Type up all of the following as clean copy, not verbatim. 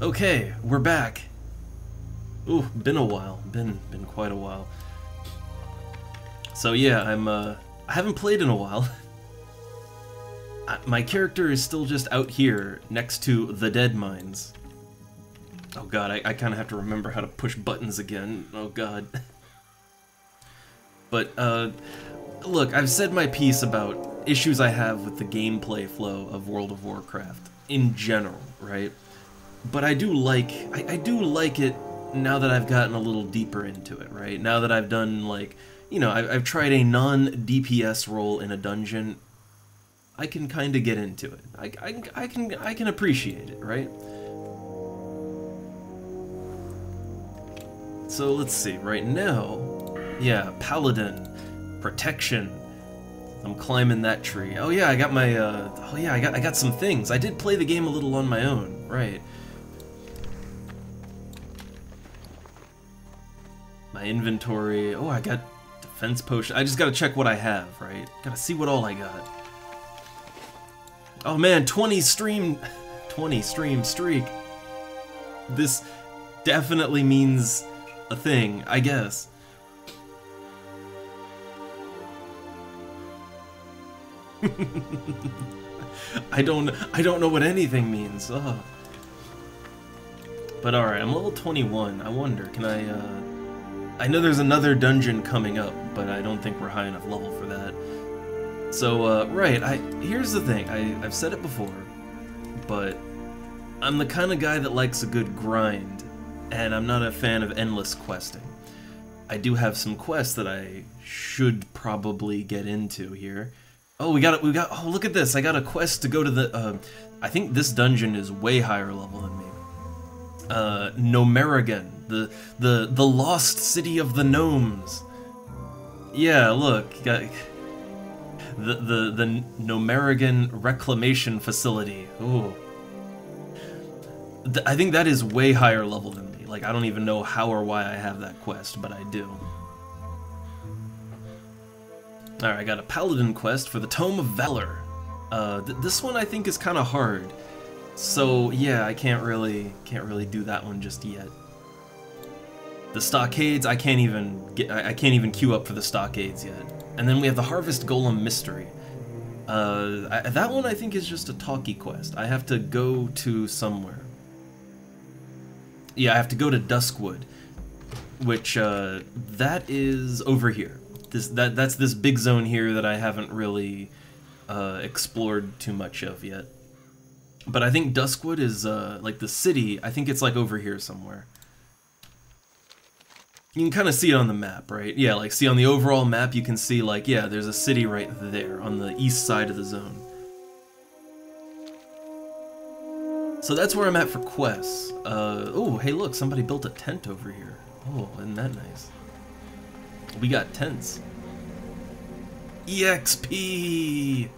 Okay, we're back. Ooh, been a while. Been quite a while. So yeah, I haven't played in a while. My character is still just out here next to the dead mines. Oh god, I kind of have to remember how to push buttons again. Oh god. But look, I've said my piece about issues I have with the gameplay flow of World of Warcraft in general, right? But I do like it now that I've gotten a little deeper into it, right? Now that I've done, like, you know, I've tried a non-DPS role in a dungeon, I can kind of get into it. I can appreciate it, right? So let's see, right now, yeah, Paladin, Protection, I'm climbing that tree. Oh yeah, I got my, oh yeah, I got some things. I did play the game a little on my own, right? My inventory, oh, I got defense potion. I just gotta check what I have, right? Gotta see what all I got. Oh man, 20 stream streak. This definitely means a thing, I guess. I don't know what anything means. Ugh. But alright, I'm level 21. I wonder, can I know there's another dungeon coming up, but I don't think we're high enough level for that. So, right, here's the thing, I've said it before, but I'm the kind of guy that likes a good grind, and I'm not a fan of endless questing. I do have some quests that I should probably get into here. Oh, oh, look at this, I got a quest to go to the, I think this dungeon is way higher level than me. Nomerigan, the lost city of the gnomes. Yeah, look, got the Nomerigan reclamation facility. Ooh, I think that is way higher level than me. Like, I don't even know how or why I have that quest, but I do. Alright, I got a paladin quest for the Tome of Valor. This one I think is kind of hard. So yeah, I can't really do that one just yet. The stockades, I can't even queue up for the stockades yet. And then we have the Harvest Golem Mystery. That one I think is just a talkie quest. I have to go to somewhere. Yeah, I have to go to Duskwood, which that is over here. That's this big zone here that I haven't really explored too much of yet. But I think Duskwood is, like, the city, I think it's, like, over here somewhere. You can kind of see it on the map, right? Yeah, like, see on the overall map, you can see, like, yeah, there's a city right there, on the east side of the zone. So that's where I'm at for quests. Oh, hey look, somebody built a tent over here. Oh, isn't that nice? We got tents. EXP!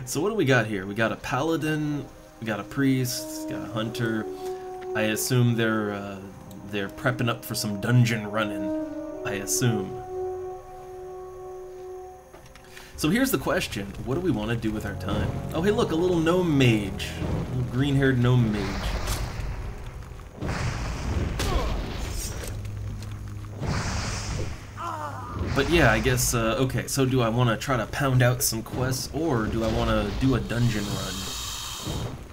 So what do we got here? We got a paladin, we got a priest, got a hunter. I assume they're prepping up for some dungeon running. I assume. So here's the question: what do we want to do with our time? Oh, hey, look, a little gnome mage, a little green-haired gnome mage. But yeah, I guess, okay, so do I want to try to pound out some quests, or do I want to do a dungeon run?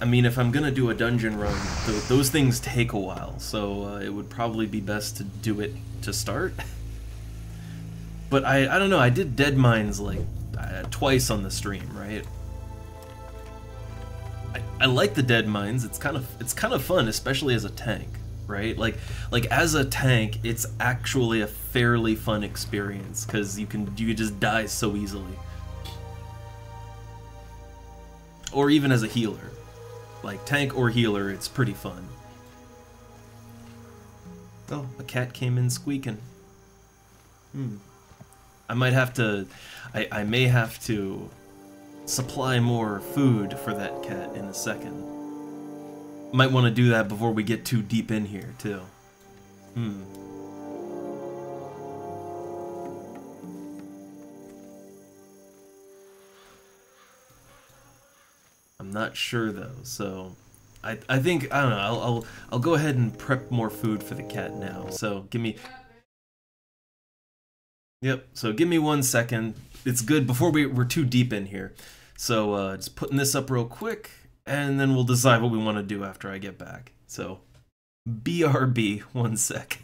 I mean, if I'm gonna do a dungeon run, those things take a while, so it would probably be best to do it to start. But I don't know, I did Dead Mines, like, twice on the stream, right? I like the Dead Mines, it's kind of fun, especially as a tank. Right? Like as a tank, it's actually a fairly fun experience because you can just die so easily. Or even as a healer. Like tank or healer, it's pretty fun. Oh, a cat came in squeaking. I might have to I may have to supply more food for that cat in a second. Might want to do that before we get too deep in here, too. I'm not sure, though, so I think, I don't know, I'll go ahead and prep more food for the cat now. So give me, yep, so give me 1 second. It's good before we're too deep in here. So just putting this up real quick, and then we'll decide what we want to do after I get back. So BRB, 1 sec.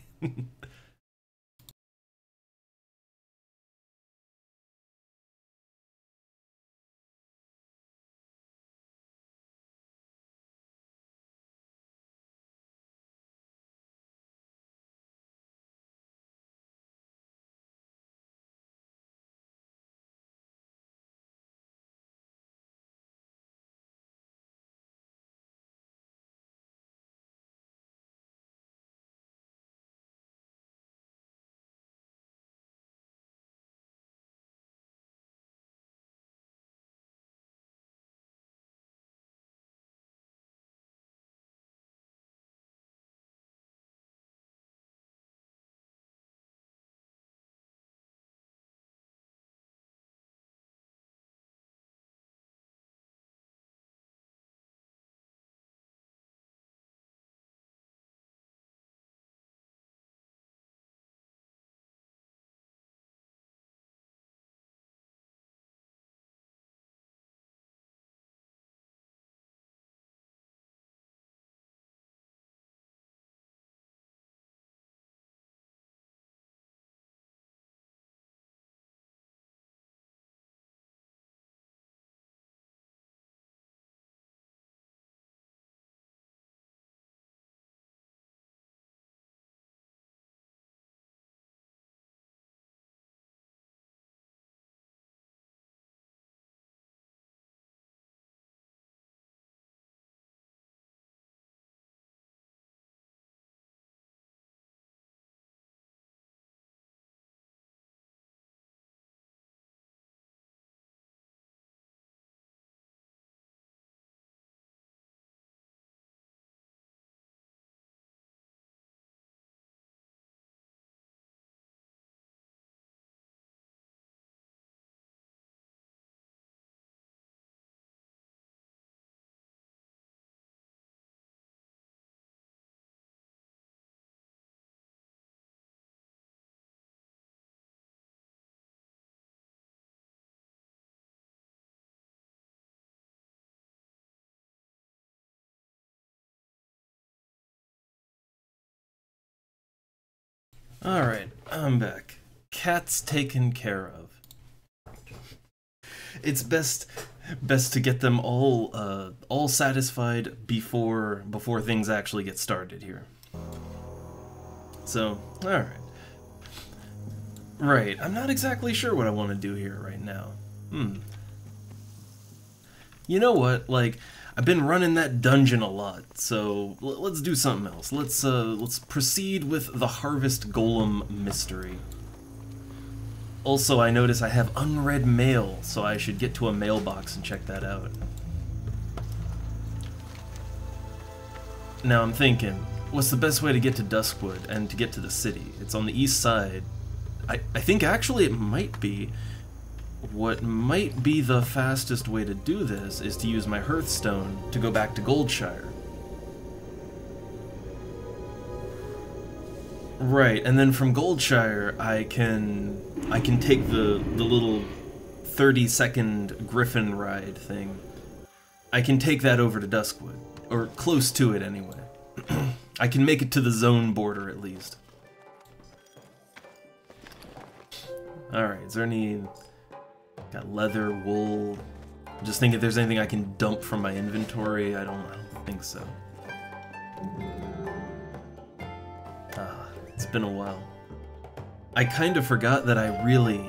Alright, I'm back. Cat's taken care of. It's best to get them all satisfied before things actually get started here. So, alright. Right, I'm not exactly sure what I want to do here right now. You know what, like, I've been running that dungeon a lot, so let's do something else. Let's proceed with the Harvest Golem mystery. Also, I notice I have unread mail, so I should get to a mailbox and check that out. Now I'm thinking, what's the best way to get to Duskwood and to get to the city? It's on the east side. I think actually it might be. What might be the fastest way to do this is to use my Hearthstone to go back to Goldshire. Right, and then from Goldshire I can take the little 30-second Griffin ride thing. I can take that over to Duskwood, or close to it anyway. I can make it to the zone border at least. Alright, is there any... Got leather, wool. Just think if there's anything I can dump from my inventory. I don't think so. It's been a while. I kind of forgot that I really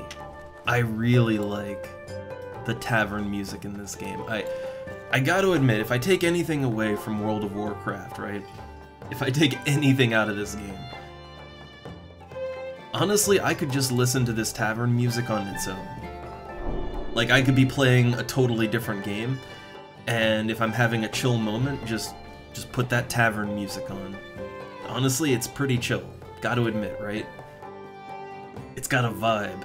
like the tavern music in this game. I gotta admit, if I take anything away from World of Warcraft, right? If I take anything out of this game, honestly, I could just listen to this tavern music on its own. Like, I could be playing a totally different game, and if I'm having a chill moment, just put that tavern music on. Honestly, it's pretty chill. Gotta admit, right? It's got a vibe.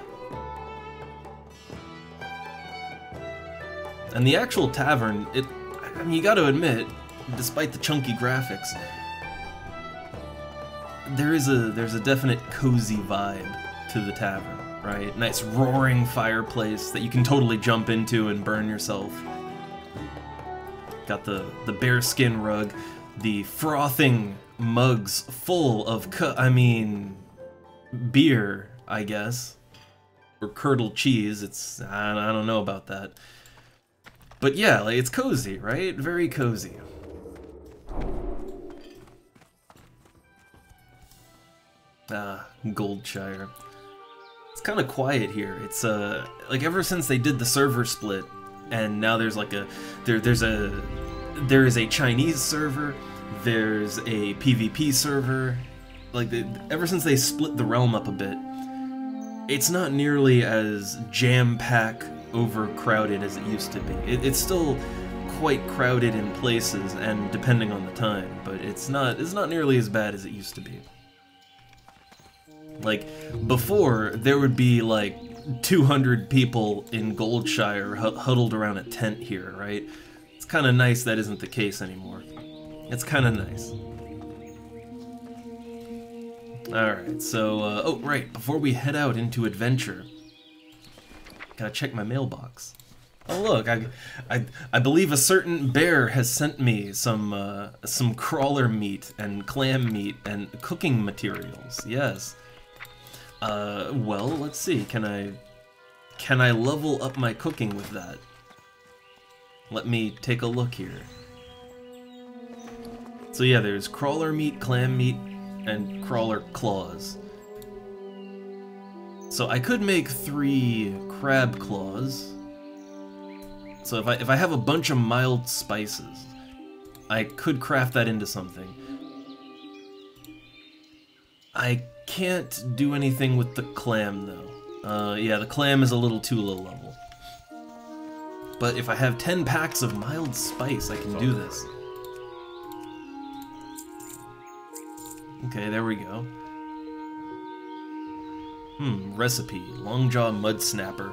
And the actual tavern, I mean, you gotta admit, despite the chunky graphics, there's a definite cozy vibe to the tavern, right? Nice roaring fireplace that you can totally jump into and burn yourself. Got the bearskin rug, the frothing mugs full of beer, I guess, or curdled cheese. I don't know about that, but yeah, like, it's cozy, right? Very cozy. Goldshire. It's kind of quiet here. It's like ever since they did the server split, and now there's like there is a Chinese server, there's a PvP server. Like ever since they split the realm up a bit, it's not nearly as jam-packed, overcrowded as it used to be. It's still quite crowded in places, and depending on the time, but it's not nearly as bad as it used to be. Like, before, there would be, like, 200 people in Goldshire huddled around a tent here, right? It's kind of nice that isn't the case anymore. It's kind of nice. Alright, so, oh, right, before we head out into adventure, gotta check my mailbox. Oh, look, I believe a certain bear has sent me some crawler meat and clam meat and cooking materials, yes. Well, let's see. Can I level up my cooking with that? Let me take a look here. So yeah, there's crawler meat, clam meat, and crawler claws. So I could make 3 crab claws. So if I have a bunch of mild spices, I could craft that into something. I can't do anything with the clam, though. Yeah, the clam is a little too low level. But if I have 10 packs of mild spice, I can do this. Okay, there we go. Recipe. Longjaw Mud Snapper.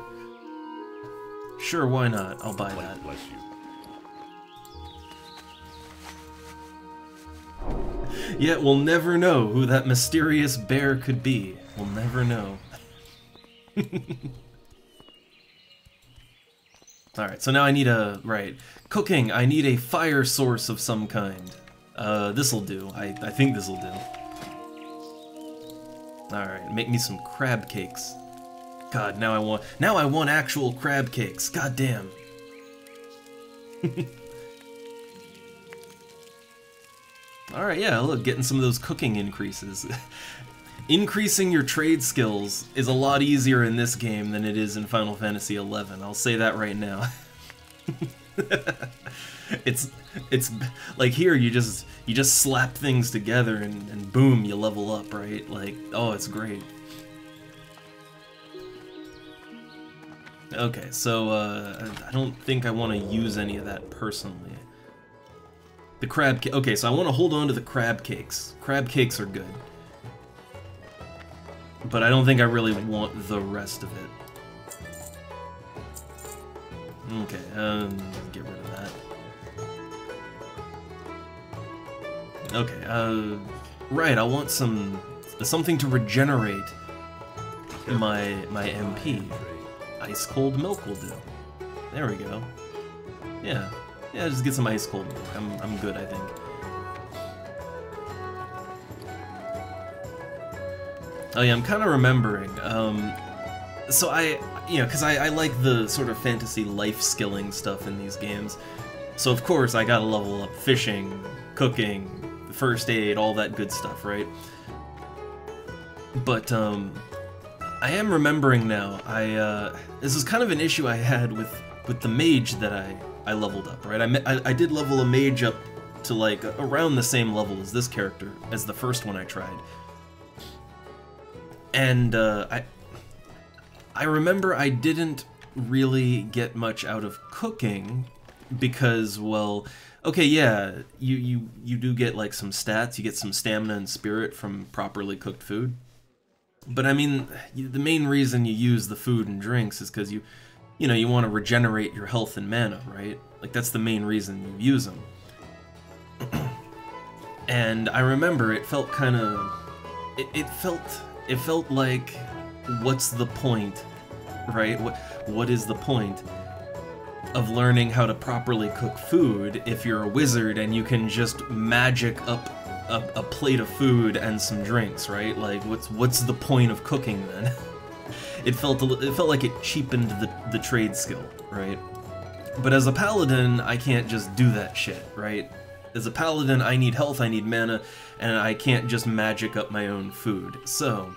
Sure, why not? I'll buy that. Bless you. Yet we'll never know who that mysterious bear could be. We'll never know. Alright, so now I need cooking. I need a fire source of some kind. This'll do. I think this'll do. Alright, make me some crab cakes. God, now I want actual crab cakes. God damn. Alright, yeah, look, getting some of those cooking increases. Increasing your trade skills is a lot easier in this game than it is in Final Fantasy XI. I'll say that right now. It's like here you just slap things together and boom, you level up, right? Like, oh, it's great. Okay, so I don't think I want to use any of that personally. The crab cake. Okay, so I want to hold on to the crab cakes. Crab cakes are good. But I don't think I really want the rest of it. Okay, get rid of that. Okay, right, I want something to regenerate my MP. Ice cold milk will do. There we go. Yeah, just get some ice cold milk. I'm good, I think. Oh yeah, I'm kind of remembering. So because I like the sort of fantasy life-skilling stuff in these games. So of course I gotta level up fishing, cooking, first aid, all that good stuff, right? But I am remembering now. This is kind of an issue I had with the mage that I leveled up, right? I did level a mage up to like around the same level as this character, as the first one I tried. And I remember I didn't really get much out of cooking because, well, okay, yeah, you do get like some stats, you get some stamina and spirit from properly cooked food. But I mean, the main reason you use the food and drinks is because you want to regenerate your health and mana, right? Like that's the main reason you use them. And I remember it felt kind of... It felt like, what's the point, right? What is the point of learning how to properly cook food if you're a wizard and you can just magic up a plate of food and some drinks, right? Like, what's the point of cooking then? It felt like it cheapened the trade skill, right? But as a paladin, I can't just do that shit, right? As a paladin, I need health, I need mana, and I can't just magic up my own food. So,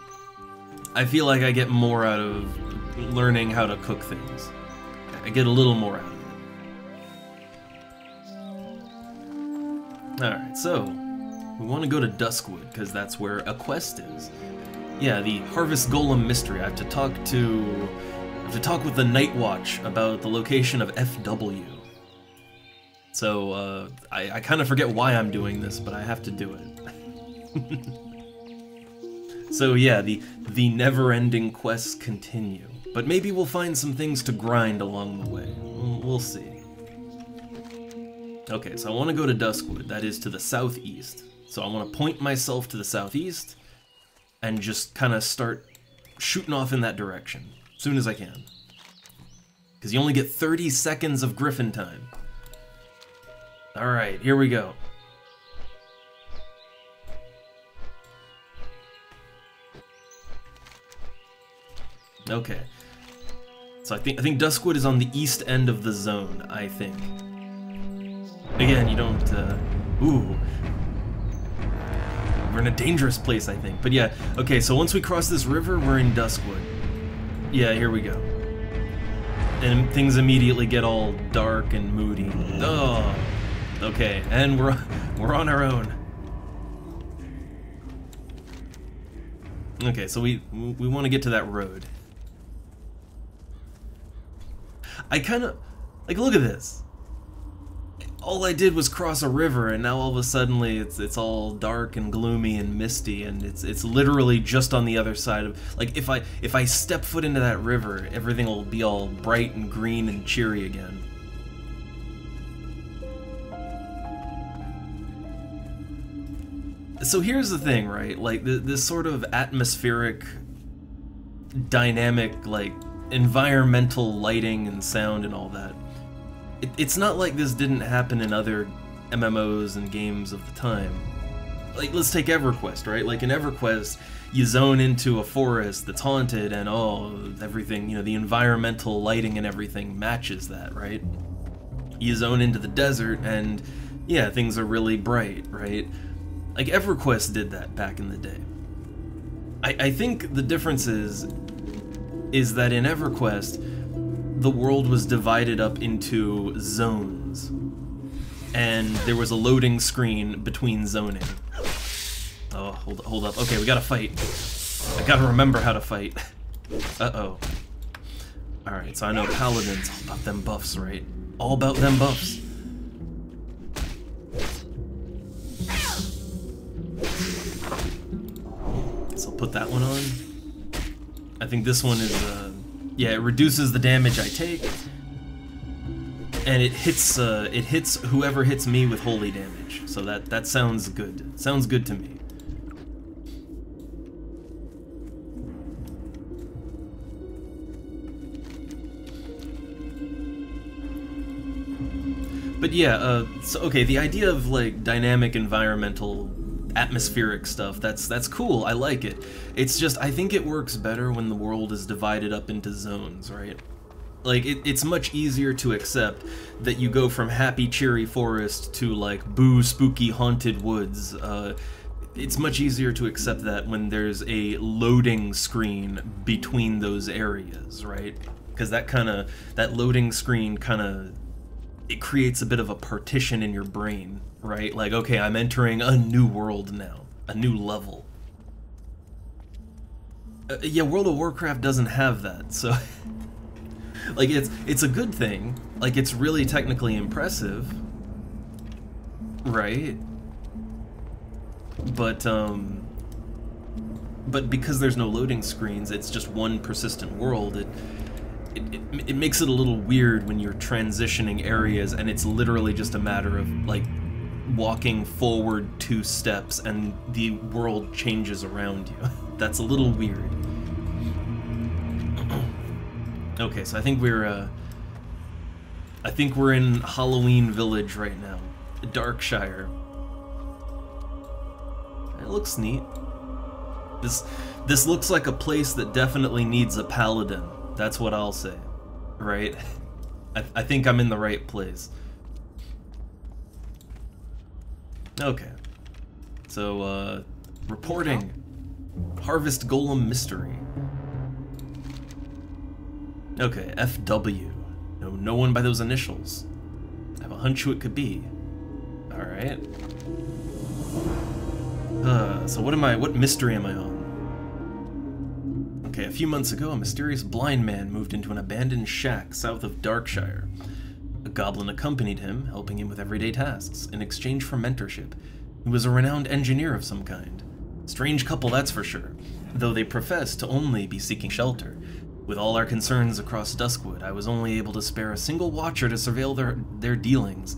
I feel like I get more out of learning how to cook things. I get a little more out of it. Alright, so, we want to go to Duskwood, because that's where a quest is. Yeah, the Harvest Golem mystery. I have to talk with the Night Watch about the location of FW. So, I kind of forget why I'm doing this, but I have to do it. So yeah, the never-ending quests continue. But maybe we'll find some things to grind along the way. We'll see. Okay, so I want to go to Duskwood. That is to the southeast. So I want to point myself to the southeast and just kind of start shooting off in that direction as soon as I can. Because you only get 30 seconds of Griffin time. Alright, here we go. Okay. So I think Duskwood is on the east end of the zone, I think. Again, you don't, ooh. We're in a dangerous place, I think. But yeah, okay, so once we cross this river, we're in Duskwood. Yeah, here we go. And things immediately get all dark and moody. Oh. Okay, and we're on our own. Okay, so we want to get to that road. I kind of like, look at this. All I did was cross a river, and now all of a sudden it's all dark and gloomy and misty, and it's literally just on the other side of, like, if I step foot into that river, everything will be all bright and green and cheery again. So here's the thing, right? Like, this sort of atmospheric, dynamic, like, environmental lighting and sound and all that. It's not like this didn't happen in other MMOs and games of the time. Like, let's take EverQuest, right? Like, in EverQuest, you zone into a forest that's haunted and, oh, everything, you know, the environmental lighting and everything matches that, right? You zone into the desert and, yeah, things are really bright, right? Like, EverQuest did that back in the day. I think the difference is that in EverQuest, the world was divided up into zones, and there was a loading screen between zoning. Oh, hold up. Okay, we gotta fight. I gotta remember how to fight. Uh-oh. Alright, so I know Paladins, all about them buffs, right? All about them buffs. So I'll put that one on. I think this one is, yeah, it reduces the damage I take, and it hits whoever hits me with holy damage. So that sounds good. Sounds good to me. But yeah, so okay, the idea of like dynamic environmental atmospheric stuff, that's cool, I like it. It's just, I think it works better when the world is divided up into zones, right? Like, it's much easier to accept that you go from happy, cheery forest to, like, boo, spooky, haunted woods. It's much easier to accept that when there's a loading screen between those areas, right? Because that loading screen it creates a bit of a partition in your brain, right? Like, okay, I'm entering a new world now, a new level. Yeah, World of Warcraft doesn't have that, so like it's a good thing. Like, it's really technically impressive, right? But because there's no loading screens, it's just one persistent world. It makes it a little weird when you're transitioning areas and it's literally just a matter of, like, walking forward 2 steps and the world changes around you. That's a little weird. Okay, so I think we're in Halloween Village right now. Darkshire. It looks neat. This looks like a place that definitely needs a paladin. That's what I'll say. Right? I think I'm in the right place. Okay. So, reporting. Harvest Golem Mystery. Okay, FW. No one by those initials. I have a hunch who it could be. Alright. So what mystery am I on? Okay, a few months ago, a mysterious blind man moved into an abandoned shack south of Darkshire. A goblin accompanied him, helping him with everyday tasks, in exchange for mentorship. He was a renowned engineer of some kind. Strange couple, that's for sure, though they professed to only be seeking shelter. With all our concerns across Duskwood, I was only able to spare a single watcher to surveil their dealings.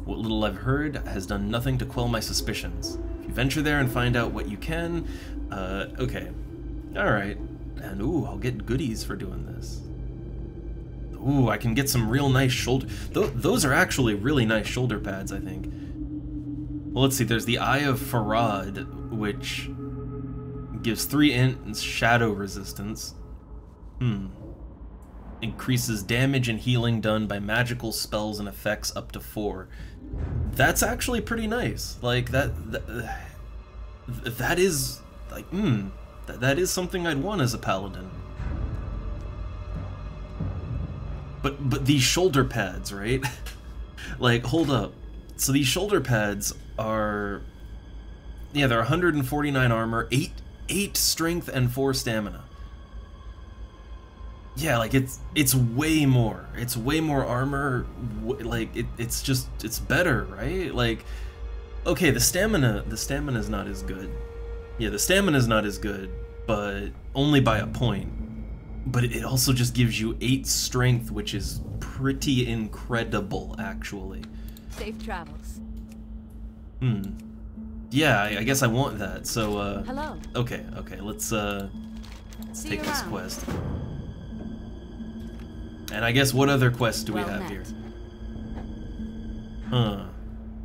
What little I've heard has done nothing to quell my suspicions. If you venture there and find out what you can, okay. Alright. And ooh, I'll get goodies for doing this. Ooh, I can get some real nice shoulder... Those are actually really nice shoulder pads, I think. Well, let's see, there's the Eye of Farad, which gives 3 int shadow resistance. Increases damage and healing done by magical spells and effects up to 4. That's actually pretty nice. Like, that is, like, that is something I'd want as a paladin. But these shoulder pads, right? Like, hold up. So these shoulder pads are... Yeah, they're 149 armor, 8 strength, and 4 stamina. Yeah, like, it's way more. It's way more armor. Like, it's better, right? Like, okay, the stamina's not as good. Yeah, the stamina's not as good, but only by a point. But it also just gives you 8 strength, which is pretty incredible, actually. Safe travels. Yeah, I guess I want that, so, Hello. Okay, let's take this quest. And I guess what other quests do we have here?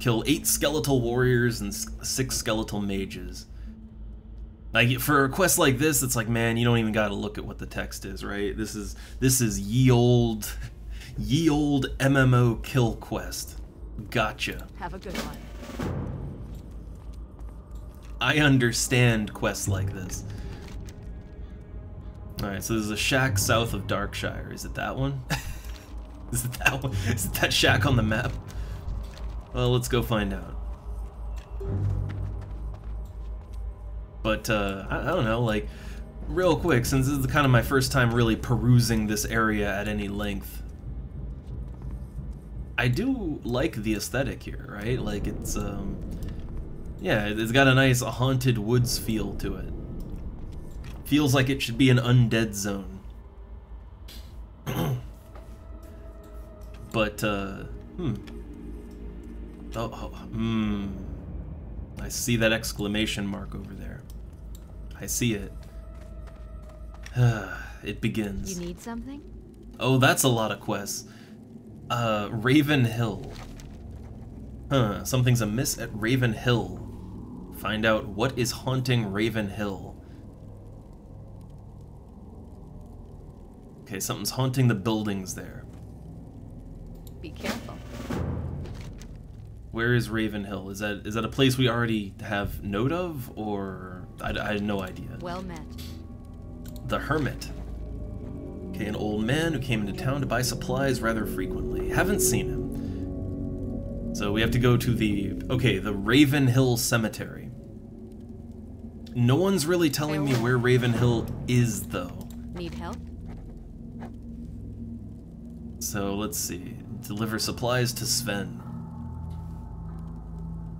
Kill 8 skeletal warriors and 6 skeletal mages. Like, for a quest like this, it's like, man, you don't even gotta look at what the text is, right? This is ye old MMO kill quest. Gotcha. Have a good one. I understand quests like this. Alright, so there's a shack south of Darkshire. Is it that one? Is it that one? Is it that shack on the map? Well, let's go find out. But, I don't know, like, real quick, since this is kind of my first time really perusing this area at any length, I do like the aesthetic here, right? Like, it's, yeah, it's got a nice haunted woods feel to it. Feels like it should be an undead zone. But, I see that exclamation mark over there. I see it. It begins. You need something? Oh, that's a lot of quests. Raven Hill. Something's amiss at Raven Hill. Find out what is haunting Raven Hill. Okay, something's haunting the buildings there. Be careful. Where is Raven Hill? Is that a place we already have note of, or I had no idea. Well met. The Hermit. Okay, an old man who came into town to buy supplies rather frequently. Haven't seen him. So we have to go to the Raven Hill Cemetery. No one's really telling me where Raven Hill is, though. Need help? So let's see. Deliver supplies to Sven.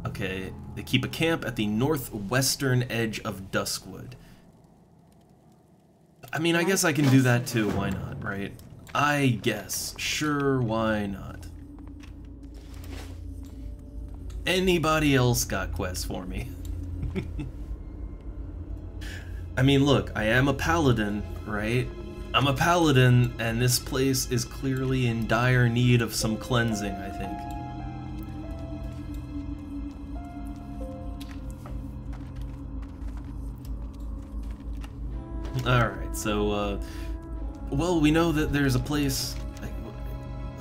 Okay, they keep a camp at the northwestern edge of Duskwood. I mean, I guess I can do that too, why not, right? I guess. Sure, why not? anybody else got quests for me. I mean, look, I am a paladin, right? I'm a paladin, and this place is clearly in dire need of some cleansing, I think. Alright, so, well, we know that there's a place...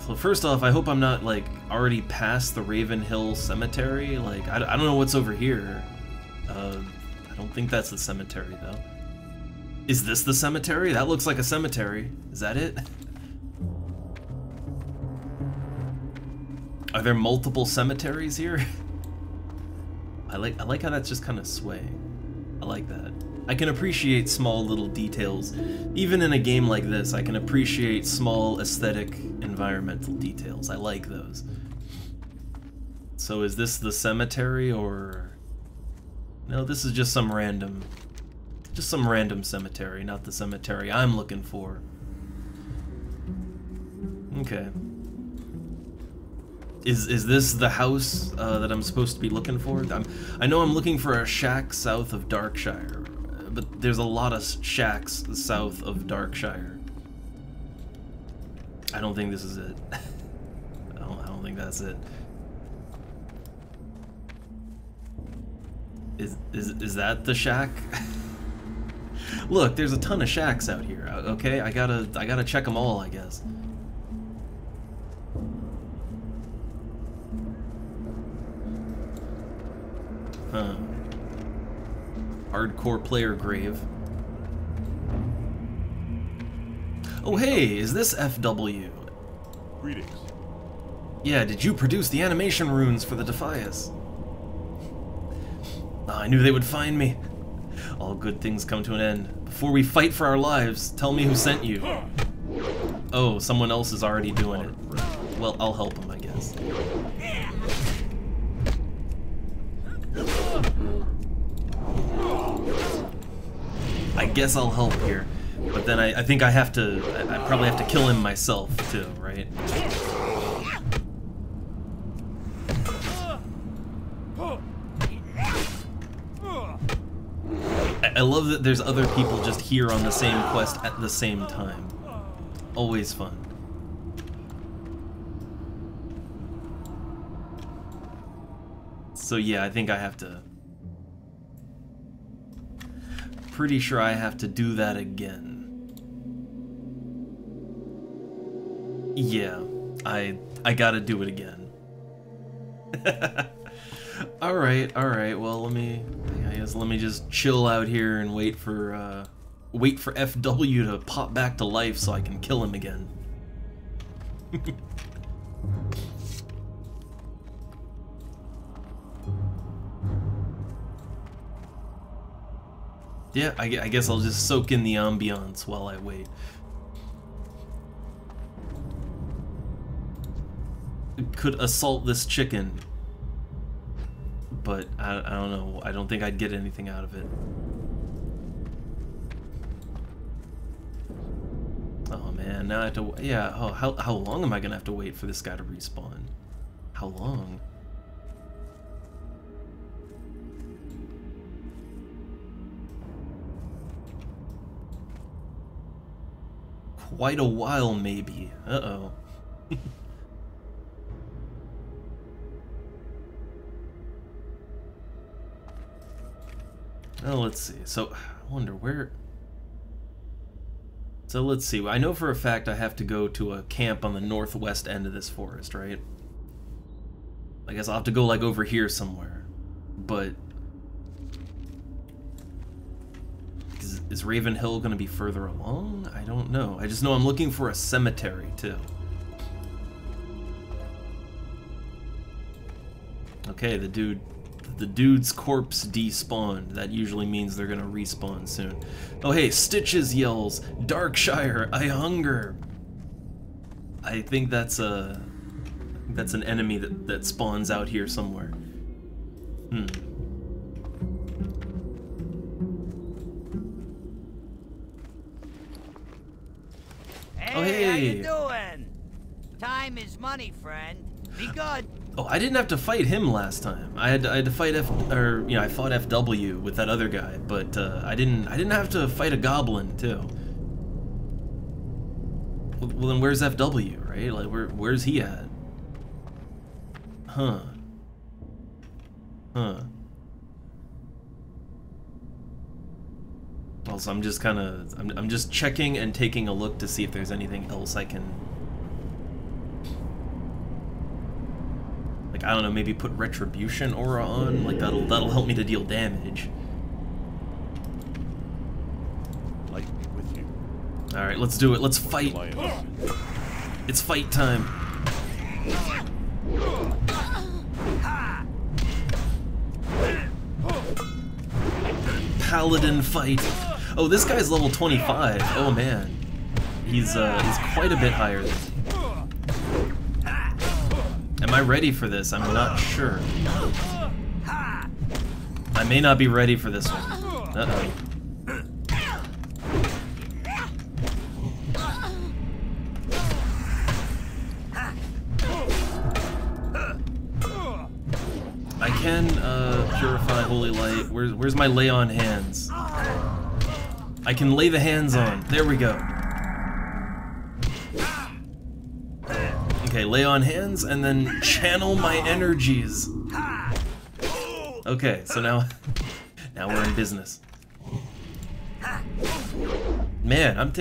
So first off, I hope I'm not, like, already past the Raven Hill Cemetery. Like, I don't know what's over here. I don't think that's the cemetery, though. Is this the cemetery? That looks like a cemetery. Is that it? Are there multiple cemeteries here? I like how that's just kind of swaying. I like that. I can appreciate small little details. Even in a game like this, I can appreciate small aesthetic environmental details. I like those. So is this the cemetery, or... No, this is just some random cemetery, not the cemetery I'm looking for. Okay. Is this the house that I'm supposed to be looking for? I know I'm looking for a shack south of Darkshire, but there's a lot of shacks south of Darkshire. I don't think this is it. I don't think that's it. Is that the shack? Look, there's a ton of shacks out here. Okay, I gotta check them all, I guess. Huh. Hardcore player grave. Oh hey, is this FW? Greetings. Yeah, did you produce the animation runes for the Defias? Oh, I knew they would find me. All good things come to an end. Before we fight for our lives, tell me who sent you. Oh, someone else is already doing it. Well, I'll help him, I guess. I guess I'll help here. But then I think I have to... I probably have to kill him myself, too, right? I love that there's other people just here on the same quest at the same time. Always fun. So yeah, I think I have to... Pretty sure I have to do that again. Yeah, I gotta do it again. Alright, well let me just chill out here and wait for FW to pop back to life so I can kill him again. Yeah, I guess I'll just soak in the ambiance while I wait. Could assault this chicken, but I don't know. I don't think I'd get anything out of it. Oh man, now I have to. Yeah. Oh, how long am I gonna have to wait for this guy to respawn? How long? Quite a while, maybe. Uh-oh. Oh, let's see. So, I wonder where... So, let's see. I know for a fact I have to go to a camp on the northwest end of this forest, right? I guess I'll have to go, like, over here somewhere. But... Is Raven Hill gonna be further along? I don't know. I just know I'm looking for a cemetery, too. Okay, the dude's corpse despawned. That usually means they're gonna respawn soon. Oh hey, Stitches yells, "Darkshire, I hunger!" I think that's an enemy that spawns out here somewhere. Hey, Oh, hey. how you doing? Time is money, friend. Be good. Oh, I didn't have to fight him last time. I had to fight I fought FW with that other guy, but I didn't have to fight a goblin too. Well, then where's FW, right? Like where's he at? Huh. Huh. Also, I'm just kind of I'm just checking and taking a look to see if there's anything else I can, like, I don't know, maybe put retribution aura on, like that'll help me to deal damage. Light be with you. All right, let's do it. Let's fight. It's fight time. Paladin fight. Oh, this guy's level 25. Oh man, he's quite a bit higher than me. Am I ready for this? I'm not sure. I may not be ready for this one. Uh-oh. I can purify holy light. Where's my lay on hands? I can lay the hands on. There we go. Okay, lay on hands and then channel my energies. Okay, so now we're in business. Man, I'm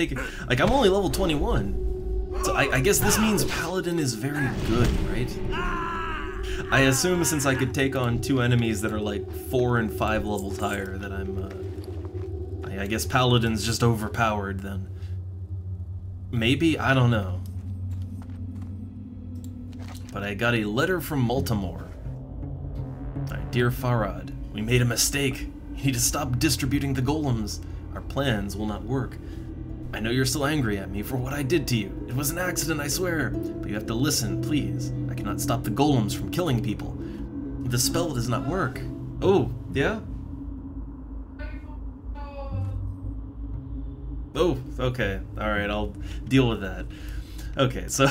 only level 21. So I guess this means Paladin is very good, right? I assume since I could take on 2 enemies that are like 4 and 5 levels higher that I guess Paladin's just overpowered then. Maybe? I don't know. But I got a letter from Baltimore. Dear Farad, we made a mistake. You need to stop distributing the golems. Our plans will not work. I know you're still angry at me for what I did to you. It was an accident, I swear. But you have to listen, please. I cannot stop the golems from killing people. The spell does not work. Oh, yeah? Oh, okay. Alright, I'll deal with that. Okay, so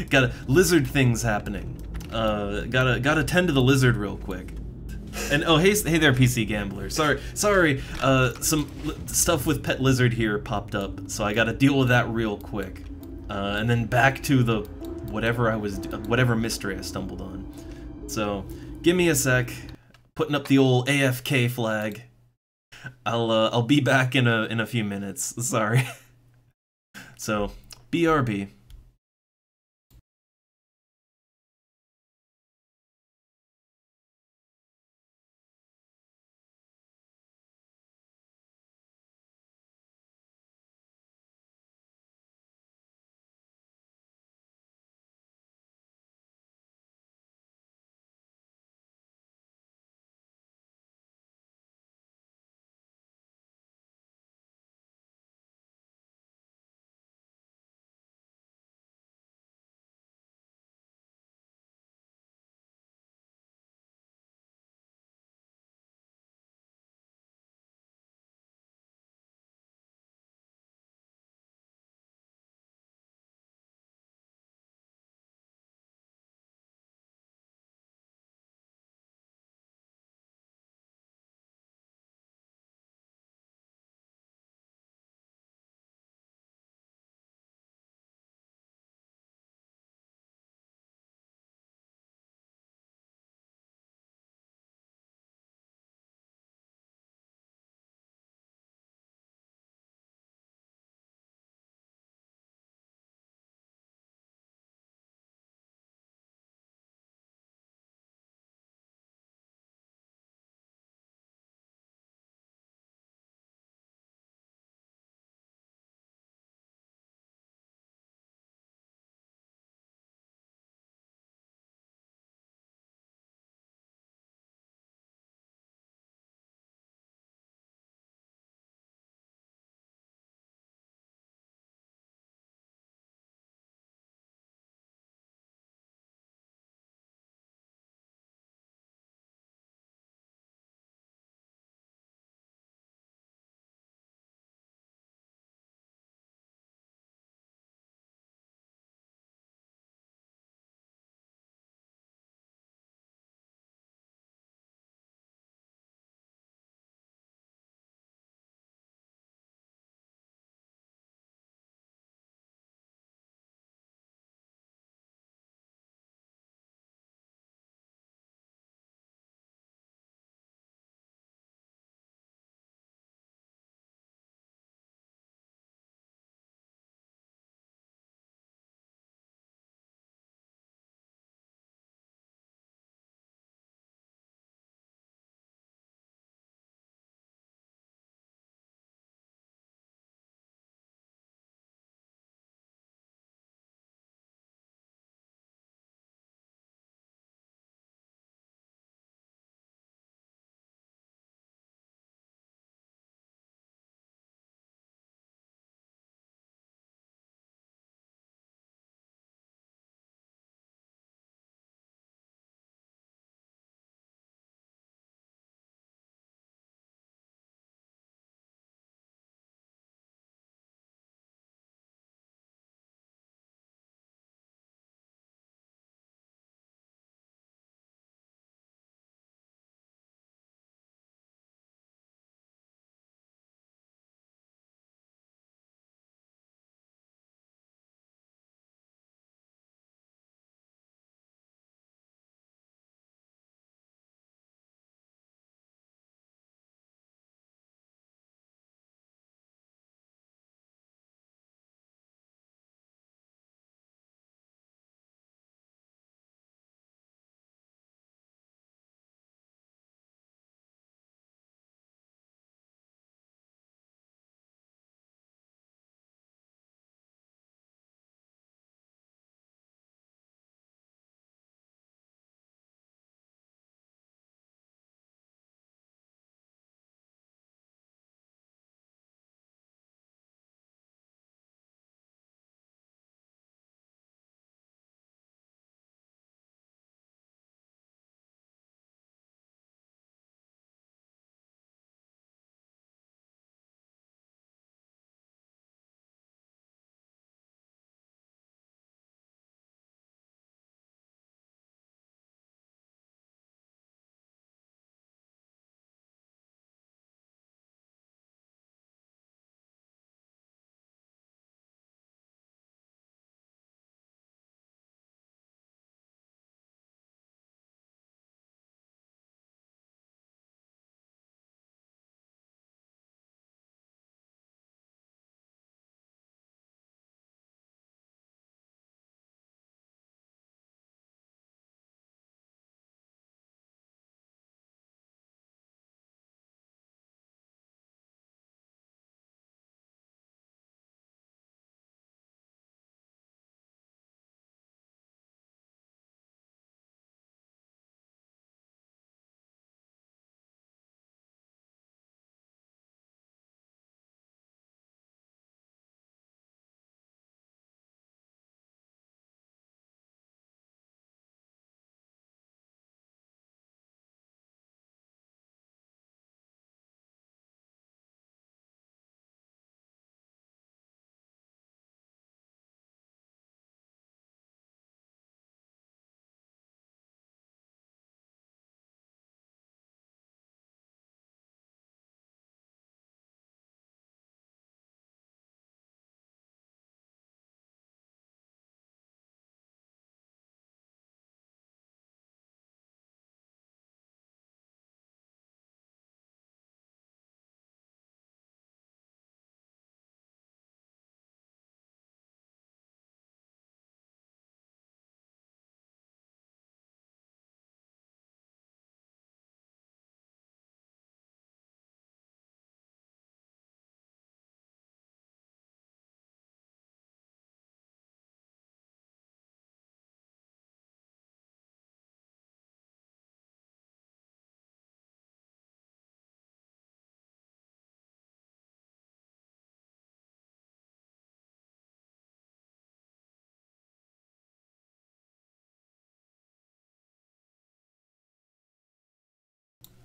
got lizard things happening. Gotta tend to the lizard real quick. And oh, hey there, PC Gambler. Sorry. Some stuff with Pet Lizard here popped up, so I gotta deal with that real quick. And then back to the whatever mystery I stumbled on. So give me a sec. Putting up the old AFK flag. I'll be back in a few minutes. Sorry. So BRB.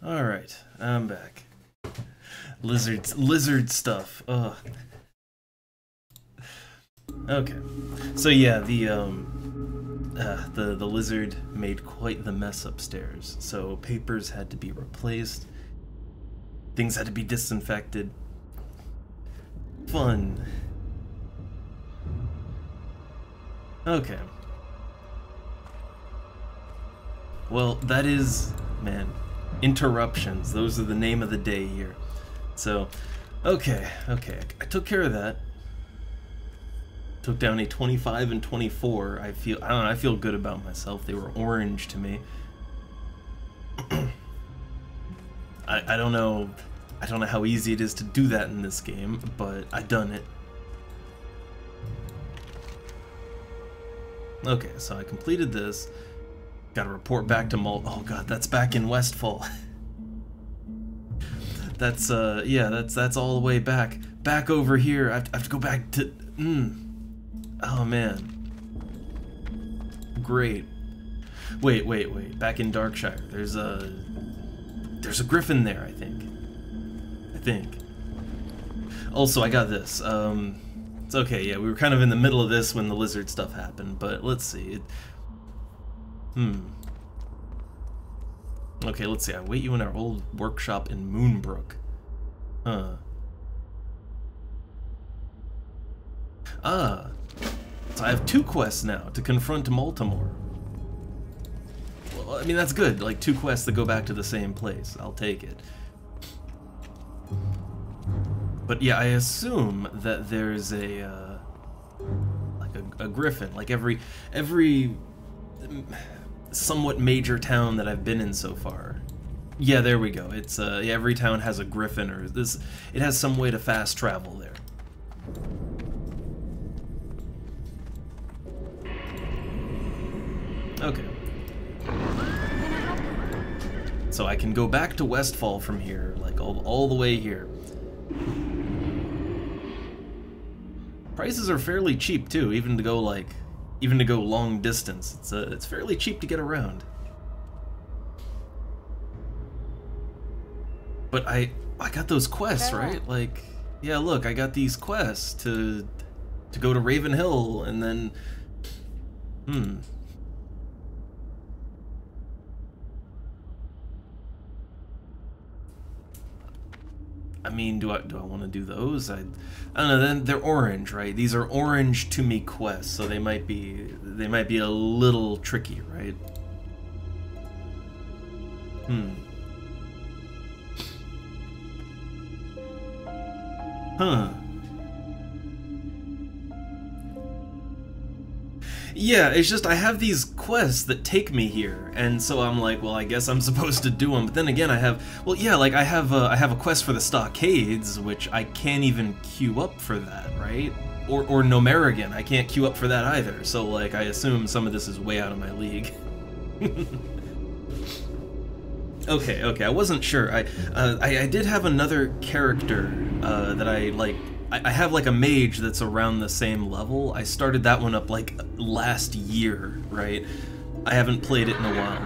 Alright, I'm back. Lizard stuff. Ugh. Okay. So yeah, the lizard made quite the mess upstairs. So papers had to be replaced. Things had to be disinfected. Fun. Okay. Well, that is, man, interruptions. Those are the name of the day here. So, okay, I took care of that. Took down a 25 and 24. I don't know, I feel good about myself. They were orange to me. I don't know how easy it is to do that in this game, but I done it. Okay, so I completed this. Gotta report back to oh god, that's back in Westfall. That's, yeah, that's all the way back. Back over here, I have to go back to, oh man. Great. Wait, back in Darkshire, there's a griffin there, I think. Also, I got this, it's okay, yeah, we were kind of in the middle of this when the lizard stuff happened, but let's see. Okay, let's see. I wait you in our old workshop in Moonbrook. Huh. Ah. So I have 2 quests now to confront Baltimore. Well, I mean, that's good. Like, 2 quests that go back to the same place. I'll take it. But yeah, I assume that there's a, like a griffin. Like every somewhat major town that I've been in so far. Yeah, there we go. It's yeah, every town has a griffin, or it has some way to fast travel there. Okay. So I can go back to Westfall from here, like all the way here. Prices are fairly cheap too, even to go long distance. It's fairly cheap to get around. But I got those quests, right? Like, yeah, look, I got these quests to go to Raven Hill and then I mean, do I want to do those? I don't know. Then they're orange, right? These are orange to me quests, so they might be a little tricky, right? Huh. Yeah, it's just I have these quests that take me here, and so I'm like, well, I guess I'm supposed to do them. But then again, I have a quest for the stockades, which I can't even queue up for that, right? Or Nomerigan, I can't queue up for that either. So like, I assume some of this is way out of my league. Okay, I wasn't sure. I did have another character that I like. I have like a mage that's around the same level. I started that one up like last year, right? I haven't played it in a while.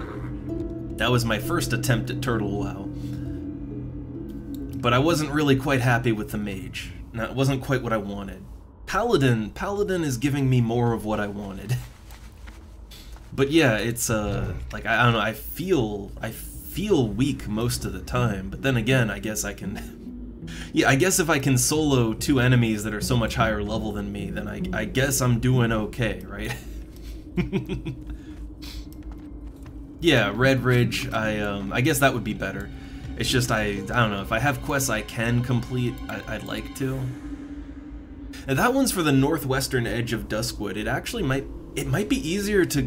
That was my first attempt at TurtleWoW. But I wasn't really quite happy with the mage. No, it wasn't quite what I wanted. Paladin is giving me more of what I wanted. But yeah, it's like I don't know, I feel weak most of the time, but then again, I guess I can yeah, I guess if I can solo 2 enemies that are so much higher level than me, then I guess I'm doing okay, right? Yeah, Red Ridge, I guess that would be better. It's just I don't know, if I have quests I can complete, I'd like to. And that one's for the northwestern edge of Duskwood. It actually might be easier to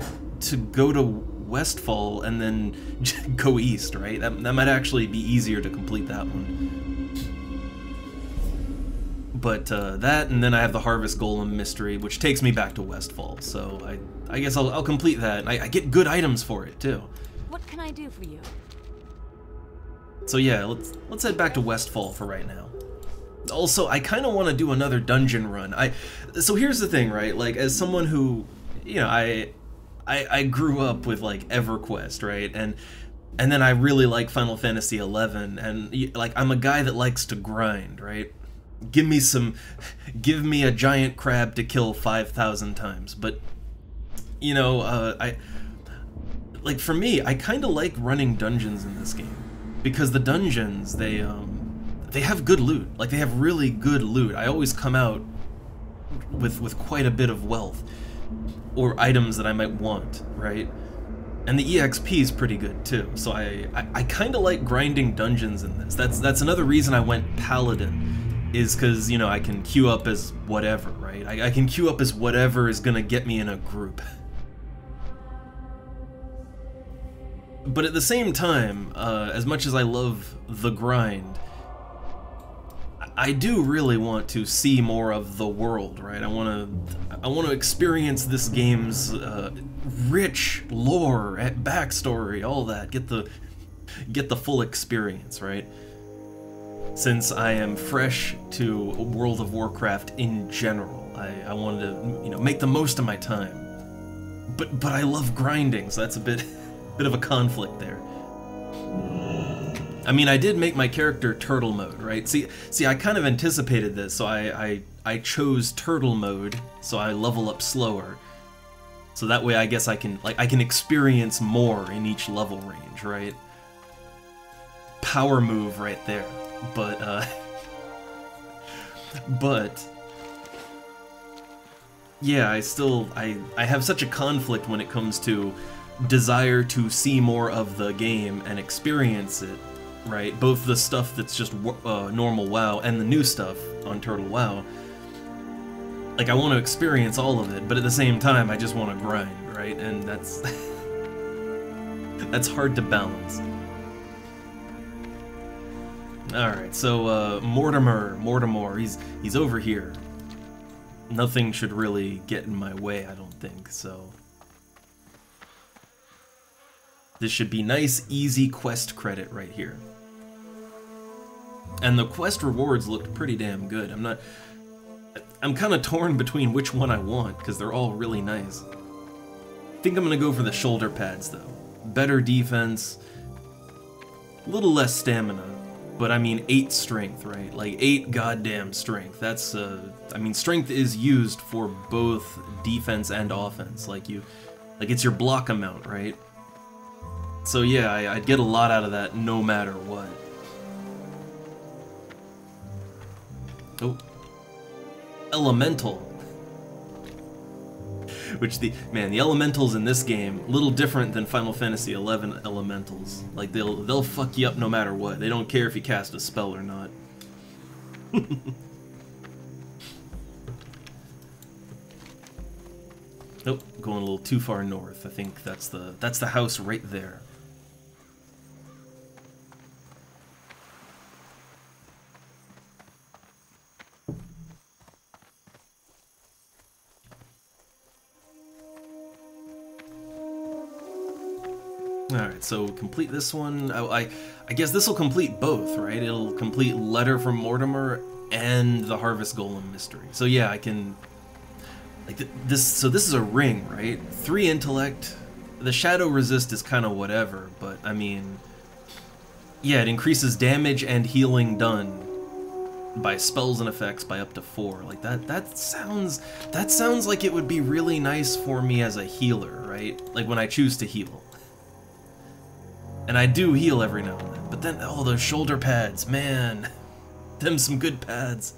go to Westfall and then go east, right? That might actually be easier to complete that one. But that, and then I have the Harvest Golem mystery, which takes me back to Westfall. So I guess I'll complete that. I get good items for it too. What can I do for you? So yeah, let's head back to Westfall for right now. Also, I kind of want to do another dungeon run. So here's the thing, right? Like, as someone who, you know, I grew up with like EverQuest, right? And And then I really like Final Fantasy 11, and like I'm a guy that likes to grind, right? Give me a giant crab to kill 5,000 times. But you know, like for me, I kind of like running dungeons in this game because the dungeons they have good loot. Like they have really good loot. I always come out with quite a bit of wealth or items that I might want, right? And the EXP is pretty good too, so I kind of like grinding dungeons in this. That's another reason I went Paladin, is because, you know, I can queue up as whatever, right? I can queue up as whatever is gonna get me in a group. But at the same time, as much as I love the grind, I do really want to see more of the world, right? I want to experience this game's rich lore, backstory, all that. Get the full experience, right? Since I am fresh to World of Warcraft in general, I wanted to, you know, make the most of my time. But I love grinding, so that's a bit of a conflict there. I mean, I did make my character turtle mode, right? See, I kind of anticipated this, so I chose turtle mode, so I level up slower. So that way I guess I can experience more in each level range, right? Power move right there. But yeah, I have such a conflict when it comes to desire to see more of the game and experience it. Right, both the stuff that's just normal WoW and the new stuff on TurtleWoW. Like, I want to experience all of it, but at the same time, I just want to grind, right? And that's that's hard to balance. All right, so Mortimer, he's over here. Nothing should really get in my way, I don't think. So this should be nice, easy quest credit right here. And the quest rewards looked pretty damn good. I'm kind of torn between which one I want, because they're all really nice. I think I'm going to go for the shoulder pads, though. Better defense, a little less stamina, but I mean 8 strength, right? Like 8 goddamn strength. That's, I mean, strength is used for both defense and offense. Like it's your block amount, right? So yeah, I'd get a lot out of that no matter what. Oh. Elemental. Which the elementals in this game, a little different than Final Fantasy 11 elementals. Like they'll fuck you up no matter what. They don't care if you cast a spell or not. Nope, going a little too far north. I think that's the house right there. Alright, so complete this one. I guess this will complete both, right? It'll complete Letter from Mortimer and the Harvest Golem mystery. So yeah, I can... Like, so this is a ring, right? 3 intellect. The Shadow Resist is kind of whatever, but I mean... Yeah, it increases damage and healing done by spells and effects by up to 4. Like, that sounds like it would be really nice for me as a healer, right? Like, when I choose to heal. And I do heal every now and then, but then, oh, those shoulder pads, man. Them some good pads.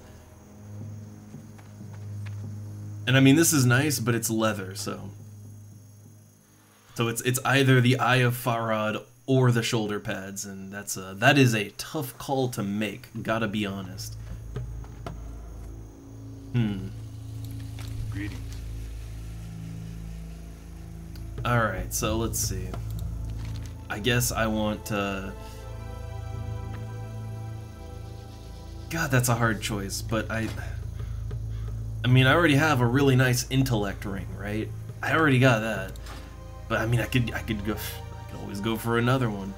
And I mean, this is nice, but it's leather, so... So it's either the Eye of Farad or the shoulder pads, and that is a tough call to make, gotta be honest. Greetings. Alright, so let's see. I guess I want God, that's a hard choice, but I mean, I already have a really nice intellect ring, right? I already got that. But I mean, I could always go for another one.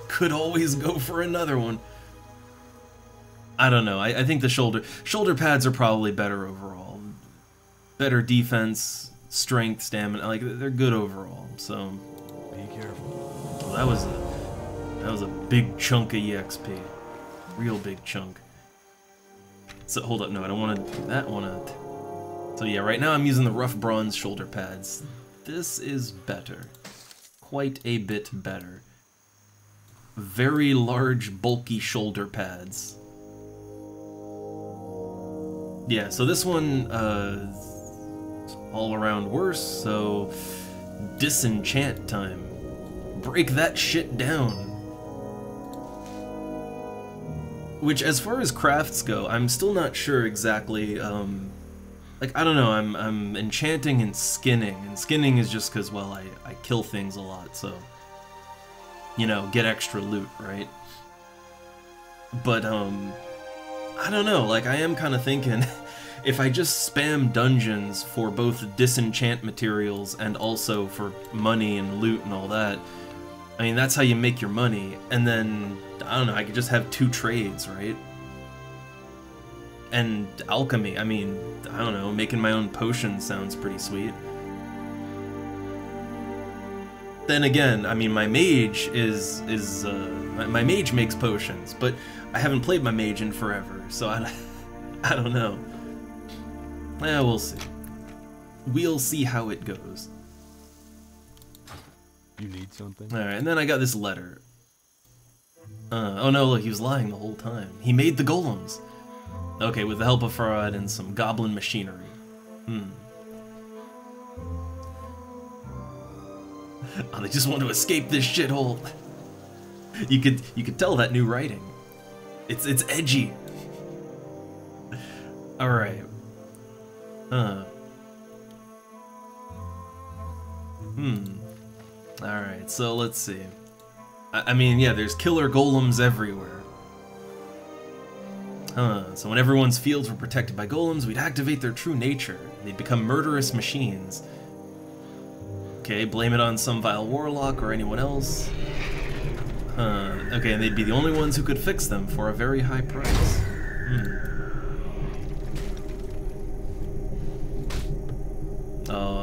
Could always go for another one. I don't know. I think the shoulder pads are probably better overall. Better defense, strength, stamina, like they're good overall. So Be careful. that was a big chunk of EXP. Real big chunk. So hold up, no, I don't want to do that. I want to. So yeah, right now I'm using the rough bronze shoulder pads. This is better. Quite a bit better. Very large, bulky shoulder pads. Yeah, so this one, all around worse, so disenchant time. Break that shit down. Which, as far as crafts go, I'm still not sure exactly, like, I don't know, I'm enchanting and skinning is just because, well, I kill things a lot, so, you know, get extra loot, right? But, I don't know, like, I am kind of thinking, if I just spam dungeons for both disenchant materials and also for money and loot and all that, I mean, that's how you make your money, and then, I don't know, I could just have 2 trades, right? And alchemy, I mean, I don't know, making my own potions sounds pretty sweet. Then again, I mean, my mage my mage makes potions, but I haven't played my mage in forever, so I don't know. Eh, we'll see. We'll see how it goes. You need something? Alright, and then I got this letter. Oh no, look, he was lying the whole time. He made the golems. Okay, with the help of Farad and some goblin machinery. Oh, they just want to escape this shithole. You could tell that new writing. It's edgy. Alright. Alright, so let's see. I mean, yeah, there's killer golems everywhere. So when everyone's fields were protected by golems, we'd activate their true nature. They'd become murderous machines. Okay, blame it on some vile warlock or anyone else. Okay, and they'd be the only ones who could fix them for a very high price.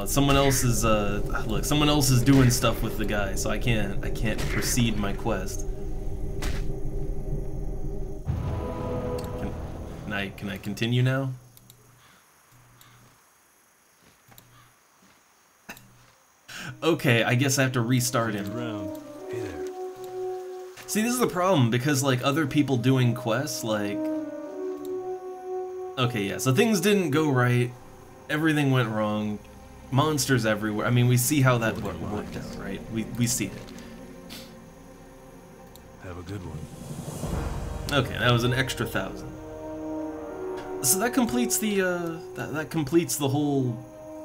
Someone else is, look, someone else is doing stuff with the guy, so I can't proceed my quest. Can I continue now? Okay, I guess I have to restart him. Hey there. See, this is the problem, because, like, other people doing quests, like... Okay, yeah, so things didn't go right, everything went wrong, monsters everywhere. I mean, we see how that worked out, right? We see it. Have a good one. Okay, that was an extra 1,000. So that completes the, that completes the whole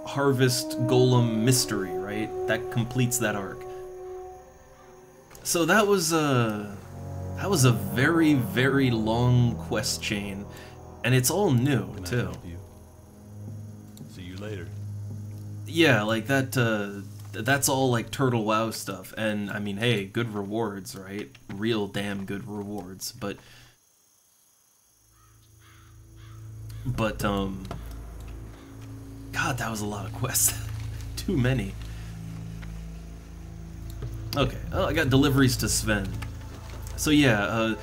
harvest golem mystery, right? That completes that arc. So that was a very, very long quest chain, and it's all new, too. Can I help you? See you later. Yeah, like that, that's all like TurtleWoW stuff, and I mean, hey, good rewards, right? Real damn good rewards, but God, that was a lot of quests. Too many. Okay, oh, I got deliveries to Sven. So yeah,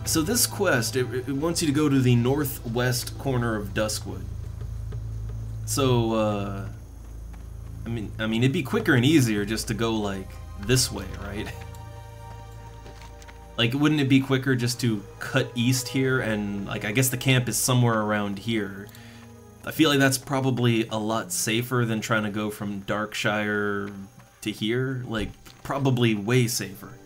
so this quest, it wants you to go to the northwest corner of Duskwood. So, I mean, it'd be quicker and easier just to go, like, this way, right? Like, wouldn't it be quicker just to cut east here and, like, I guess the camp is somewhere around here. I feel like that's probably a lot safer than trying to go from Darkshire to here. Like, probably way safer.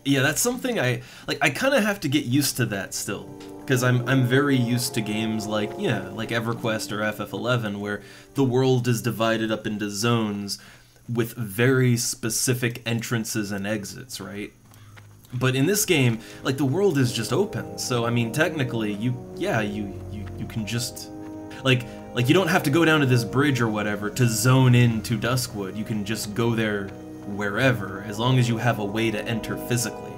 Yeah, that's something I kind of have to get used to that still, because I'm very used to games like, yeah, like EverQuest or FF11, where the world is divided up into zones with very specific entrances and exits, right? But in this game, like, the world is just open, so I mean, technically, you can just, like you don't have to go down to this bridge or whatever to zone into Duskwood. You can just go there wherever, as long as you have a way to enter physically.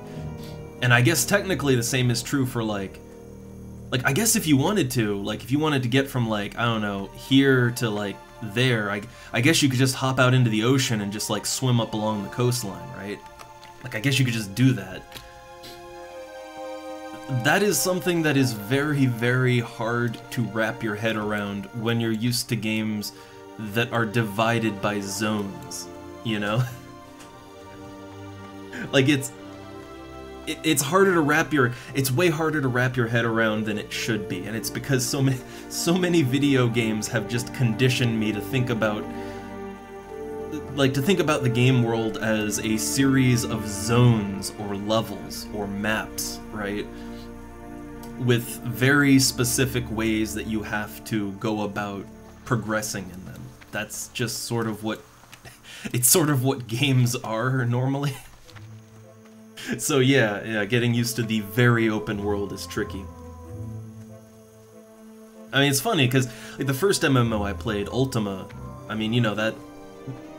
And I guess technically the same is true for, like I guess if you wanted to, like, if you wanted to get from, like, I don't know, here to, like, there, I guess you could just hop out into the ocean and just like swim up along the coastline, right? Like I guess you could just do that. That is something that is very, very hard to wrap your head around when you're used to games that are divided by zones, you know? Like it's harder to it's way harder to wrap your head around than it should be, and it's because so many video games have just conditioned me to think about the game world as a series of zones or levels or maps, right? With very specific ways that you have to go about progressing in them. That's just sort of what games are normally. So yeah, getting used to the very open world is tricky. I mean, it's funny because like the first MMO I played, Ultima, I mean, you know,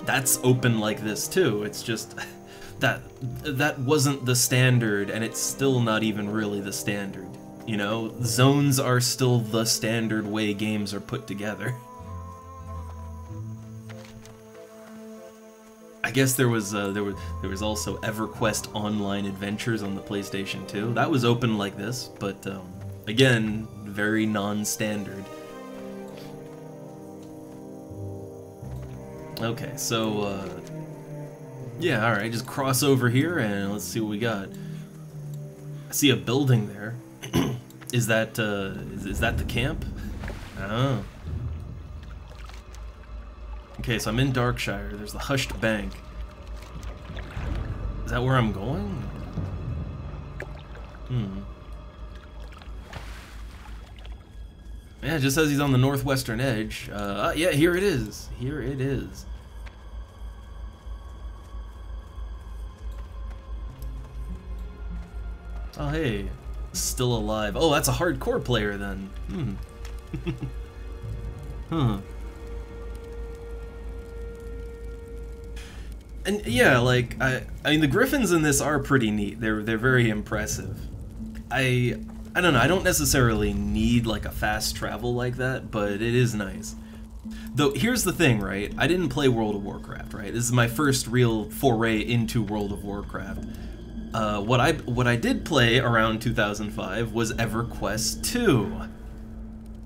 that's open like this too. It's just that wasn't the standard, and it's still not even really the standard. You know, zones are still the standard way games are put together. I guess there was also EverQuest Online Adventures on the PlayStation 2. That was open like this, but again, very non-standard. Okay, so yeah, all right, just cross over here and let's see what we got. I see a building there. Is that the camp? Oh. Okay, so I'm in Darkshire. There's the Hushed Bank. Is that where I'm going? Yeah, it just says he's on the northwestern edge. Yeah, here it is. Here it is. Oh, hey. Still alive. Oh, that's a hardcore player then. Huh. And yeah, like I mean the griffins in this are pretty neat. They're very impressive. I don't know, I don't necessarily need like a fast travel like that, but it is nice. Though here's the thing, right? I didn't play World of Warcraft, right? This is my first real foray into World of Warcraft. What I did play around 2005 was EverQuest 2.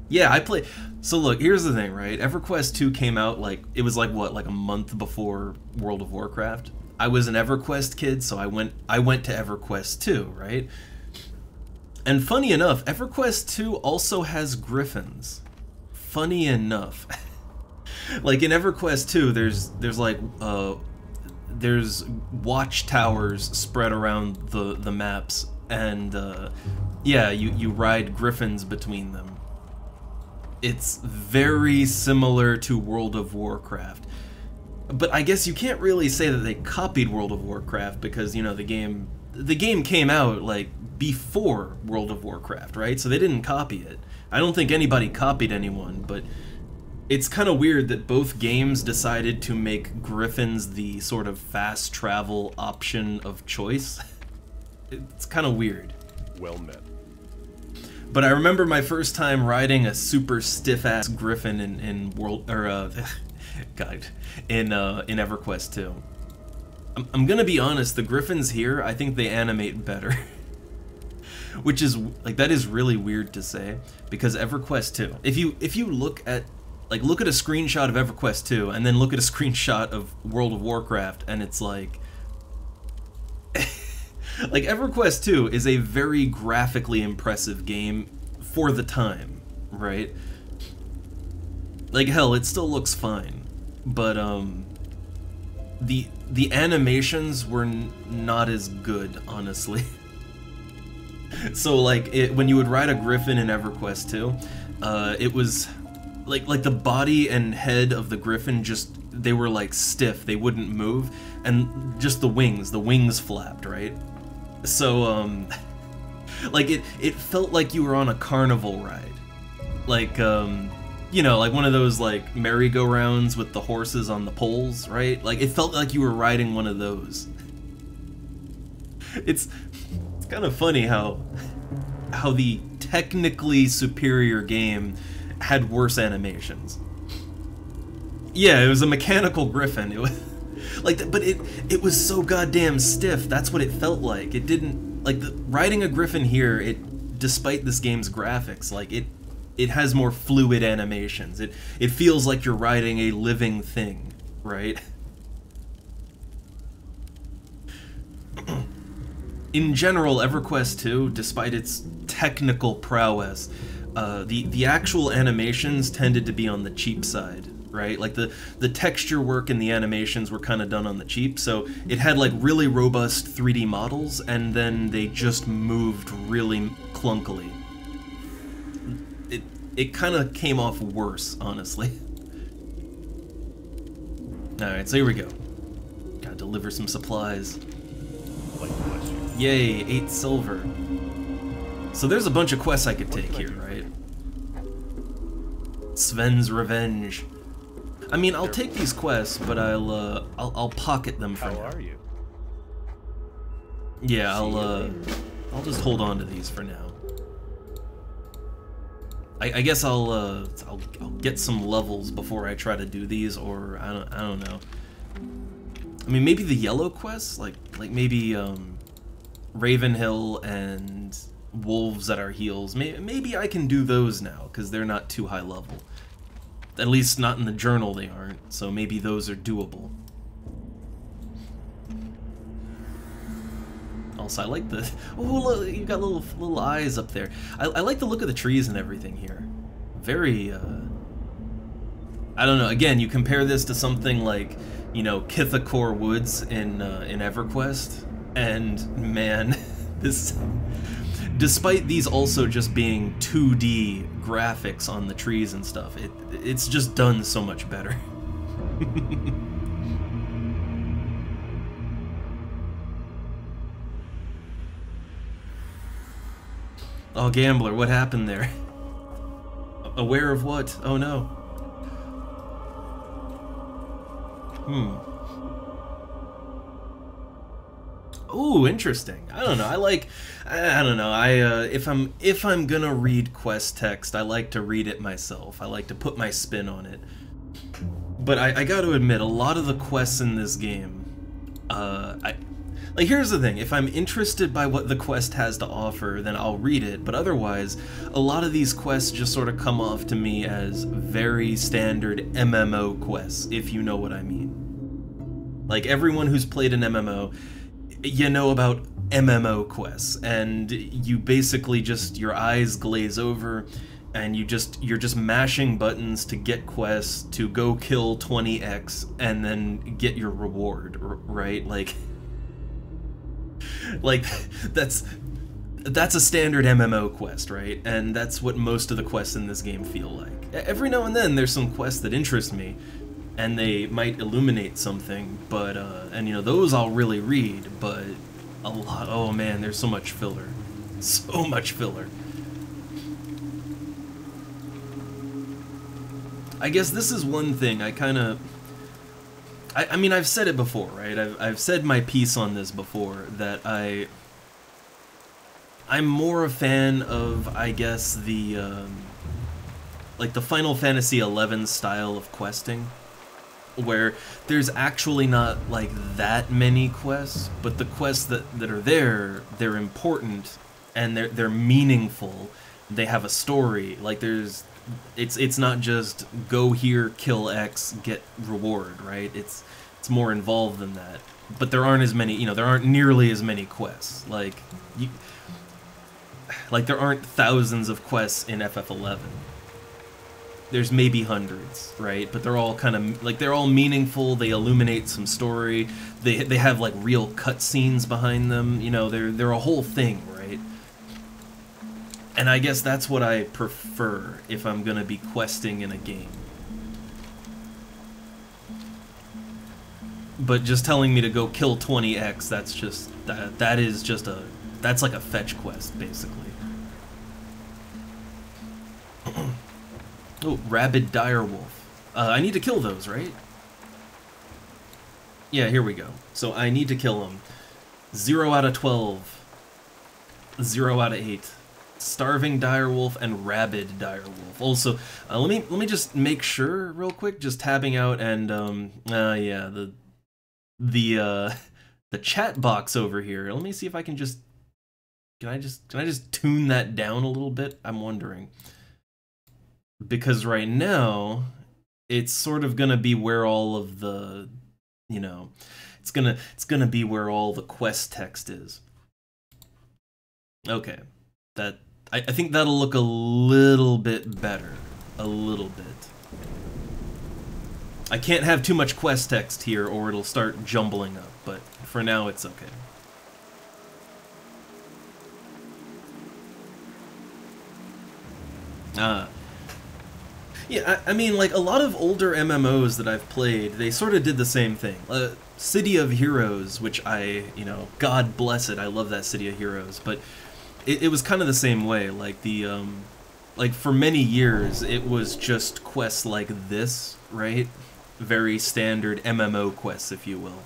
Yeah, I played. So look, here's the thing, right? EverQuest 2 came out like it was like what, like a month before World of Warcraft. I was an EverQuest kid, so I went to EverQuest 2, right? And funny enough, EverQuest 2 also has griffins. Funny enough. Like in EverQuest 2, there's watchtowers spread around the maps, and yeah, you ride griffins between them. It's very similar to World of Warcraft. But I guess you can't really say that they copied World of Warcraft because, you know, the game came out like before World of Warcraft, right? So they didn't copy it. I don't think anybody copied anyone, but it's kind of weird that both games decided to make griffins the sort of fast travel option of choice. It's kind of weird. Well met. But I remember my first time riding a super stiff-ass griffin in EverQuest 2. I'm gonna be honest, the griffins here, I think they animate better. Which is, like, that is really weird to say, because EverQuest 2, if you look at a screenshot of EverQuest 2, and then look at a screenshot of World of Warcraft, and it's like... Like, EverQuest 2 is a very graphically impressive game for the time, right? Like, hell, it still looks fine, but, the animations were not as good, honestly. So, like, when you would ride a griffin in EverQuest 2, it was, like the body and head of the griffin just, they were, like, stiff, they wouldn't move, and just the wings flapped, right? So, like, it felt like you were on a carnival ride. Like, you know, like one of those, like, merry-go-rounds with the horses on the poles, right? Like, it felt like you were riding one of those. It's kind of funny how the technically superior game had worse animations. Yeah, it was a mechanical griffin. It was like, but it was so goddamn stiff. That's what it felt like. It didn't like riding a griffin here. Despite this game's graphics, like it has more fluid animations. It feels like you're riding a living thing, right? In general, EverQuest 2, despite its technical prowess, the actual animations tended to be on the cheap side, right? Like the texture work and the animations were kind of done on the cheap, so it had like really robust 3D models, and then they just moved really clunkily. It kind of came off worse, honestly. Alright, so here we go. Gotta deliver some supplies. Yay, 8 silver. So there's a bunch of quests I could take here, right? Sven's Revenge. I mean, I'll take these quests, but I'll pocket them for now. How are you? Yeah, I'll just hold on to these for now. I guess I'll get some levels before I try to do these, or I don't know. I mean, maybe the yellow quests, like maybe Ravenhill and Wolves at Our Heels. Maybe I can do those now because they're not too high level. At least not in the journal they aren't. So maybe those are doable. Also, I like the... Oh, look, you've got little eyes up there. I like the look of the trees and everything here. Very, I don't know, again, you compare this to something like, you know, Kithakor Woods in EverQuest, and man, this... Despite these also just being 2D graphics on the trees and stuff, it's just done so much better. Oh, Gambler, what happened there? Aware of what? Oh no. Ooh, interesting. I don't know. I don't know. If I'm gonna read quest text, I like to read it myself. I like to put my spin on it. But I got to admit, a lot of the quests in this game, like, here's the thing, if I'm interested by what the quest has to offer, then I'll read it, but otherwise, a lot of these quests just sort of come off to me as very standard MMO quests, if you know what I mean. Like, everyone who's played an MMO, you know about MMO quests, and you basically just, your eyes glaze over, and you're just mashing buttons to get quests, to go kill 20x, and then get your reward, right? Like, that's a standard MMO quest, right? And that's what most of the quests in this game feel like. Every now and then there's some quests that interest me, and they might illuminate something, but, and you know, those I'll really read, but a lot, oh man, there's so much filler. So much filler. I guess this is one thing I kind of... I mean, I've said it before, right? I've said my piece on this before, that I'm more a fan of, I guess, the, like, the Final Fantasy XI style of questing, where there's actually not, like, that many quests, but the quests that are there, they're important, and they're meaningful, they have a story, like, there's... It's not just go here, kill X, get reward, right? It's more involved than that. But there aren't as many, you know, there aren't nearly as many quests. Like there aren't thousands of quests in FF11. There's maybe hundreds, right? But they're all kind of, like, they're all meaningful, they illuminate some story, they have, like, real cutscenes behind them, you know, they're a whole thing, right? And I guess that's what I prefer if I'm gonna be questing in a game. But just telling me to go kill 20x, that's just, that's like a fetch quest, basically. Oh, Rabid Direwolf. I need to kill those, right? Yeah, here we go. So I need to kill them. 0 out of 12. 0 out of 8. starving direwolf and rabid direwolf. Also, let me just make sure real quick, just tabbing out, and yeah, the chat box over here. Let me see if I can just can I just tune that down a little bit? I'm wondering, because right now it's sort of gonna be where all of the, you know, it's gonna be where all the quest text is. Okay, that I think that'll look a little bit better, a little bit. I can't have too much quest text here or it'll start jumbling up, but for now it's okay. Yeah, I mean, like, a lot of older MMOs that I've played, they sort of did the same thing. City of Heroes, which I, you know, God bless it, I love that City of Heroes, but it was kind of the same way. Like, like, for many years, it was just quests like this, right? Very standard MMO quests, if you will.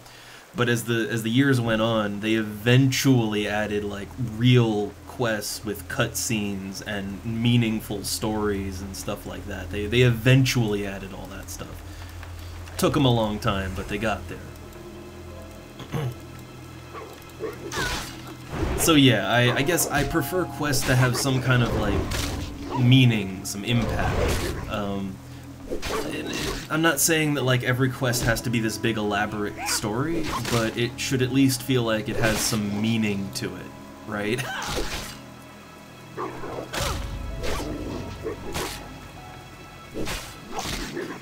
But as the years went on, they eventually added, like, real quests with cutscenes and meaningful stories and stuff like that. They eventually added all that stuff. Took them a long time, but they got there. So yeah, I guess I prefer quests to have some kind of, like, meaning, some impact. I'm not saying that, like, every quest has to be this big elaborate story, but it should at least feel like it has some meaning to it, right?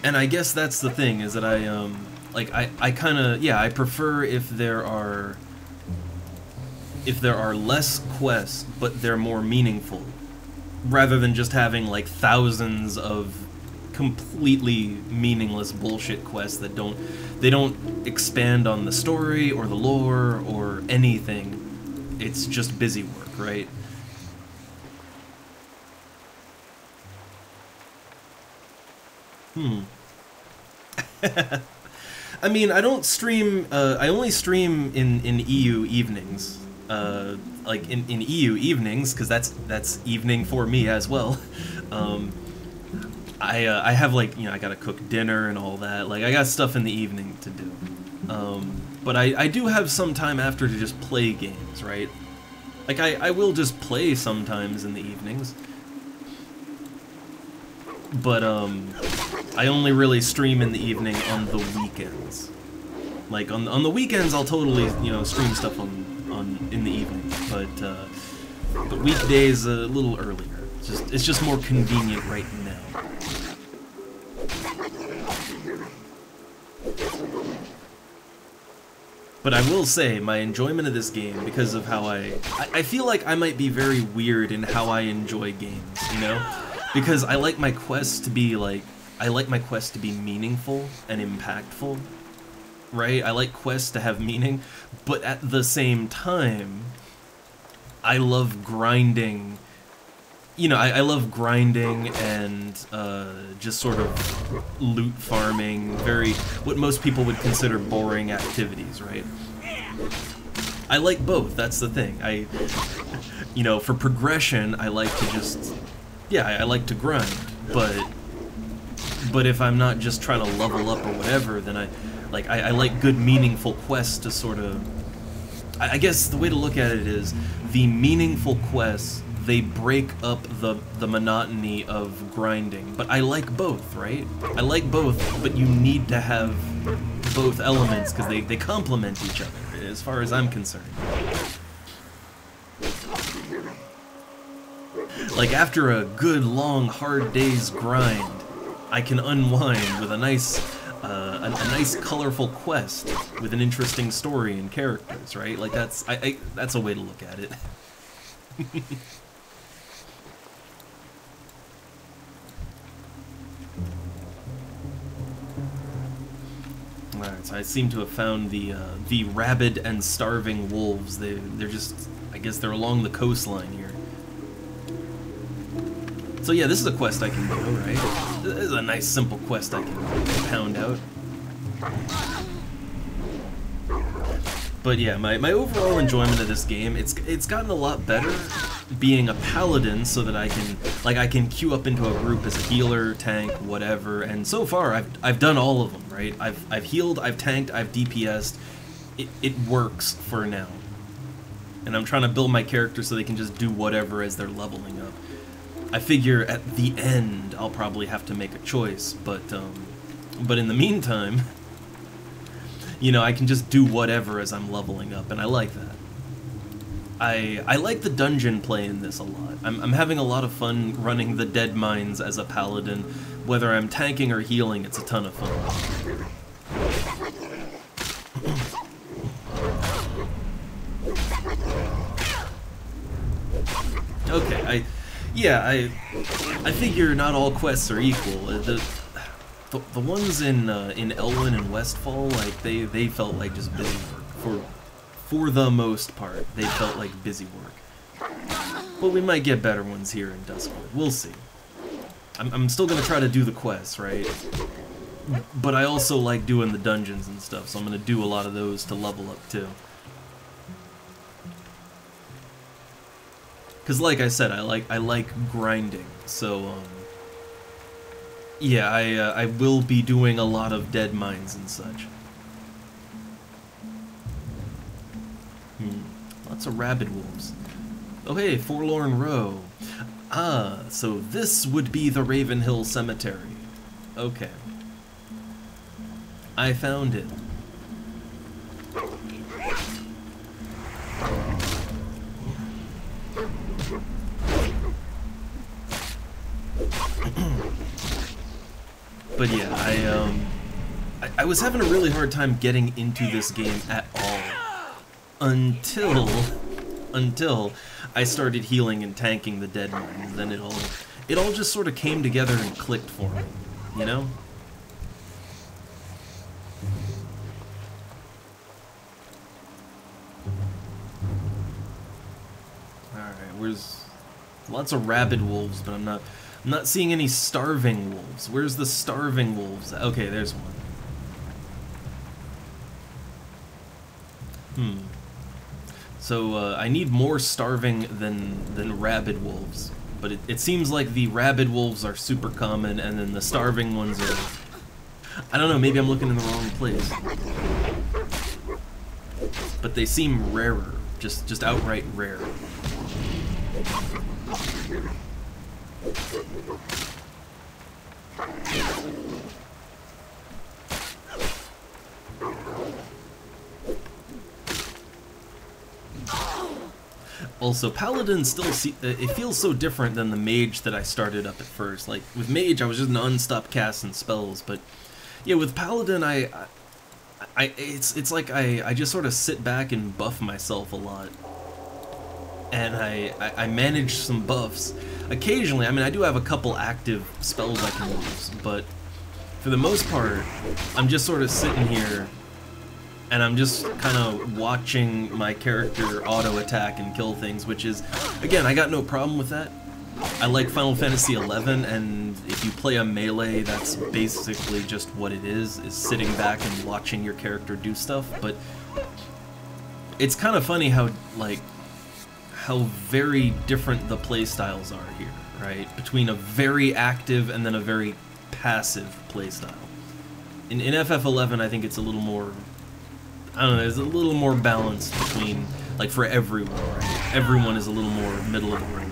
And I guess that's the thing, is that I kind of, yeah, I prefer if there are less quests, but they're more meaningful, rather than just having, like, thousands of completely meaningless bullshit quests that don't expand on the story or the lore or anything. It's just busy work, right? I mean, I don't stream, I only stream in EU evenings. Like, in EU evenings, because that's evening for me as well. I have, like, you know, I gotta cook dinner and all that. Like, I got stuff in the evening to do. But I do have some time after to just play games, right? Like, I will just play sometimes in the evenings. But, I only really stream in the evening on the weekends. Like, on the weekends, I'll totally, you know, stream stuff in the evening. But weekdays, a little earlier. It's just more convenient right now. But I will say, my enjoyment of this game, because of how I feel like I might be very weird in how I enjoy games, you know? Because I like my quests to be, like, meaningful and impactful, right? I like quests to have meaning, but at the same time, I love grinding. You know, I love grinding and just sort of loot farming, what most people would consider boring activities, right? I like both, that's the thing. You know, for progression, I like to just, yeah, I like to grind, but if I'm not just trying to level up or whatever, then I like good meaningful quests to sort of, I guess the way to look at it is, the meaningful quests, they break up the monotony of grinding. But I like both, right? I like both, but you need to have both elements because they complement each other, as far as I'm concerned. Like, after a good, long, hard day's grind, I can unwind with a nice, colorful quest with an interesting story and characters, right? Like, that's a way to look at it. Alright, so I seem to have found the rabid and starving wolves. They're just, I guess they're along the coastline here. So yeah, this is a quest I can do, right? This is a nice simple quest I can pound out. But yeah, my overall enjoyment of this game, it's gotten a lot better being a paladin so that I can queue up into a group as a healer, tank, whatever. And so far, I've done all of them, right? I've healed, I've tanked, I've DPS'd. It works for now. And I'm trying to build my character so they can just do whatever as they're leveling up. I figure at the end I'll probably have to make a choice, but in the meantime, you know, I can just do whatever as I'm leveling up, and I like that. I like the dungeon play in this a lot. I'm having a lot of fun running the dead mines as a paladin. Whether I'm tanking or healing, it's a ton of fun. Okay, I figure not all quests are equal. The ones in Elwyn and Westfall, like they felt like just busy work for the most part. They felt like busy work. But we might get better ones here in Duskwood. We'll see. I'm still gonna try to do the quests, right? But I also like doing the dungeons and stuff, so I'm gonna do a lot of those to level up too. Cause like I said, I like grinding, so yeah, I will be doing a lot of dead mines and such. Lots of rabid wolves. Oh hey, Forlorn Row. Ah, so this would be the Ravenhill Cemetery. Okay. I found it. But yeah, I was having a really hard time getting into this game at all until I started healing and tanking the dead mines. Then it all just sort of came together and clicked for me, you know? Alright, where's lots of rabid wolves, but I'm not seeing any starving wolves. Where's the starving wolves? Okay, there's one. So, I need more starving than rabid wolves. But it seems like the rabid wolves are super common, and then the starving ones are... I don't know, maybe I'm looking in the wrong place. But they seem rarer. Just outright rare. Also, Paladin still it feels so different than the Mage that I started up at first. Like, with Mage, I was just non-stop casting spells, but yeah, with Paladin, it's like I just sort of sit back and buff myself a lot. And I manage some buffs. Occasionally, I mean, I do have a couple active spells I can use, but for the most part, I'm just sort of sitting here and I'm just kind of watching my character auto-attack and kill things, which is, again, I got no problem with that. I like Final Fantasy XI, and if you play a melee, that's basically just what it is sitting back and watching your character do stuff, but it's kind of funny how very different the playstyles are here, right? Between a very active and then a very passive playstyle. In FF11, I think it's a little more... I don't know, there's a little more balance between, like, for everyone, right? Everyone is a little more middle of the road.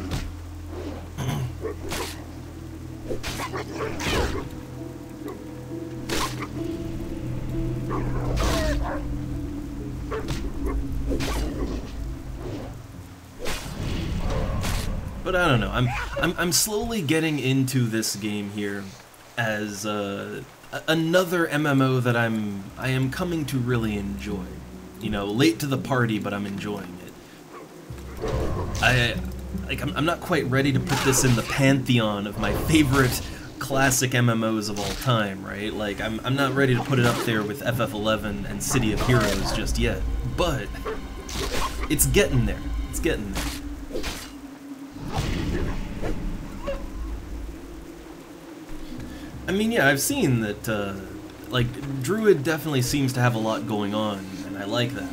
But I don't know, I'm slowly getting into this game here as another MMO that I am coming to really enjoy. You know, late to the party, but I'm enjoying it. I'm not quite ready to put this in the pantheon of my favorite classic MMOs of all time, right? Like, I'm not ready to put it up there with FF11 and City of Heroes just yet, but it's getting there. It's getting there. I mean, yeah, I've seen that, like, Druid definitely seems to have a lot going on, and I like that.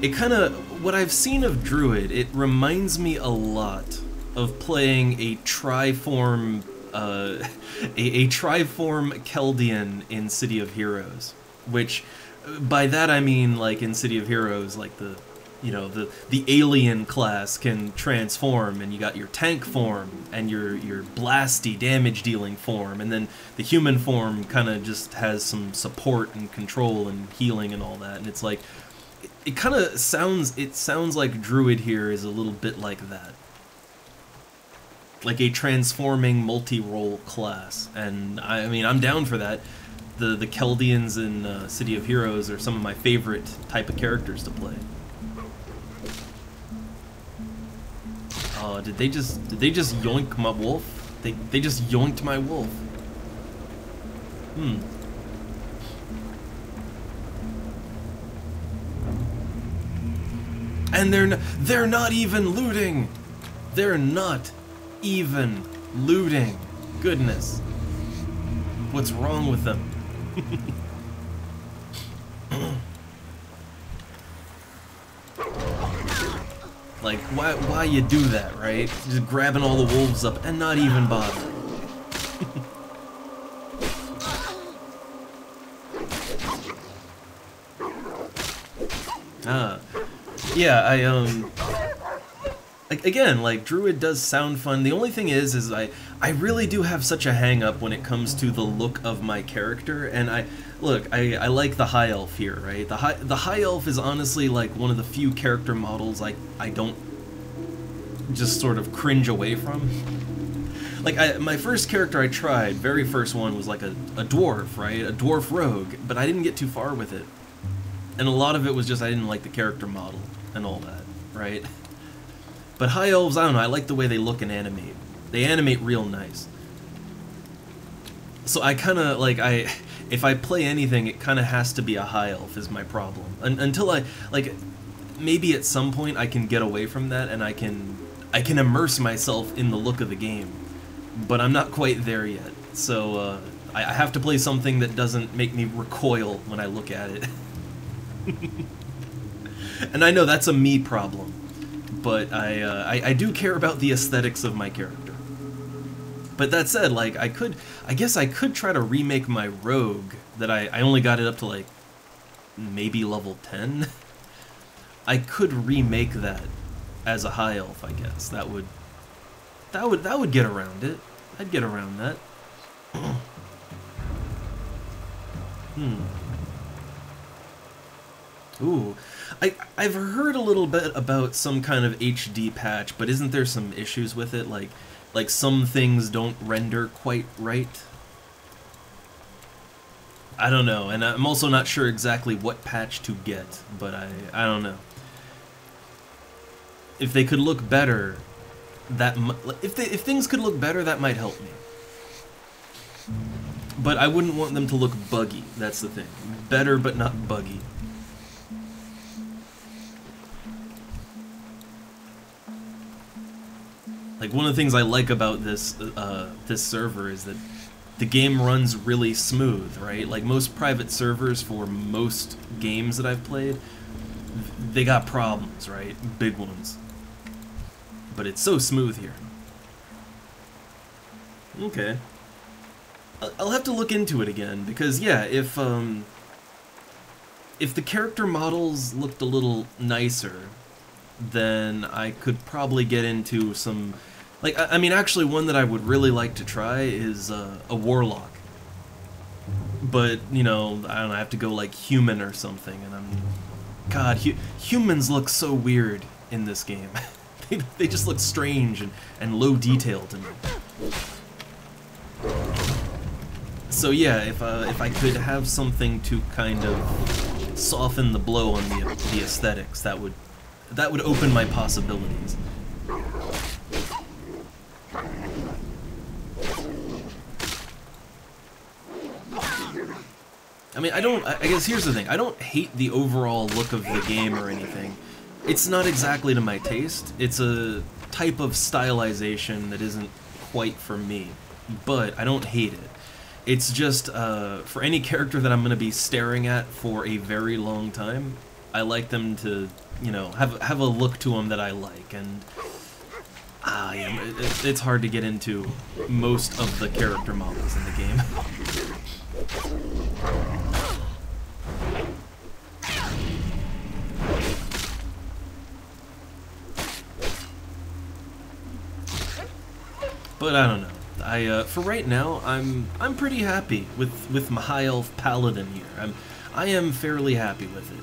it kind of, what I've seen of Druid, it reminds me a lot of playing a triform, a triform Chaldean in City of Heroes, which, by that I mean, like, in City of Heroes, like, the alien class can transform, and you got your tank form, and your blasty, damage-dealing form, and then the human form kind of just has some support and control and healing and all that, and it's like, it kind of sounds, like Druid here is a little bit like that. Like a transforming multi-role class, and I mean, I'm down for that. The Chaldeans in City of Heroes are some of my favorite type of characters to play. Oh, did they just yoink my wolf? They just yoinked my wolf. Hmm. And they're not even looting. They're not even looting. Goodness. What's wrong with them? Like, why you do that, right? Just grabbing all the wolves up and not even bothering. Yeah, again, like, Druid does sound fun. The only thing is I really do have such a hang-up when it comes to the look of my character, and I like the High Elf here, right? The High Elf is honestly, like, one of the few character models I don't just sort of cringe away from. Like, my first character I tried, very first one, was like a dwarf, right? A dwarf rogue, but I didn't get too far with it. And a lot of it was just I didn't like the character model and all that, right? But High Elves, I don't know, I like the way they look and animate. They animate real nice. So I kind of, like, if I play anything, it kind of has to be a High Elf is my problem. Until I, like, maybe at some point I can get away from that and I can immerse myself in the look of the game. But I'm not quite there yet. So I have to play something that doesn't make me recoil when I look at it. And I know that's a me problem. But I do care about the aesthetics of my character. But that said, like, I guess I could try to remake my rogue that I only got it up to, like, maybe level 10. I could remake that as a High Elf, I guess. That would get around it. I'd get around that. Ooh. I've heard a little bit about some kind of HD patch, but isn't there some issues with it? Like some things don't render quite right? I don't know, and I'm also not sure exactly what patch to get, but I don't know. If they could look better, if things could look better, that might help me. But I wouldn't want them to look buggy, that's the thing. Better, but not buggy. Like, one of the things I like about this this server is that the game runs really smooth, right? Like, most private servers for most games that I've played, they got problems, right? Big ones. But it's so smooth here. Okay. I'll have to look into it again, because, yeah, if the character models looked a little nicer, then I could probably get into some... Like, I mean, actually, one that I would really like to try is a warlock. But, you know, I don't know, I have to go, like, human or something, and God, humans look so weird in this game. They just look strange and low detail to me. So yeah, if I could have something to kind of soften the blow on the aesthetics, that would open my possibilities. I mean, I guess here's the thing, I don't hate the overall look of the game or anything. It's not exactly to my taste. It's a type of stylization that isn't quite for me, but I don't hate it. It's just, for any character that I'm going to be staring at for a very long time, I like them to, you know, have a look to them that I like, and yeah, it's hard to get into most of the character models in the game. But I don't know. For right now, I'm pretty happy with my high elf paladin here. I am fairly happy with it.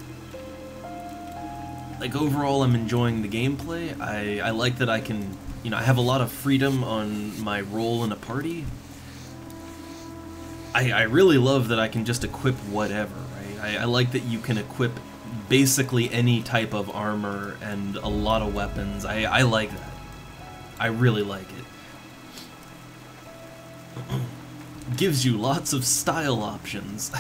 Like overall, I'm enjoying the gameplay. I like that I can, you know, I have a lot of freedom on my role in a party. I really love that I can just equip whatever, right? I like that you can equip basically any type of armor and a lot of weapons. I like that. I really like it. Gives you lots of style options.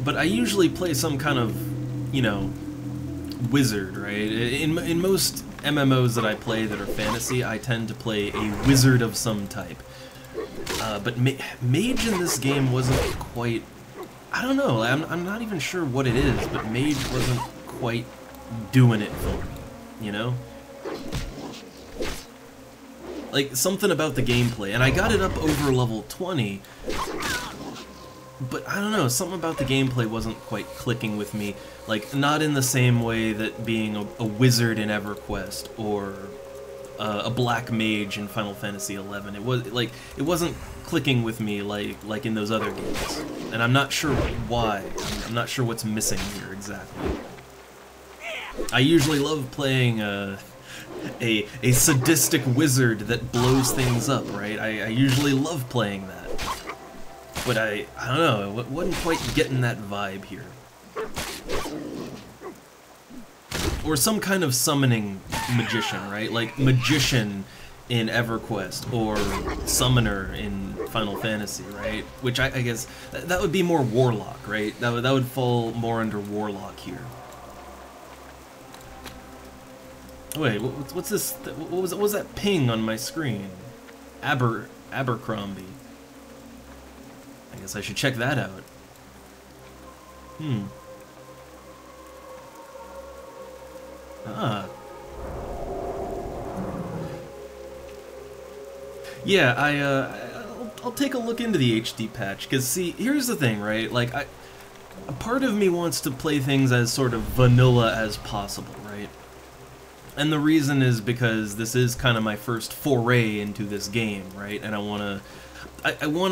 But I usually play some kind of, you know, wizard, right? In most MMOs that I play that are fantasy, I tend to play a wizard of some type. But mage in this game wasn't quite... I don't know, I'm not even sure what it is, but mage wasn't quite doing it for me, you know? Like, something about the gameplay, and I got it up over level 20, but I don't know, something about the gameplay wasn't quite clicking with me, like, not in the same way that being a wizard in EverQuest, or a black mage in Final Fantasy XI, it wasn't clicking with me like in those other games, and I'm not sure why. I'm not sure what's missing here exactly. I usually love playing a sadistic wizard that blows things up, right? I usually love playing that, but I don't know, I wasn't quite getting that vibe here. Or some kind of summoning magician, right? Like magician in EverQuest, or summoner in Final Fantasy, right? Which I guess that would be more warlock, right? That would fall more under warlock here. Wait, what's this? What was that ping on my screen? Abercrombie. I guess I should check that out. Ah. Yeah, I'll take a look into the HD patch, because see, here's the thing, right? Like, a part of me wants to play things as sort of vanilla as possible, right? And the reason is because this is kind of my first foray into this game, right? And I want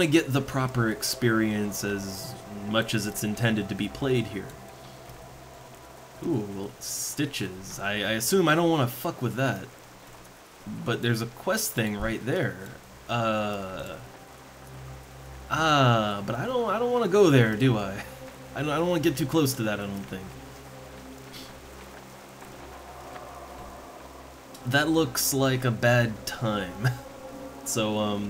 to get the proper experience as much as it's intended to be played here. Ooh, well, stitches. I assume I don't want to fuck with that. But there's a quest thing right there. But I don't want to go there, do I? I don't want to get too close to that, I don't think. That looks like a bad time. So,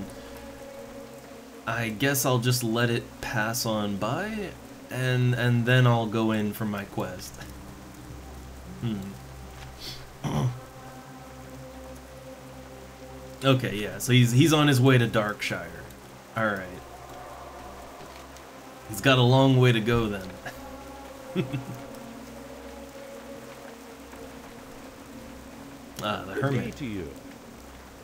I guess I'll just let it pass on by, and then I'll go in for my quest. Okay, yeah, so he's on his way to Darkshire. Alright. He's got a long way to go then. Ah, the hermit.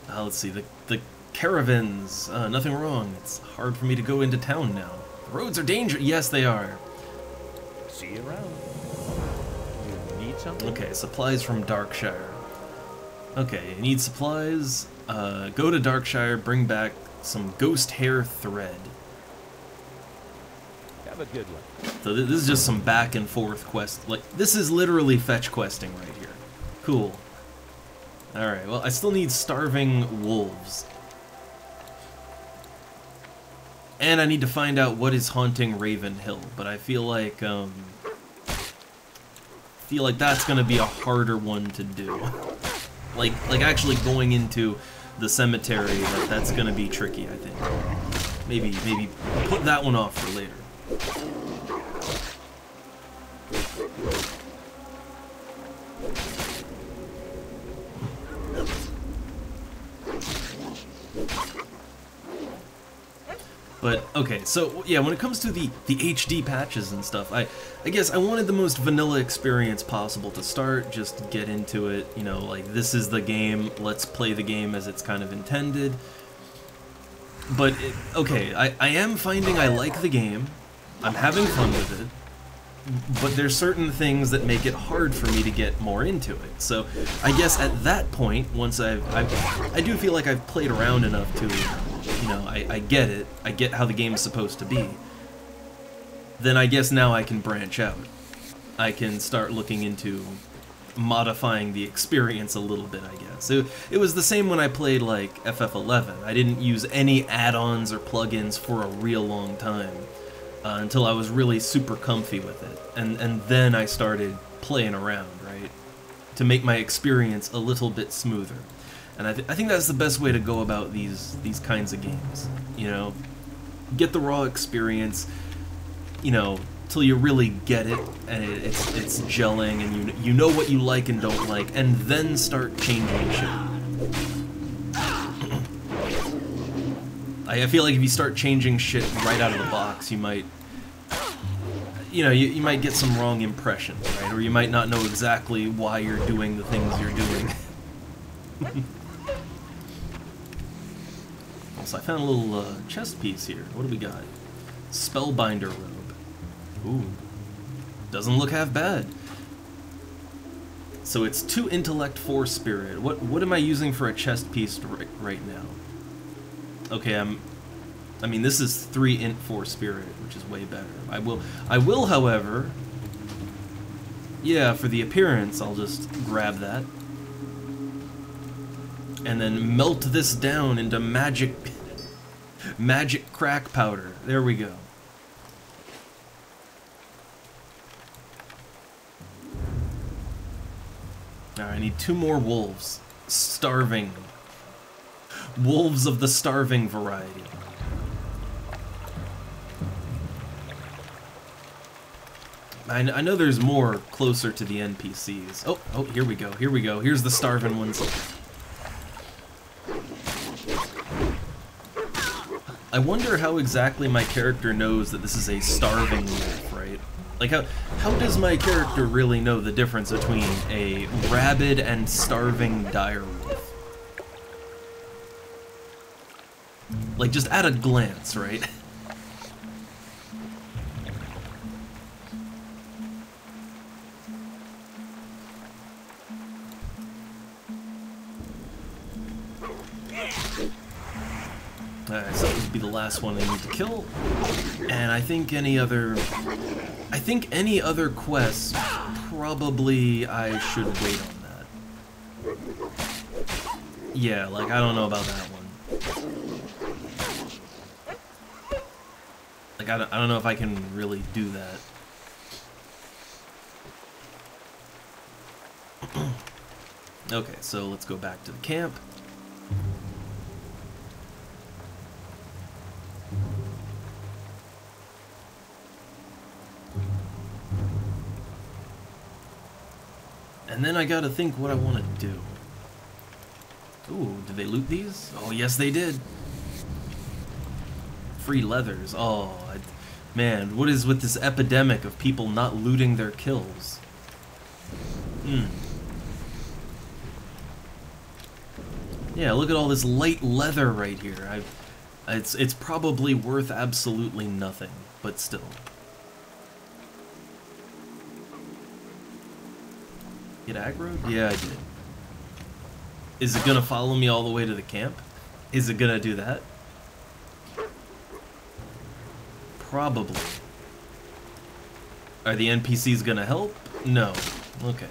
Let's see, the caravans. Nothing wrong. It's hard for me to go into town now. The roads are dangerous. Yes, they are. See you around. You need something? Okay, supplies from Darkshire. Okay, you need supplies. Go to Darkshire, bring back some ghost hair thread. Have a good one. So this is just some back and forth quest. Like, this is literally fetch questing right here. Cool. Alright, well, I still need starving wolves. And I need to find out what is haunting Raven Hill, but I feel like that's gonna be a harder one to do. Like actually going into the cemetery, that's gonna be tricky, I think. Maybe put that one off for later. But, okay, so, yeah, when it comes to the HD patches and stuff, I guess I wanted the most vanilla experience possible to start, just get into it, you know, like, this is the game, let's play the game as it's kind of intended. But, okay, I am finding I like the game, I'm having fun with it, but there's certain things that make it hard for me to get more into it. So, I guess at that point, once I do feel like I've played around enough to, you know, I get it, I get how the game is supposed to be, then I guess now I can branch out. I can start looking into modifying the experience a little bit, I guess. It was the same when I played, like, FF11. I didn't use any add-ons or plugins for a real long time, until I was really super comfy with it. And then I started playing around, right? To make my experience a little bit smoother. And I think that's the best way to go about these kinds of games, you know? Get the raw experience, you know, till you really get it, and it's gelling, and you know what you like and don't like, and then start changing shit. I feel like if you start changing shit right out of the box, you might, you know, you might get some wrong impressions, right? Or you might not know exactly why you're doing the things you're doing. So I found a little chest piece here. What do we got? Spellbinder robe. Ooh. Doesn't look half bad. So it's 2 intellect, 4 spirit. What am I using for a chest piece right now? Okay, I mean, this is 3 int, 4 spirit, which is way better. I will, however, yeah, for the appearance, I'll just grab that. And then melt this down into magic crack powder. There we go. Alright, I need 2 more wolves. Starving. Wolves of the starving variety. I know there's more closer to the NPCs. Oh, here we go, here we go. Here's the starving ones. I wonder how exactly my character knows that this is a starving wolf, right? Like, how does my character really know the difference between a rabid and starving dire wolf? Like, just at a glance, right? Alright, so this would be the last one I need to kill. And I think any other quests, probably I should wait on that. Yeah, like, I don't know about that one. Like, I don't know if I can really do that. Okay, so let's go back to the camp. And then I gotta think what I want to do. Ooh, did they loot these? Oh, yes they did. Free leathers. Oh, man, what is with this epidemic of people not looting their kills? Yeah, look at all this light leather right here. It's probably worth absolutely nothing, but still. Get aggroed? Yeah, I did. Is it gonna follow me all the way to the camp? Is it gonna do that? Probably. Are the NPCs gonna help? No. Okay.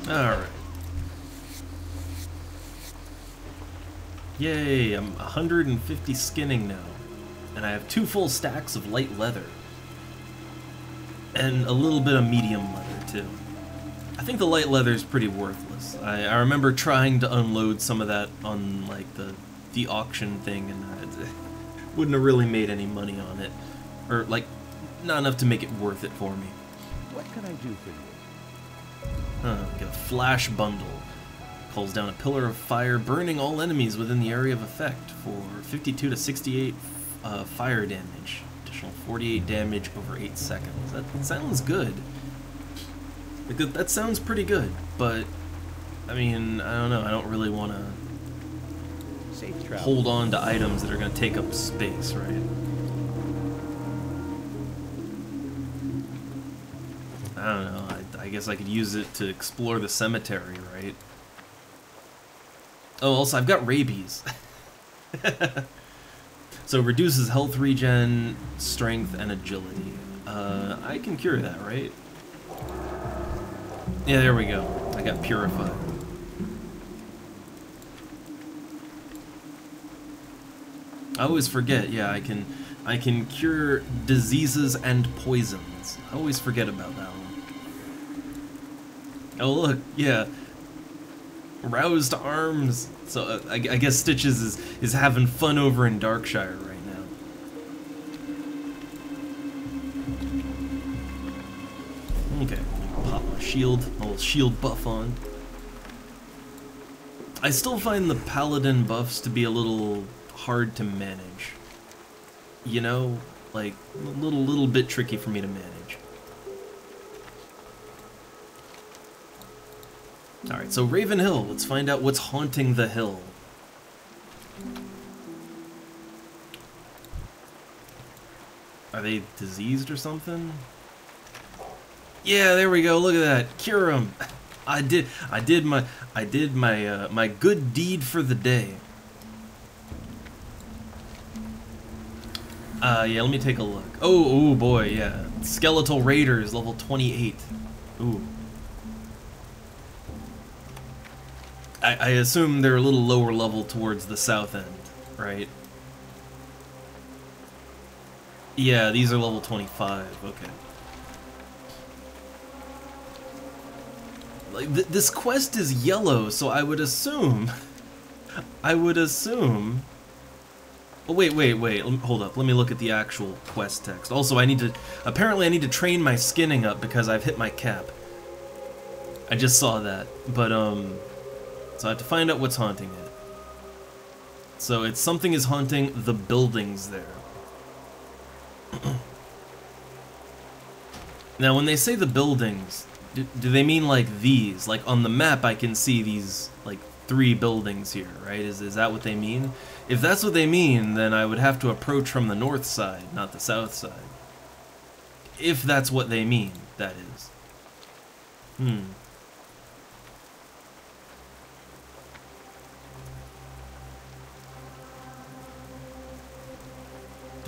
Alright. Yay, I'm 150 skinning now. And I have 2 full stacks of light leather. And a little bit of medium leather, too. I think the light leather is pretty worthless. I remember trying to unload some of that on, like, the auction thing, and wouldn't have really made any money on it. Or, like, not enough to make it worth it for me. What can I do for you? Get a flash bundle. Calls down a pillar of fire, burning all enemies within the area of effect for 52 to 68 fire damage. Additional 48 damage over 8 seconds. That sounds good. That sounds pretty good, but, I mean, I don't know. I don't really want to hold on to items that are going to take up space, right? I don't know. I guess I could use it to explore the cemetery, right? Oh, also, I've got rabies. So, reduces health regen, strength, and agility. I can cure that, right? Yeah, there we go. I got purified. I always forget, yeah, I can cure diseases and poisons. I always forget about that one. Oh, look, yeah. Roused arms. So I guess Stitches is having fun over in Darkshire right now. Okay, pop my shield, a little shield buff on. I still find the paladin buffs to be a little hard to manage. You know, like a little bit tricky for me to manage. Alright, so Raven Hill, let's find out what's haunting the hill. Are they diseased or something? Yeah, there we go, look at that. Cure 'em. I did my my good deed for the day. Yeah, let me take a look. Oh boy, yeah. Skeletal Raiders, level 28. Ooh. I assume they're a little lower level towards the south end, right? Yeah, these are level 25, okay. Like, this quest is yellow, so I would assume... Oh, wait, hold up, let me look at the actual quest text. Also, apparently I need to train my skinning up because I've hit my cap. I just saw that, but, so I have to find out what's haunting it. So it's something is haunting the buildings there. Now, when they say the buildings, do they mean like these? Like on the map I can see these, like, 3 buildings here, right? Is that what they mean? If that's what they mean, then I would have to approach from the north side, not the south side. If that's what they mean, that is.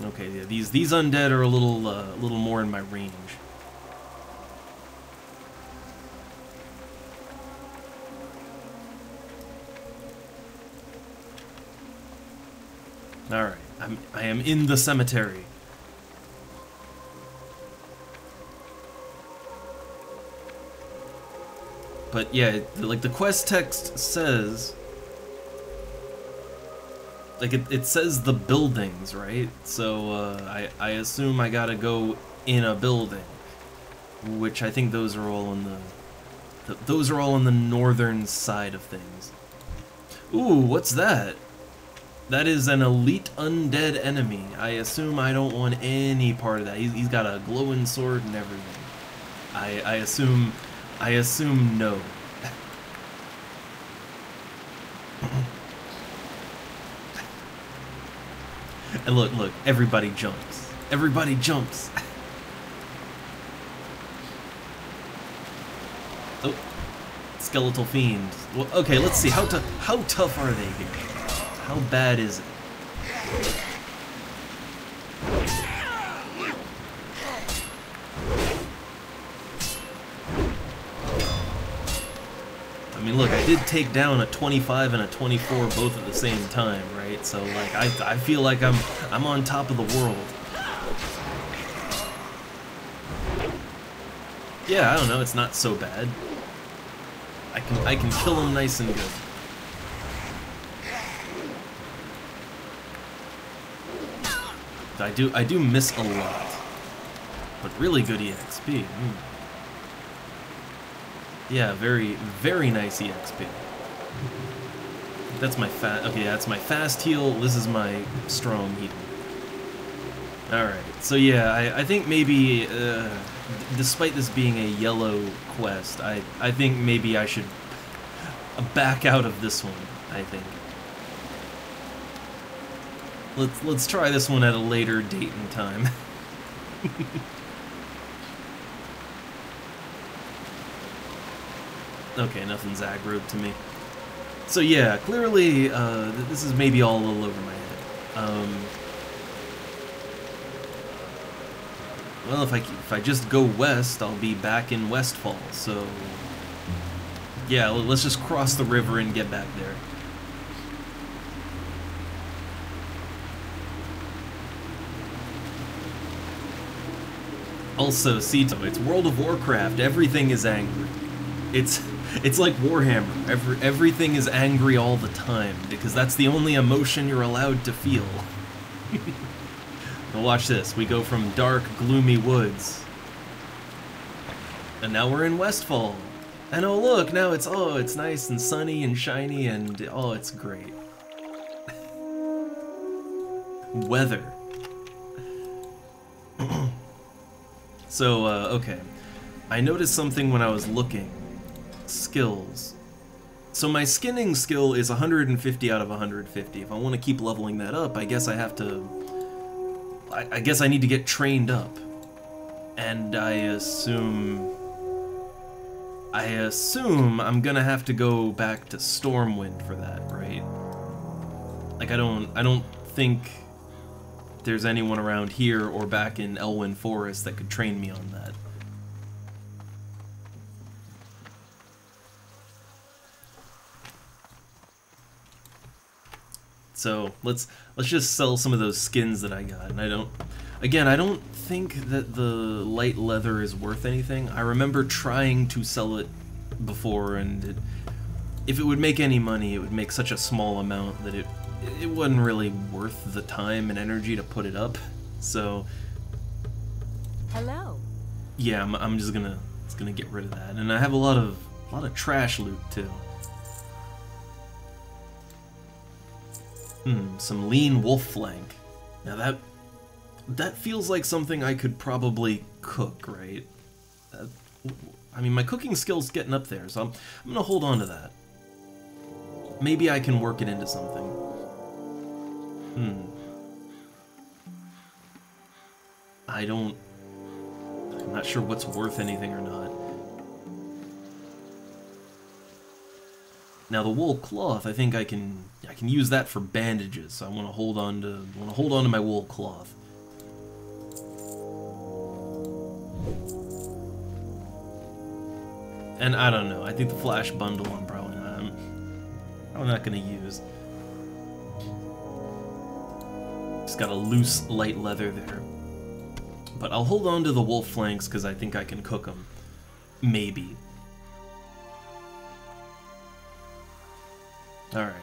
Okay, yeah, these undead are a little more in my range. All right, I am in the cemetery. But yeah, like the quest text says. Like, it says the buildings, right? So, I assume I gotta go in a building. Which I think those are all on those are all on the northern side of things. Ooh, what's that? That is an elite undead enemy. I assume I don't want any part of that. He's got a glowing sword and everything. I assume no. And look, everybody jumps. Everybody jumps. Oh, skeletal fiends. Well, okay, let's see. How tough are they here? How bad is it? I mean, look, I did take down a 25 and a 24 both at the same time, right? So, like, I feel like I'm on top of the world. Yeah, I don't know, it's not so bad. I can kill them nice and good. I do miss a lot, but really good EXP. Yeah, very, very nice EXP. That's my okay, that's my fast heal. This is my strong heal. Alright, so yeah, I think maybe, despite this being a yellow quest, I think maybe I should back out of this one, I think. Let's try this one at a later date and time. Okay, nothing's aggroed to me. So yeah, clearly, this is maybe all a little over my head. Well, if I just go west, I'll be back in Westfall, so... Yeah, let's just cross the river and get back there. Also, Sito, it's World of Warcraft, everything is angry. It's like Warhammer, everything is angry all the time, because that's the only emotion you're allowed to feel. Now watch this, we go from dark, gloomy woods, and now we're in Westfall. And oh look, now it's nice and sunny and shiny and oh, it's great. Weather. So, okay. I noticed something when I was looking. Skills. So my skinning skill is 150 out of 150. If I want to keep leveling that up, I guess I have to... I guess I need to get trained up. And I assume I'm gonna have to go back to Stormwind for that, right? Like I don't think there's anyone around here or back in Elwyn Forest that could train me on that. So let's just sell some of those skins that I got. And I don't think that the light leather is worth anything. I remember trying to sell it before, and if it would make any money, it would make such a small amount that it wasn't really worth the time and energy to put it up. So Hello. yeah, I'm just gonna get rid of that. And I have a lot of trash loot too. Some lean wolf flank. Now that feels like something I could probably cook, right? I mean, my cooking skill's getting up there, so I'm gonna hold on to that. Maybe I can work it into something. I'm not sure what's worth anything or not. Now the wool cloth, I think I can use that for bandages. So I want to hold on to my wool cloth. And I don't know. I think the flash bundle I'm probably not gonna use. Just got a loose light leather there. But I'll hold on to the wolf flanks because I think I can cook them. Maybe. Alright,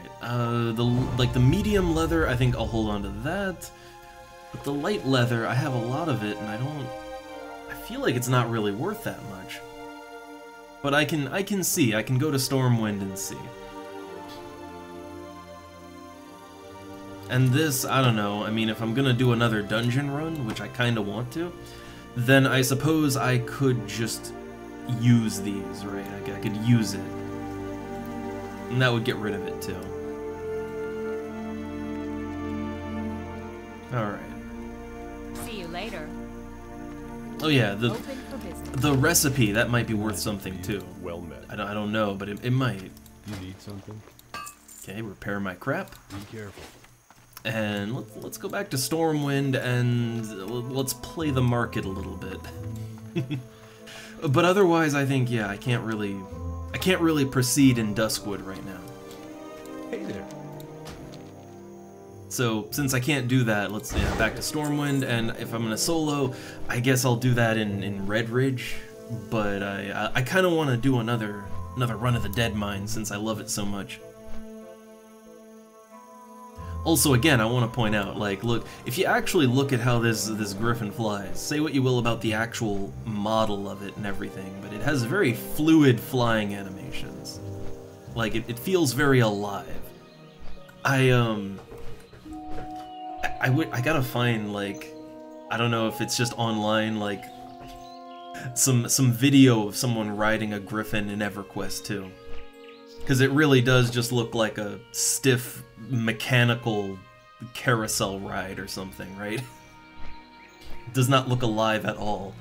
the medium leather, I think I'll hold on to that. But the light leather, I have a lot of it, and I feel like it's not really worth that much. But I can go to Stormwind and see. And this, I don't know, I mean, if I'm gonna do another dungeon run, which I kinda want to, then I suppose I could just use these, right? I could use it. And that would get rid of it too. Alright. See you later. Oh yeah, Open for business. the recipe, that might be worth something too. Well met. I don't know, but it might. You need something? Okay, repair my crap. Be careful. And let's go back to Stormwind and let's play the market a little bit. But otherwise, I think, yeah, I can't really proceed in Duskwood right now. Hey there. So since I can't do that, let's back to Stormwind. And if I'm gonna solo, I guess I'll do that in Red Ridge. But I kind of want to do another Run of the Dead mine since I love it so much. Also, again, I want to point out, like, look, if you actually look at how this griffin flies, say what you will about the actual model of it and everything, but it has very fluid flying animations. Like, it feels very alive. I gotta find, like, I don't know if it's just online, like, some video of someone riding a griffin in EverQuest 2. Because it really does just look like a stiff, mechanical carousel ride or something, right? It does not look alive at all.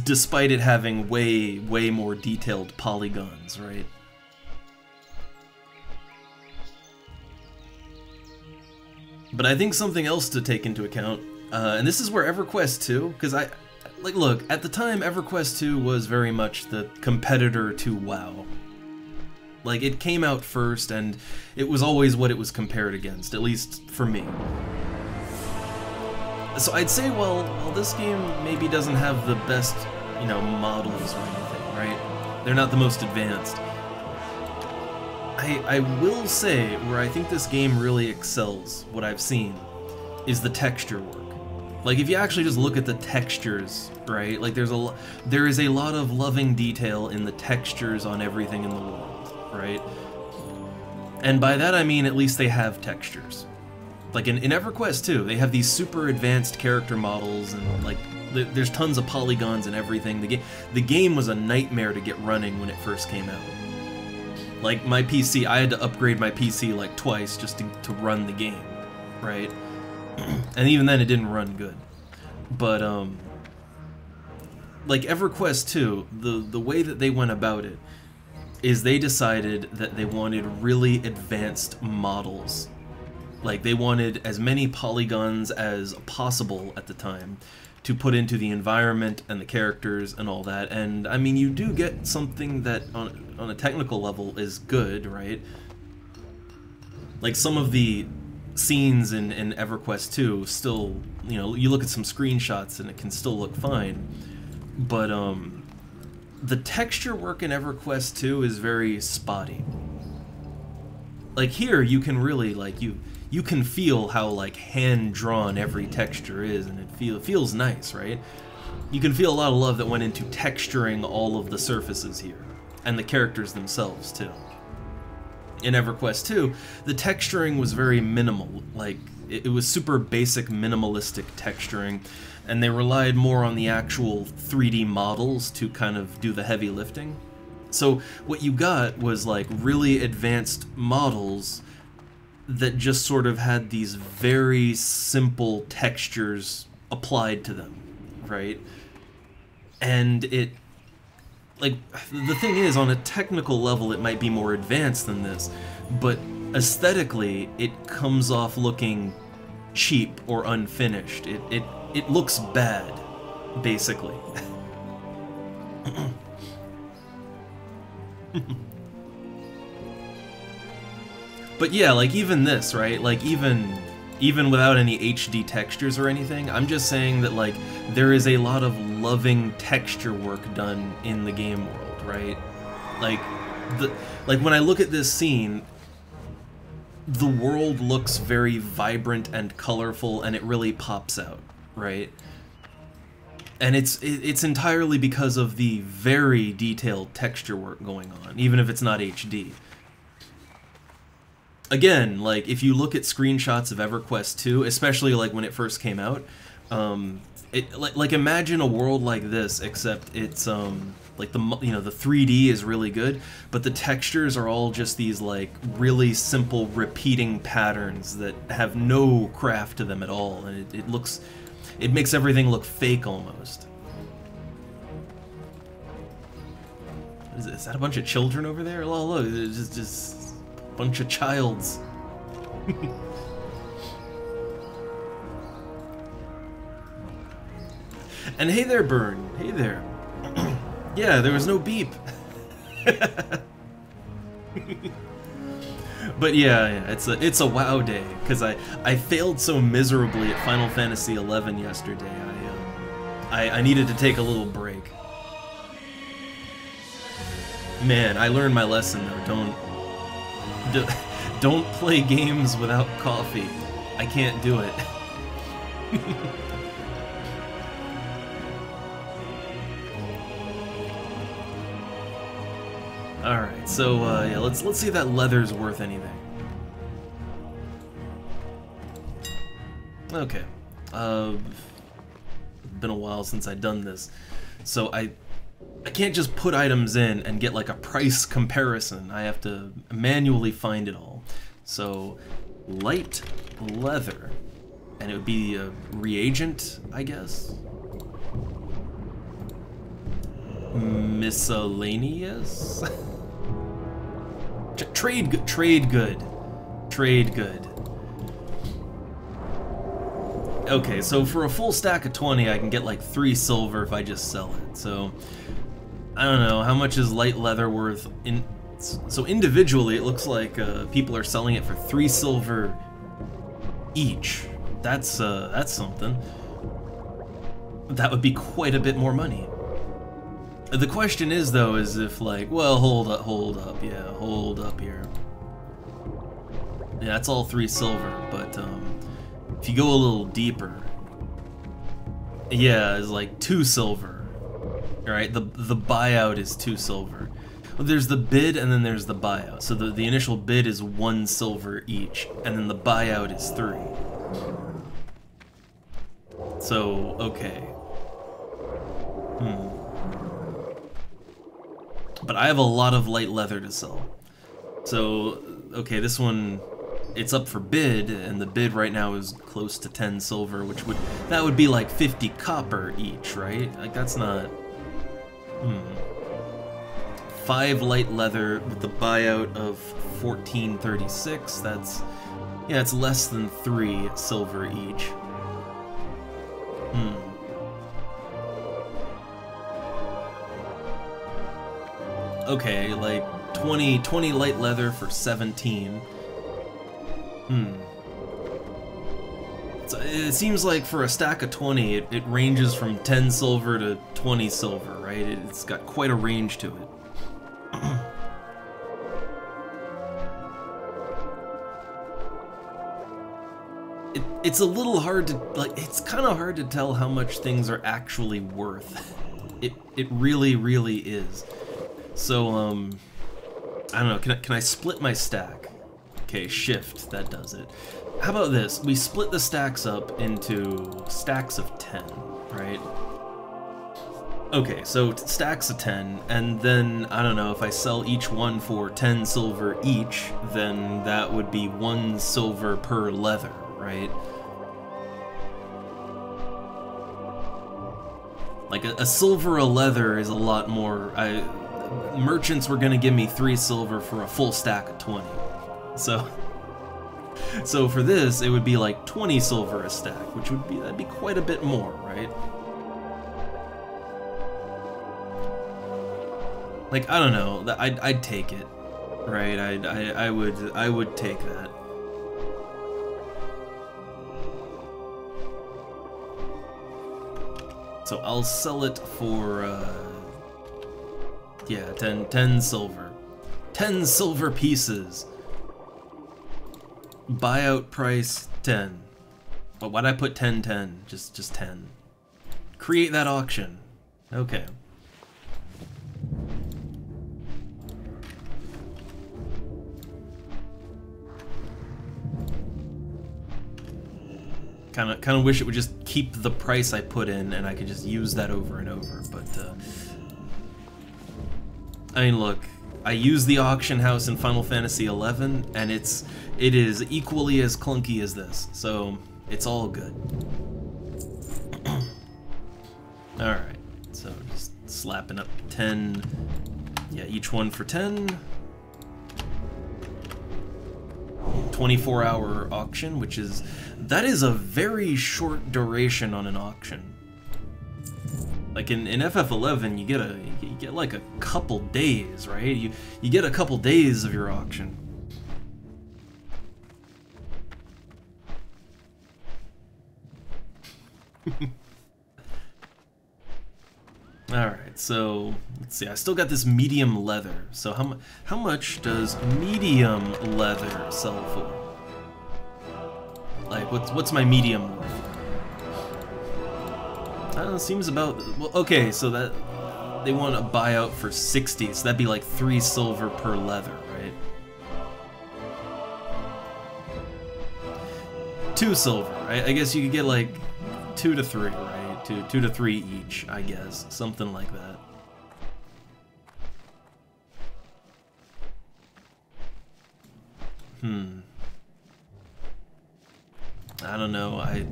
Despite it having way, way more detailed polygons, right? But I think something else to take into account, and this is where EverQuest 2, because like, look, at the time, EverQuest 2 was very much the competitor to WoW. Like, it came out first, and it was always what it was compared against, at least for me. So I'd say, well, this game maybe doesn't have the best, you know, models or anything, right? They're not the most advanced. I will say, where I think this game really excels, what I've seen, is the texture work. Like, if you actually just look at the textures, right? Like, there is a lot of loving detail in the textures on everything in the world. Right? And by that I mean at least they have textures. Like in EverQuest 2, they have these super advanced character models and like there's tons of polygons and everything. The game was a nightmare to get running when it first came out. Like my PC, I had to upgrade my PC like twice just to run the game, right? And even then it didn't run good. But like EverQuest 2, the way that they went about it is they decided that they wanted really advanced models. Like, they wanted as many polygons as possible at the time to put into the environment and the characters and all that. And, I mean, you do get something that, on a technical level, is good, right? Like, some of the scenes in EverQuest 2 still, you know, you look at some screenshots and it can still look fine. But, the texture work in EverQuest 2 is very spotty. Like here, you can really, like, you can feel how, like, hand-drawn every texture is, and it feels nice, right? You can feel a lot of love that went into texturing all of the surfaces here, and the characters themselves, too. In EverQuest 2, the texturing was very minimal, like, it was super basic, minimalistic texturing, and they relied more on the actual 3D models to kind of do the heavy lifting. So what you got was like really advanced models that just sort of had these very simple textures applied to them, right? And it, like, the thing is, on a technical level it might be more advanced than this, but aesthetically it comes off looking cheap or unfinished. It looks bad, basically. But yeah, like even this, right? Like even without any HD textures or anything, I'm just saying that like there is a lot of loving texture work done in the game world, right? Like when I look at this scene, the world looks very vibrant and colorful, and it really pops out, right? And it's entirely because of the very detailed texture work going on, even if it's not HD. Again, like, if you look at screenshots of EverQuest 2, especially, like, when it first came out, like, imagine a world like this, except it's, like, the 3D is really good, but the textures are all just these, like, really simple repeating patterns that have no craft to them at all, and it makes everything look fake, almost. Is that a bunch of children over there? Oh, look, it's just a bunch of childs. And hey there, Burn. Hey there. Yeah, there was no beep. But yeah, it's a WoW day, because I failed so miserably at Final Fantasy XI yesterday. I needed to take a little break. Man, I learned my lesson though. don't play games without coffee. I can't do it. Alright, so yeah, let's see if that leather's worth anything. Okay. Been a while since I've done this. So I can't just put items in and get like a price comparison. I have to manually find it all. So light leather, and it would be a reagent, I guess. Miscellaneous? Trade good. Trade good. Okay, so for a full stack of 20, I can get like 3 silver if I just sell it. So I don't know, how much is light leather worth? So individually, it looks like people are selling it for 3 silver each. That's something. That would be quite a bit more money. The question is, though, is if like, well, hold up, yeah, hold up here. Yeah, that's all 3 silver, but if you go a little deeper, yeah, it's like 2 silver. Alright, the buyout is 2 silver. Well, there's the bid and then there's the buyout. So the initial bid is 1 silver each, and then the buyout is 3. So, okay. But I have a lot of light leather to sell. So, okay, this one, it's up for bid, and the bid right now is close to 10 silver, that would be like 50 copper each, right? Like, that's not... 5 light leather with the buyout of 1436, that's... yeah, it's less than 3 silver each. Okay, like 20 light leather for 17. So it seems like for a stack of 20, it ranges from 10 silver to 20 silver, right? It's got quite a range to it. It's a little hard to, like, it's kind of hard to tell how much things are actually worth. It really, really is. So, I don't know, can I split my stack? Okay, shift, that does it. How about this? We split the stacks up into stacks of 10, right? Okay, so stacks of 10, and then, I don't know, if I sell each one for 10 silver each, then that would be 1 silver per leather, right? Like, a silver a leather is a lot more... merchants were gonna give me 3 silver for a full stack of 20. So for this, it would be like 20 silver a stack, which that'd be quite a bit more, right? Like, I don't know, I'd take it, right? I would take that. So I'll sell it for yeah, 10 silver. 10 silver pieces. Buyout price 10. But why'd I put 10? Just 10. Create that auction. Okay. Kind of wish it would just keep the price I put in, and I could just use that over and over. But I mean, look, I use the auction house in Final Fantasy XI, and it is equally as clunky as this, so it's all good. All right, so just slapping up 10. Yeah, each one for 10. 24-hour auction, that is a very short duration on an auction. Like in FF11, you get like a couple days, right? You get a couple days of your auction. Alright, so let's see. I still got this medium leather. So how much does medium leather sell for? Like, what's my medium worth? I don't know, seems about... Well, okay, so that... They want a buyout for 60, so that'd be like 3 silver per leather, right? 2 silver. I guess you could get like 2 to 3, right? 2 to 3 each, I guess. Something like that. I don't know, I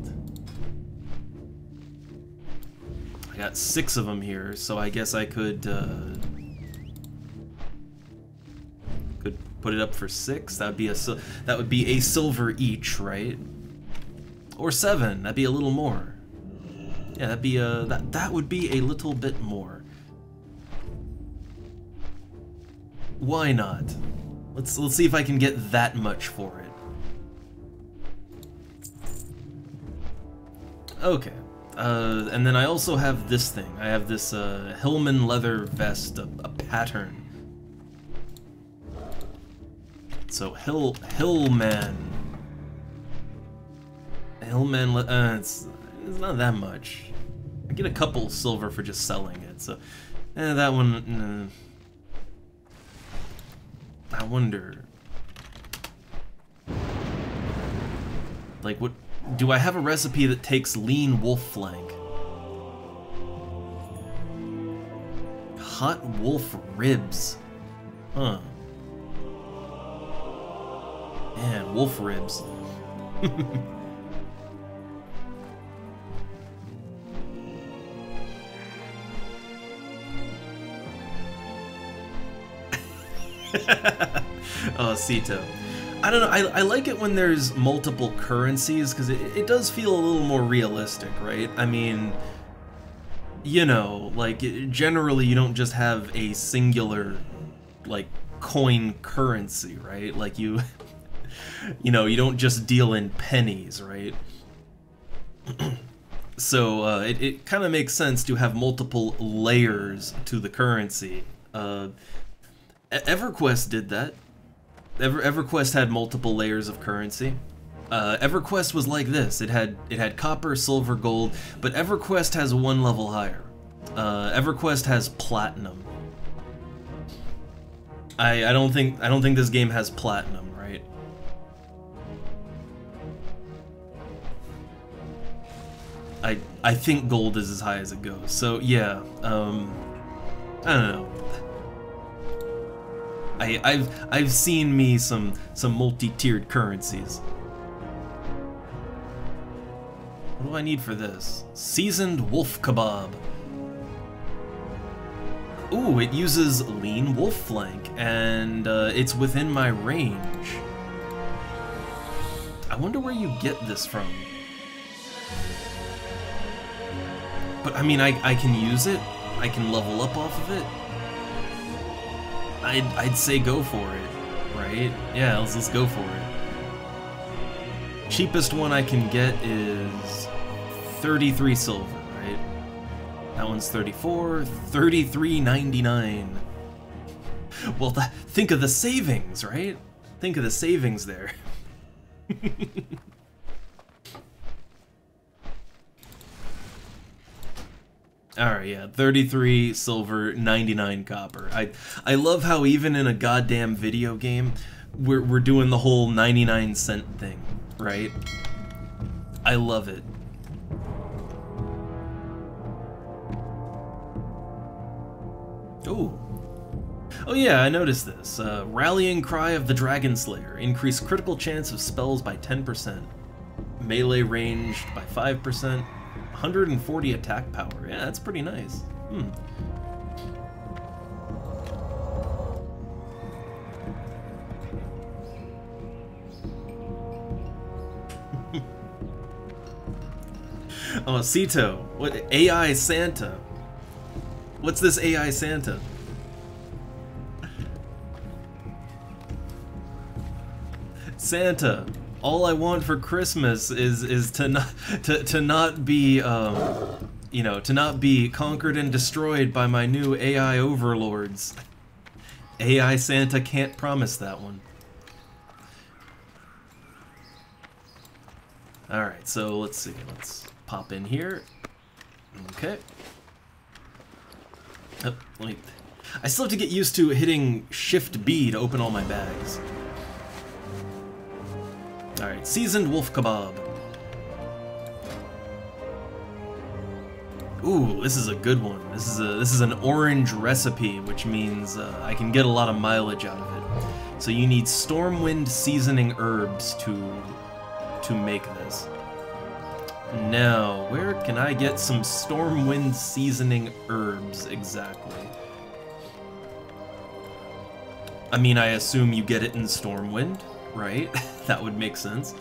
got 6 of them here, so I guess I could put it up for 6. That would be a silver each, right? Or 7. That'd be a little more. Yeah, that'd be that would be a little bit more. Why not? Let's see if I can get that much for it. Okay. And then I also have this thing. I have this Hillman leather vest, a pattern. So Hillman, it's not that much. I get a couple silver for just selling it. So that one. I wonder. Like, what? Do I have a recipe that takes lean wolf flank? Hot wolf ribs. Huh. Man, wolf ribs. Oh, Sito. I don't know, I like it when there's multiple currencies, because it does feel a little more realistic, right? I mean, you know, like, generally you don't just have a singular, like, coin currency, right? Like, you know, you don't just deal in pennies, right? So, it kind of makes sense to have multiple layers to the currency. EverQuest did that. EverQuest had multiple layers of currency. EverQuest was like this. It had copper, silver, gold, but EverQuest has 1 level higher. EverQuest has platinum. I don't think this game has platinum, right? I think gold is as high as it goes. So yeah, I don't know. I've seen me some multi-tiered currencies. What do I need for this? Seasoned wolf kebab. Ooh, it uses lean wolf flank, and it's within my range. I wonder where you get this from. But I mean, I can use it. I can level up off of it. I'd say go for it, right? Yeah, let's go for it. Cheapest one I can get is 33 silver, right? That one's 34, 33.99. Well, think of the savings, right? Think of the savings there. Alright, yeah, 33 silver, 99 copper. I love how even in a goddamn video game, we're doing the whole 99-cent thing, right? I love it. Ooh. Oh yeah, I noticed this. Rallying Cry of the Dragon Slayer. Increase critical chance of spells by 10%. Melee ranged by 5%. 140 attack power. Yeah, that's pretty nice. Oh, Sito. What? AI Santa. What's this AI Santa? Santa. All I want for Christmas is to not be you know, to not be conquered and destroyed by my new AI overlords. AI Santa can't promise that one. Alright, so let's see. Let's pop in here. Okay. Oh, wait. I still have to get used to hitting Shift B to open all my bags. Alright, seasoned wolf kebab. Ooh, this is a good one. This is an orange recipe, which means I can get a lot of mileage out of it. So you need Stormwind seasoning herbs to make this. Now, where can I get some Stormwind seasoning herbs exactly? I mean, I assume you get it in Stormwind, right? That would make sense.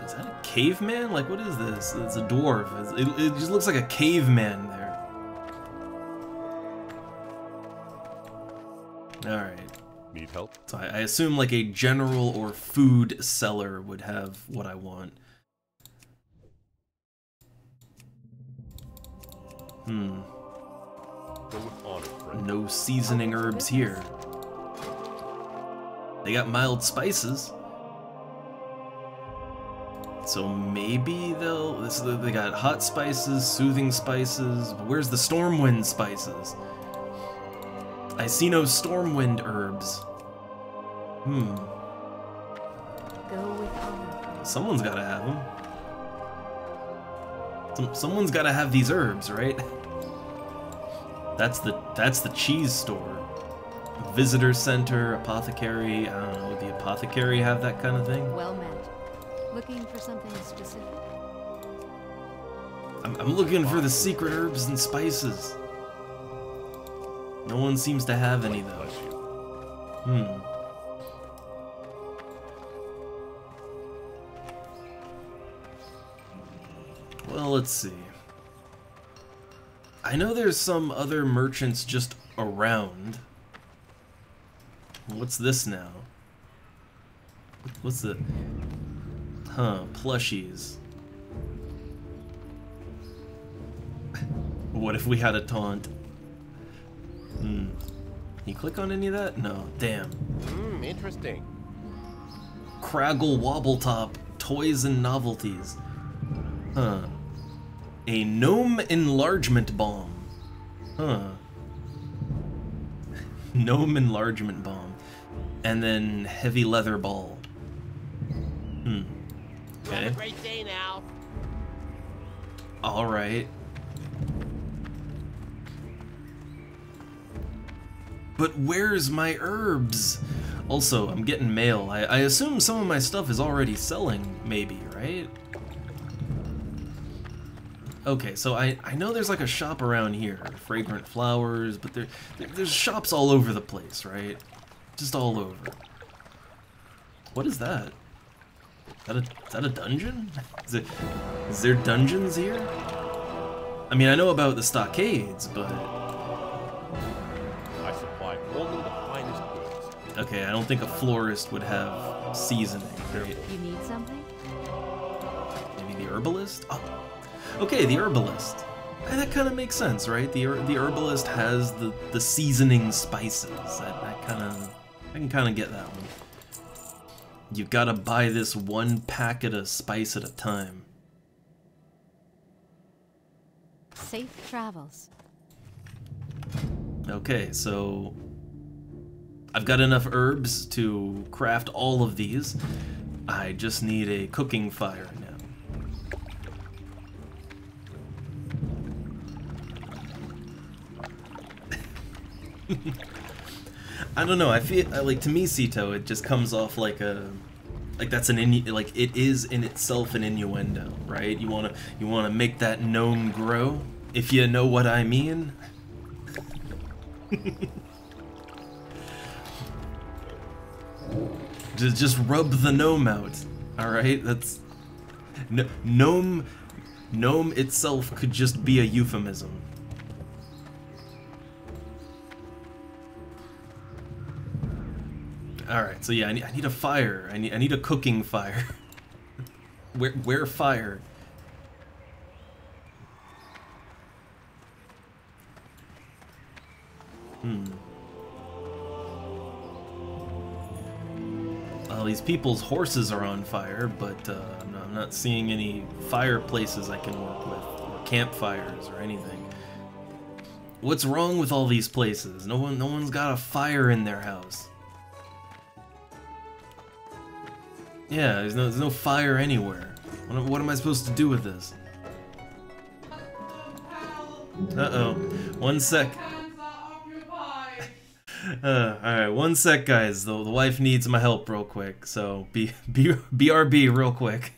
Is that a caveman? Like, what is this? It's a dwarf. It just looks like a caveman there. Alright. Need help? So I assume like a general or food seller would have what I want. Go with honor, friend. No seasoning herbs here. They got mild spices. So maybe they got hot spices, soothing spices, but where's the Stormwind spices? I see no Stormwind herbs. Go with honor. Someone's gotta have them. Someone's gotta have these herbs, right? That's the cheese store. Visitor center, apothecary, I don't know, would the apothecary have that kind of thing? Well met. Looking for something specific? I'm looking for the secret herbs and spices. No one seems to have any though. Well, let's see. I know there's some other merchants just around. What's this now? What's the... Huh, plushies. What if we had a taunt? You click on any of that? No, damn. Interesting. Craggle Wobbletop, toys and novelties. Huh. A gnome enlargement bomb. Huh. Gnome enlargement bomb. And then heavy leather ball. Okay. Have a great day now. Alright. But where's my herbs? Also, I'm getting mail. I assume some of my stuff is already selling, maybe, right? Okay, so I know there's like a shop around here. Fragrant flowers, but there's shops all over the place, right? Just all over. What is that? Is that a dungeon? Is there dungeons here? I mean, I know about the stockades, but... I supply only the finest goods. Okay, I don't think a florist would have seasoning, right? You need something? Maybe the herbalist? Oh, okay, the herbalist. That kind of makes sense, right? The herbalist has the seasoning spices. I can kind of get that one. You gotta buy this one packet of spice at a time. Safe travels. Okay, so I've got enough herbs to craft all of these. I just need a cooking fire now. I don't know. I feel like, to me, Sito, it just comes off like that's like it is in itself an innuendo, right? You wanna make that gnome grow, if you know what I mean. just rub the gnome out. All right, that's gnome itself could just be a euphemism. Alright, so yeah, I need a fire. I need a cooking fire. Where fire? Well, these people's horses are on fire, but I'm not seeing any fireplaces I can work with, or campfires, or anything. What's wrong with all these places? No one's got a fire in their house. Yeah, there's no fire anywhere. What am I supposed to do with this? Uh-oh. One sec. Alright, one sec, guys. The wife needs my help real quick, so BRB real quick.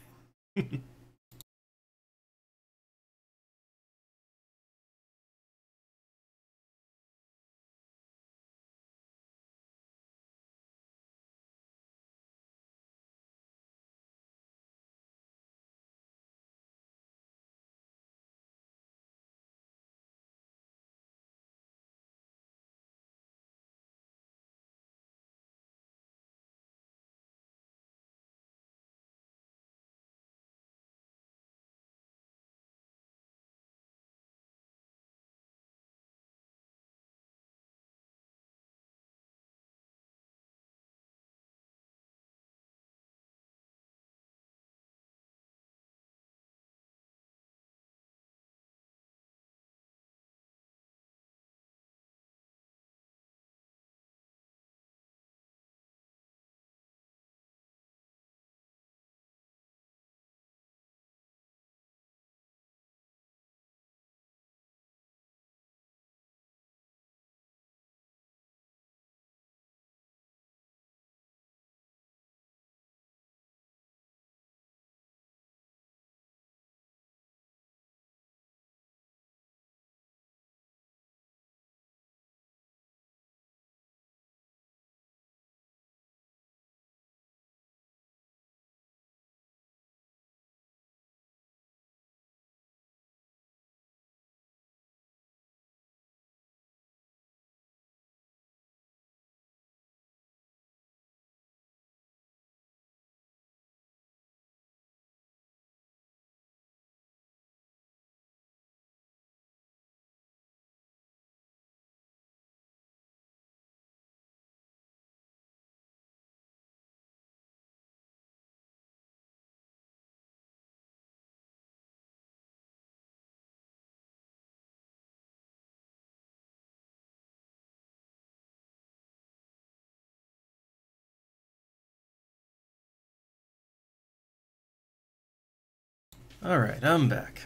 Alright, I'm back.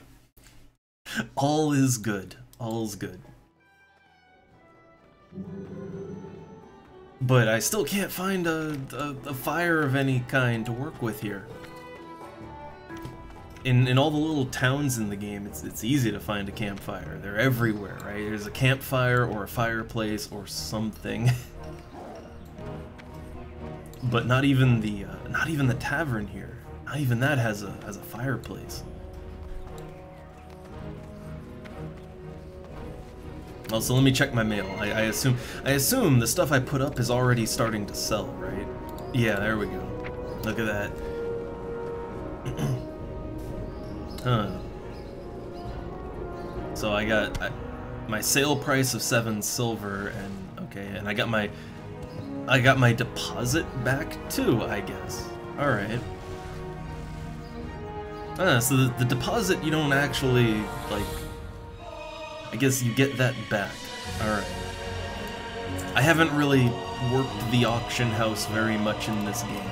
All is good. All's good. But I still can't find a fire of any kind to work with here. In all the little towns in the game, it's easy to find a campfire. They're everywhere, right? There's a campfire or a fireplace or something. But not even the tavern here. Not even that has a fireplace. Also, let me check my mail. I assume the stuff I put up is already starting to sell, right? Yeah, there we go. Look at that. Huh. So I got my sale price of 7 silver, and okay, and I got my deposit back too, I guess. All right. So the deposit you don't actually, like, I guess you get that back. Alright. I haven't really worked the auction house very much in this game.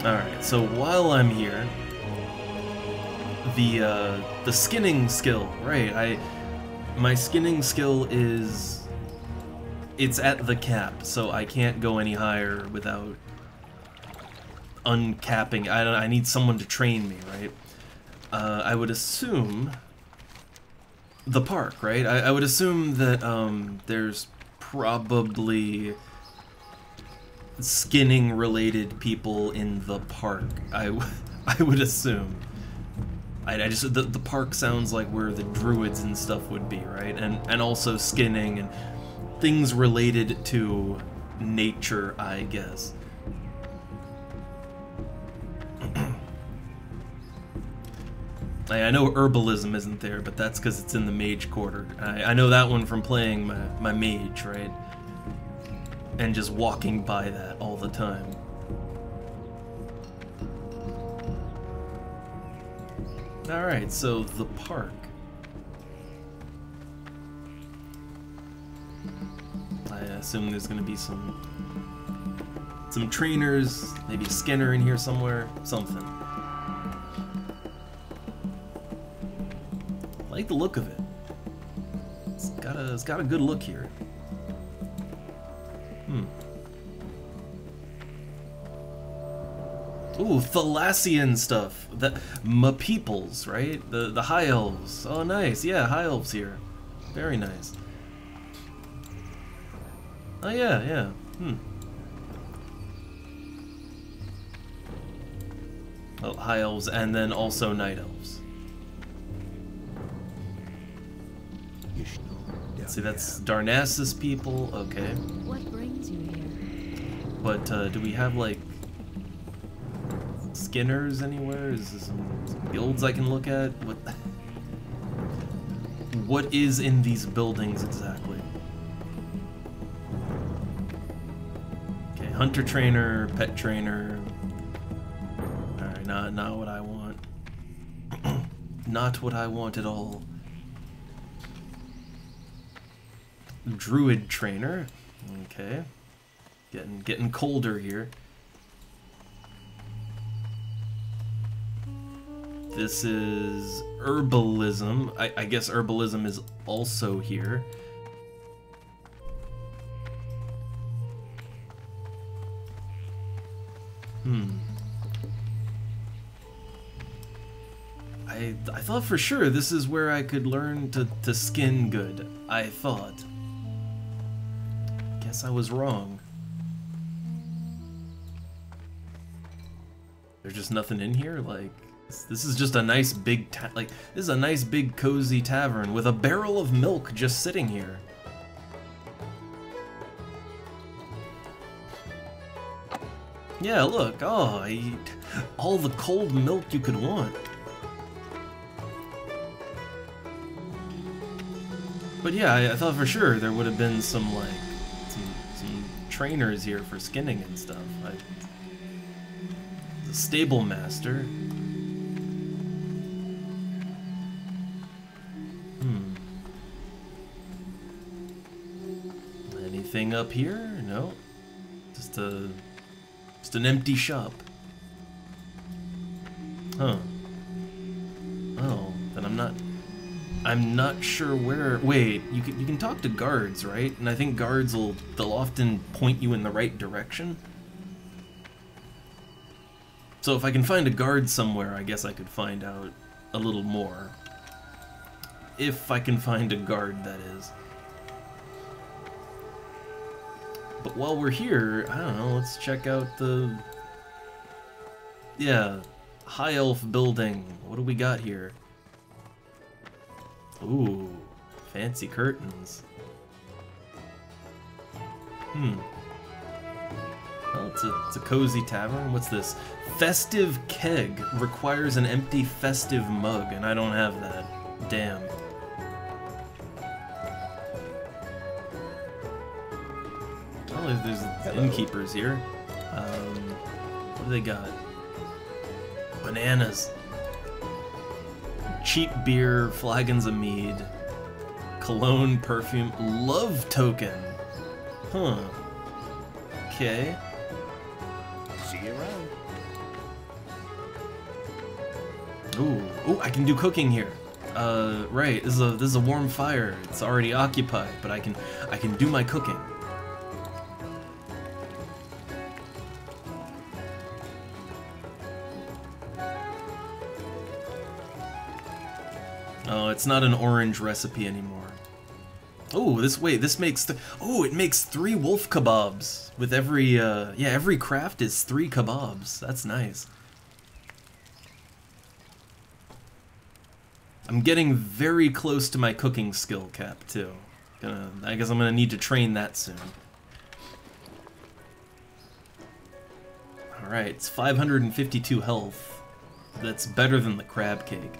Alright, so while I'm here, the skinning skill, right, my skinning skill is, it's at the cap, so I can't go any higher without uncapping. I need someone to train me, right? I would assume the park, right? I would assume that there's probably skinning related people in the park. I would assume. I just the park sounds like where the druids and stuff would be, right? And also skinning and things related to nature, I guess. I know herbalism isn't there, but that's because it's in the mage quarter. I know that one from playing my mage, right? And just walking by that all the time. Alright, so the park. I assume there's gonna be some trainers, maybe a Skinner in here somewhere, something. I like the look of it. It's got a good look here. Ooh, Thalassian stuff. My peoples, right? The high elves. Oh, nice. Yeah, high elves here. Very nice. Oh yeah, yeah. Oh, high elves and then also night elves. Let's see, that's Darnassus people. Okay. What brings you here? But do we have like Skinners anywhere? Is there some guilds I can look at? What is in these buildings exactly? Okay, hunter trainer, pet trainer. Alright, not what I want. Not what I want at all. Druid trainer. Okay. Getting colder here. This is herbalism. I guess herbalism is also here. I thought for sure this is where I could learn to skin good. I thought. Guess I was wrong. There's just nothing in here? Like, this is just a nice big this is a nice big cozy tavern with a barrel of milk just sitting here. Yeah, look. Oh, I eat all the cold milk you could want. But yeah, I thought for sure there would have been some like some trainers here for skinning and stuff. The stable master. Anything up here? No. Just an empty shop. Huh. Oh, then I'm not sure where. Wait, you can talk to guards, right? And I think guards they'll often point you in the right direction. So if I can find a guard somewhere, I guess I could find out a little more. If I can find a guard, that is. But while we're here, I don't know, let's check out the... Yeah, High Elf building. What do we got here? Ooh, fancy curtains. Well, it's a cozy tavern. What's this? Festive keg requires an empty festive mug, and I don't have that. Damn. Oh, there's innkeepers here. What do they got? Bananas. Cheap beer, flagons of mead, cologne, perfume, love token. Huh. Okay. See you around. Ooh, I can do cooking here. Right. This is a warm fire. It's already occupied, but I can do my cooking. Oh, it's not an orange recipe anymore. Oh, this makes it makes 3 wolf kebabs with every every craft is 3 kebabs. That's nice. I'm getting very close to my cooking skill cap too. I guess I'm gonna need to train that soon. All right, it's 552 health. That's better than the crab cake.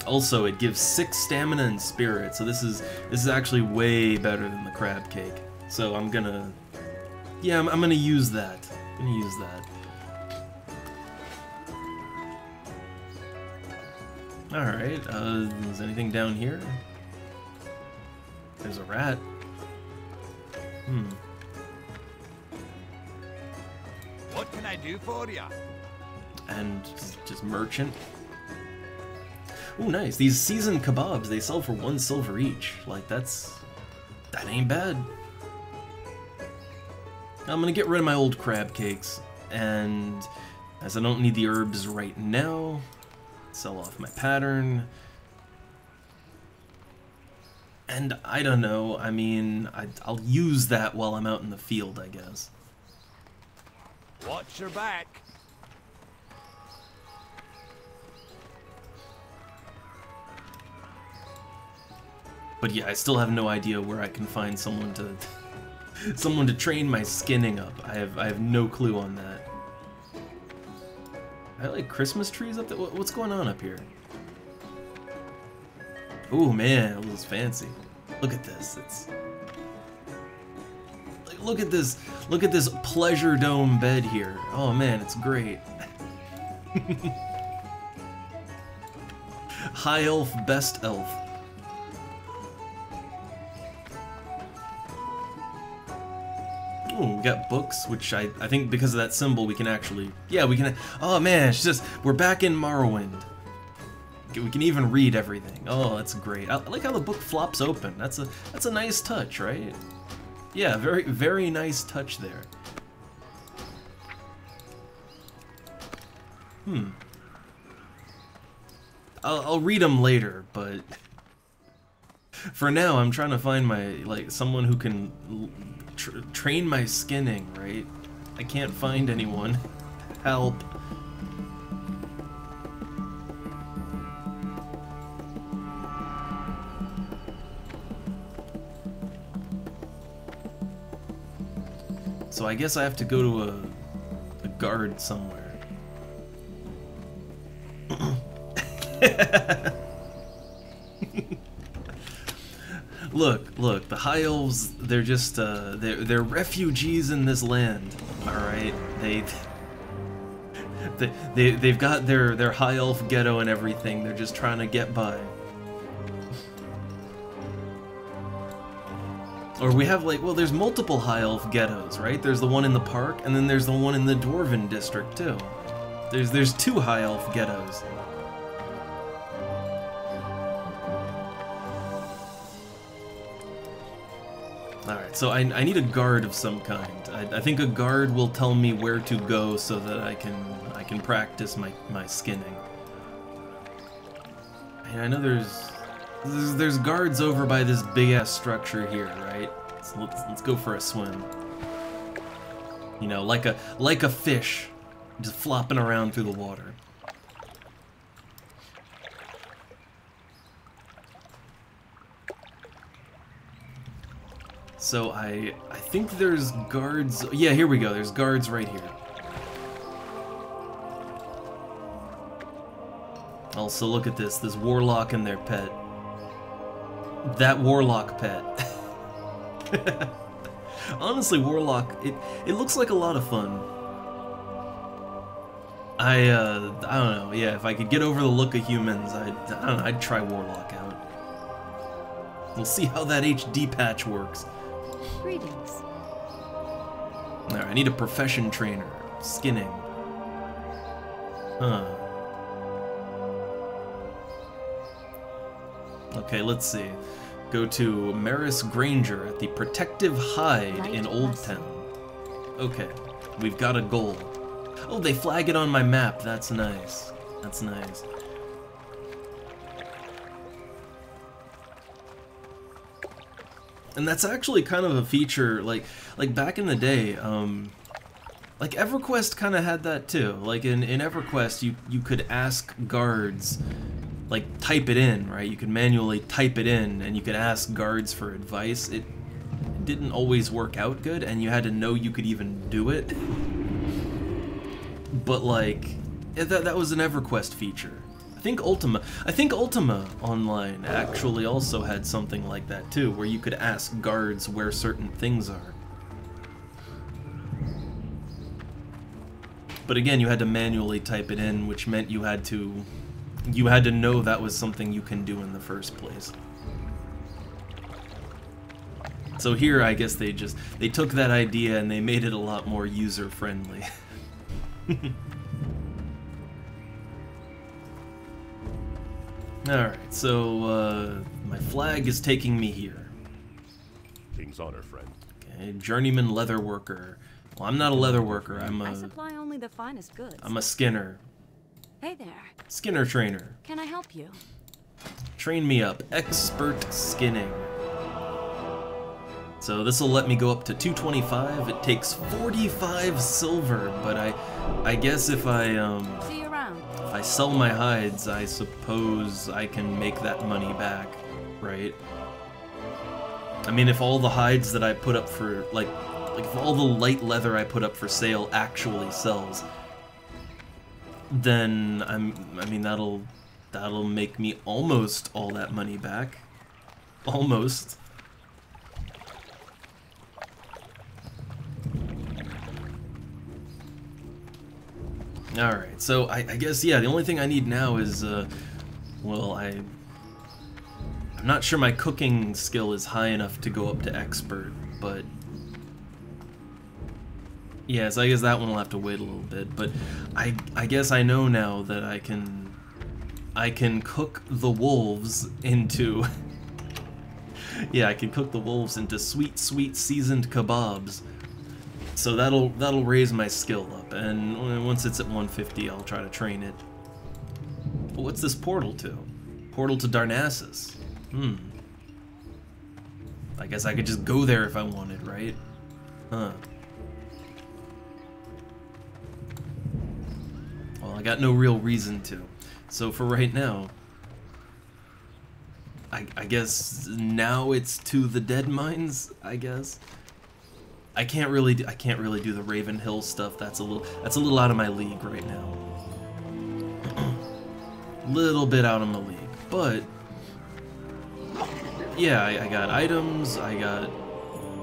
Also, it gives 6 stamina and spirit, so this is actually way better than the crab cake. So I'm gonna, yeah, I'm gonna use that. I'm gonna use that. All right. Is anything down here? There's a rat. What can I do for ya? And just merchant. Ooh, nice. These seasoned kebabs, they sell for 1 silver each. Like, that ain't bad. I'm gonna get rid of my old crab cakes, and as I don't need the herbs right now, sell off my pattern. And I don't know, I mean, I'll use that while I'm out in the field, I guess. Watch your back. But yeah, I still have no idea where I can find someone to train my skinning up. I have no clue on that. I like Christmas trees up there. What's going on up here? Oh man, it looks fancy. Look at this. Look at this. Look at this pleasure dome bed here. Oh man, it's great. High elf, best elf. Ooh, we got books, which I think because of that symbol we can actually, yeah, we can. Oh man, it's just, we're back in Morrowind. We can even read everything. Oh, that's great. I like how the book flops open. That's a nice touch, right? Yeah, very, very nice touch there. I'll read them later, but for now I'm trying to find someone who can train my skinning, right? I can't find anyone. Help. So I guess I have to go to a guard somewhere. Look, the High Elves, they're just, they're refugees in this land, alright? They've got their High Elf ghetto and everything, they're just trying to get by. Or we have well, there's multiple High Elf ghettos, right? There's the one in the park, and then there's the one in the Dwarven district, too. There's 2 High Elf ghettos. Alright, so I need a guard of some kind. I think a guard will tell me where to go so that I can practice my skinning. And I know there's guards over by this big-ass structure here, right? So let's go for a swim. You know, like a fish, just flopping around through the water. So I think there's guards. Yeah, here we go. There's guards right here. Also, look at this warlock and their pet. That warlock pet. Honestly, warlock, it looks like a lot of fun. I don't know. Yeah, if I could get over the look of humans, I don't know, I'd try warlock out. We'll see how that HD patch works. Greetings. Alright, I need a profession trainer. Skinning. Huh. Okay, let's see. Go to Maris Granger at the Protective Hide in Old Town. Okay, we've got a goal. Oh, they flag it on my map. That's nice. That's nice. And that's actually kind of a feature, like back in the day, like EverQuest kind of had that too. Like in EverQuest, you could ask guards, like type it in, right? You could manually type it in, and you could ask guards for advice. It didn't always work out good, and you had to know you could even do it. But like, that was an EverQuest feature. I think Ultima Online actually also had something like that too, where you could ask guards where certain things are. But again, you had to manually type it in, which meant you had to know that was something you can do in the first place. So here, I guess they took that idea and they made it a lot more user-friendly. Alright, so, my flag is taking me here. King's honor, friend. Okay, journeyman leather worker. Well, I'm not a leather worker, I supply only the finest goods. I'm a skinner. Hey there. Skinner trainer. Can I help you? Train me up. Expert skinning. So this will let me go up to 225. It takes 45 silver, but I guess if I See you around. if I sell my hides, I suppose I can make that money back, right? I mean, if all the hides that I put up for like if all the light leather I put up for sale actually sells, then I mean that'll make me almost all that money back. Almost. Alright, so I guess, yeah, the only thing I need now is, well, I'm not sure my cooking skill is high enough to go up to expert, but yeah, so I guess that one will have to wait a little bit, but I guess I know now that I can cook the wolves into yeah, I can cook the wolves into sweet, sweet seasoned kebabs. So that'll raise my skill up, and once it's at 150, I'll try to train it. But what's this portal to? Portal to Darnassus. I guess I could just go there if I wanted, right? Huh. Well, I got no real reason to. So for right now, I guess now it's to the dead mines, I guess. I can't really do the Raven Hill stuff. That's a little out of my league right now. Little bit out of my league, but yeah, I got items. I got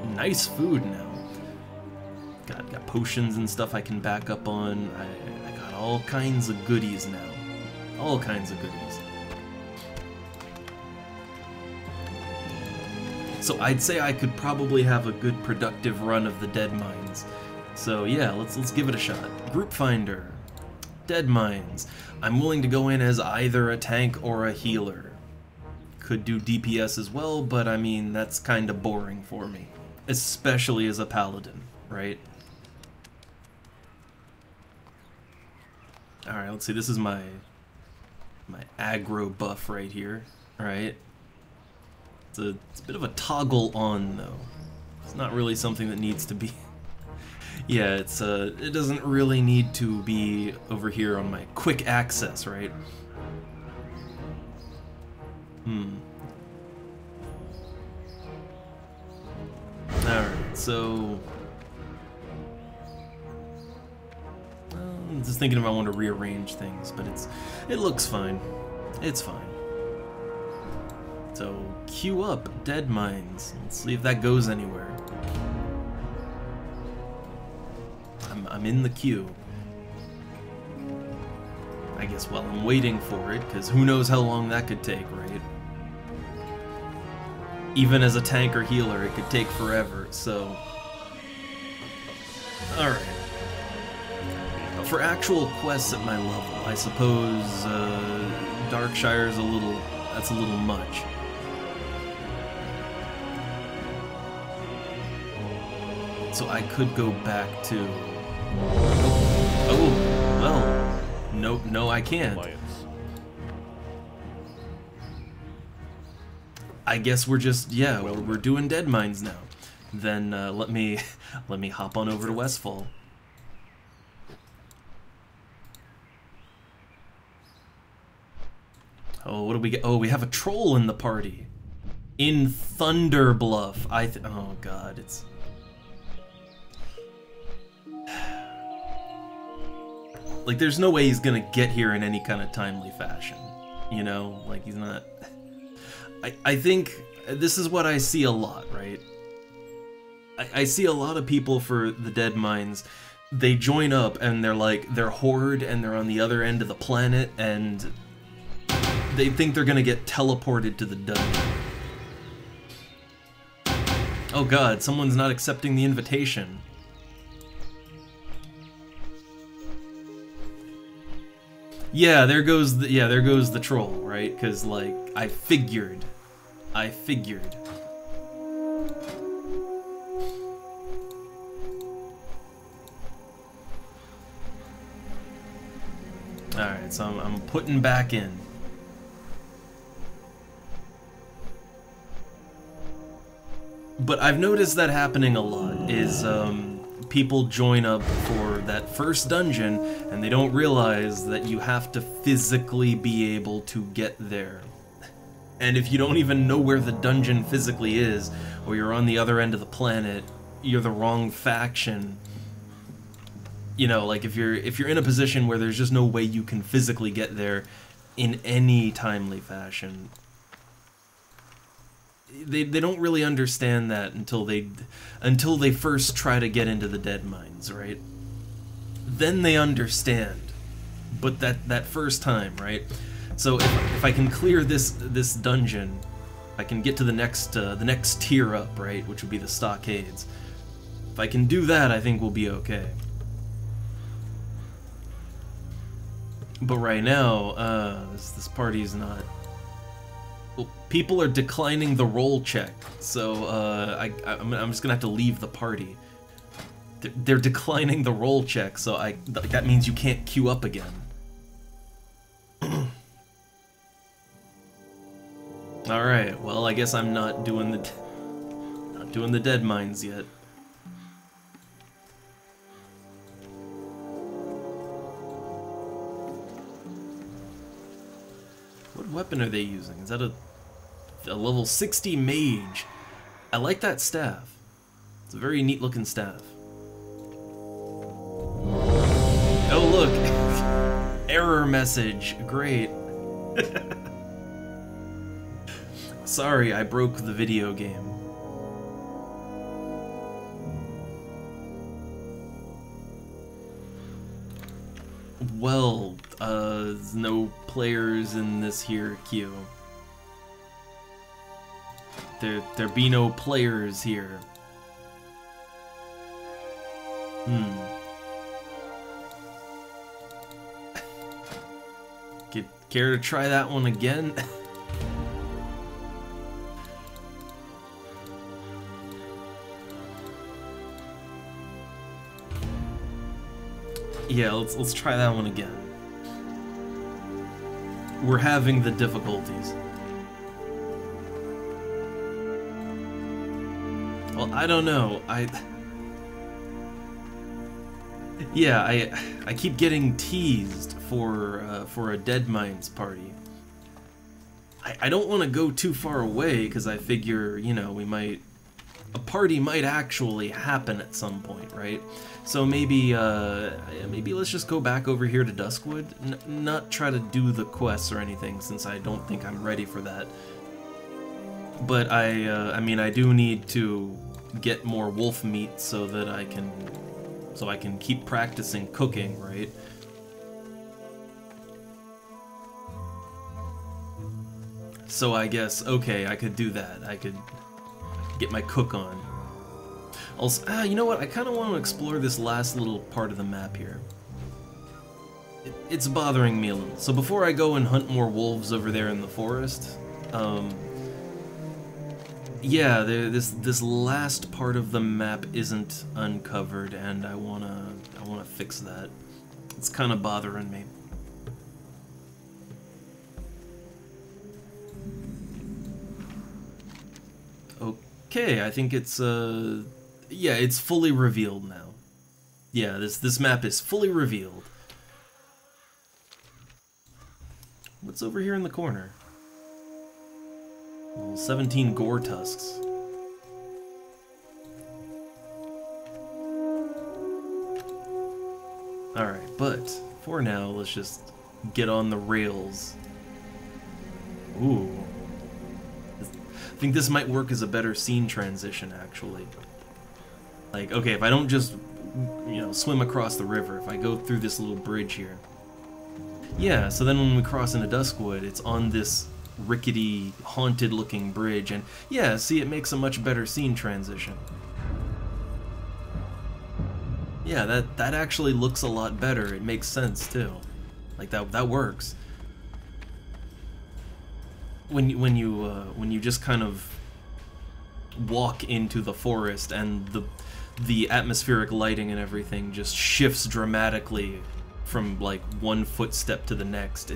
nice food now. Got potions and stuff I can back up on. I got all kinds of goodies now. All kinds of goodies. So I'd say I could probably have a good productive run of the dead mines. So yeah, let's give it a shot. Group finder. Dead mines. I'm willing to go in as either a tank or a healer. Could do DPS as well, but I mean that's kind of boring for me, especially as a paladin, right? All right, let's see. This is my aggro buff right here. All right. It's a bit of a toggle on though. It's not really something that needs to be. Yeah, it doesn't really need to be over here on my quick access, right? Alright, so I'm just thinking if I want to rearrange things, but it looks fine. It's fine. So, queue up dead mines. Let's see if that goes anywhere. I'm in the queue. I guess while I'm waiting for it, because who knows how long that could take, right? Even as a tank or healer, it could take forever, so... Alright. For actual quests at my level, I suppose Darkshire's that's a little much. So I could go back to... Oh, well, no, I can't. I guess we're just, yeah, we're doing dead mines now. Then let me hop on over to Westfall. Oh, what do we get? Oh, we have a troll in the party. In Thunderbluff. Oh god, Like, there's no way he's gonna get here in any kind of timely fashion. You know? Like, he's not... I think this is what I see a lot, right? I see a lot of people for the Dead Mines, they join up and they're Horde and they're on the other end of the planet and they think they're gonna get teleported to the dungeon. Oh god, someone's not accepting the invitation. Yeah, there goes the troll, right? Cause like I figured. Alright, so I'm putting back in. But I've noticed that happening a lot, is people join up for that first dungeon and they don't realize that you have to physically be able to get there. And if you don't even know where the dungeon physically is, or you're on the other end of the planet, you're the wrong faction. You know, like if you're in a position where there's just no way you can physically get there in any timely fashion, they don't really understand that until they first try to get into the Dead Mines, right? Then they understand, but that first time, right? So if I can clear this dungeon, I can get to the next tier up, right, which would be the stockades. If I can do that, I think we'll be okay. But right now, this party's not. Well, people are declining the roll check, so I'm just gonna have to leave the party. They're declining the roll check, so that means you can't queue up again. All right, well I guess I'm not doing the Dead Mines yet. What weapon are they using? Is that a level 60 mage? I like that staff. It's a very neat looking staff. Oh look! Error message. Great. Sorry, I broke the video game. Well, there's no players in this here queue. There be no players here. Care to try that one again? Yeah, let's try that one again. We're having the difficulties. Well, I don't know. Yeah, I keep getting teased for a Dead Mines party. I don't want to go too far away because I figure, you know, a party might actually happen at some point, right? So maybe let's just go back over here to Duskwood, not try to do the quests or anything, since I don't think I'm ready for that. But I mean, I do need to get more wolf meat so that I can keep practicing cooking, right? So I guess, okay, I could do that. I could get my cook on. Also, you know what? I kind of want to explore this last little part of the map here. It's bothering me a little. So before I go and hunt more wolves over there in the forest, yeah, this last part of the map isn't uncovered, and I wanna fix that. It's kind of bothering me. Okay, I think it's yeah, it's fully revealed now. Yeah, this map is fully revealed. What's over here in the corner? Well, 17 gore tusks. Alright, but for now, let's just get on the rails. Ooh. I think this might work as a better scene transition, actually. Like, okay, if I don't just, you know, swim across the river, if I go through this little bridge here. Yeah, so then when we cross into Duskwood, it's on this rickety, haunted-looking bridge, and yeah, see, it makes a much better scene transition. Yeah, that actually looks a lot better. It makes sense, too. Like, that works. When you just kind of walk into the forest and the atmospheric lighting and everything just shifts dramatically from like one footstep to the next,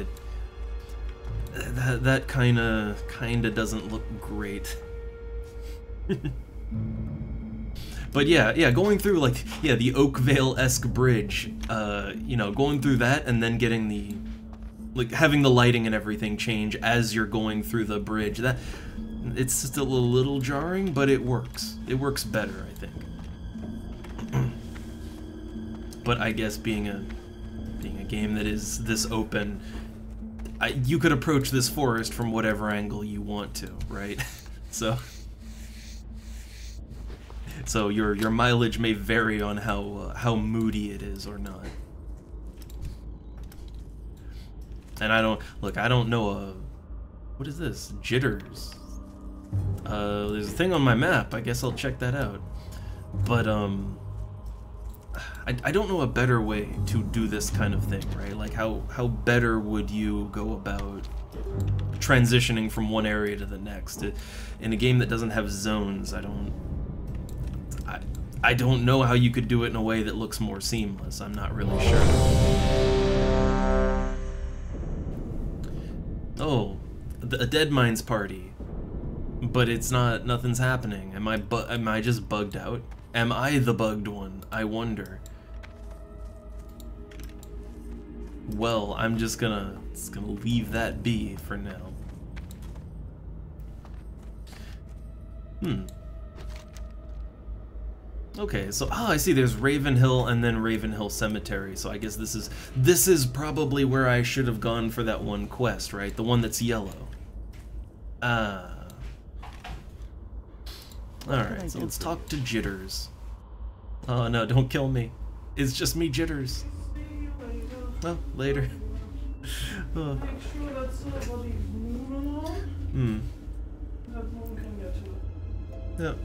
that kinda doesn't look great. But yeah, going through like the Oakvale-esque bridge, you know, going through that and then getting having the lighting and everything change as you're going through the bridge, it's still a little jarring, but it works. It works better, I think. But I guess being a game that is this open, you could approach this forest from whatever angle you want to, right? So your mileage may vary on how moody it is or not. And I don't know, what is this? Jitters. There's a thing on my map, I guess I'll check that out. But, I don't know a better way to do this kind of thing, right? Like, how better would you go about transitioning from one area to the next? In a game that doesn't have zones, I don't know how you could do it in a way that looks more seamless. I'm not really sure. Oh, a Dead Minds party. But it's not, nothing's happening. Am I just bugged out? Am I the bugged one? I wonder. Well, I'm just gonna leave that be for now. Okay, so I see there's Ravenhill and then Ravenhill Cemetery, so I guess this is probably where I should have gone for that one quest, right? The one that's yellow. Alright, so let's talk to Jitters. Oh no, don't kill me. It's just me, Jitters. Well, later. Yep.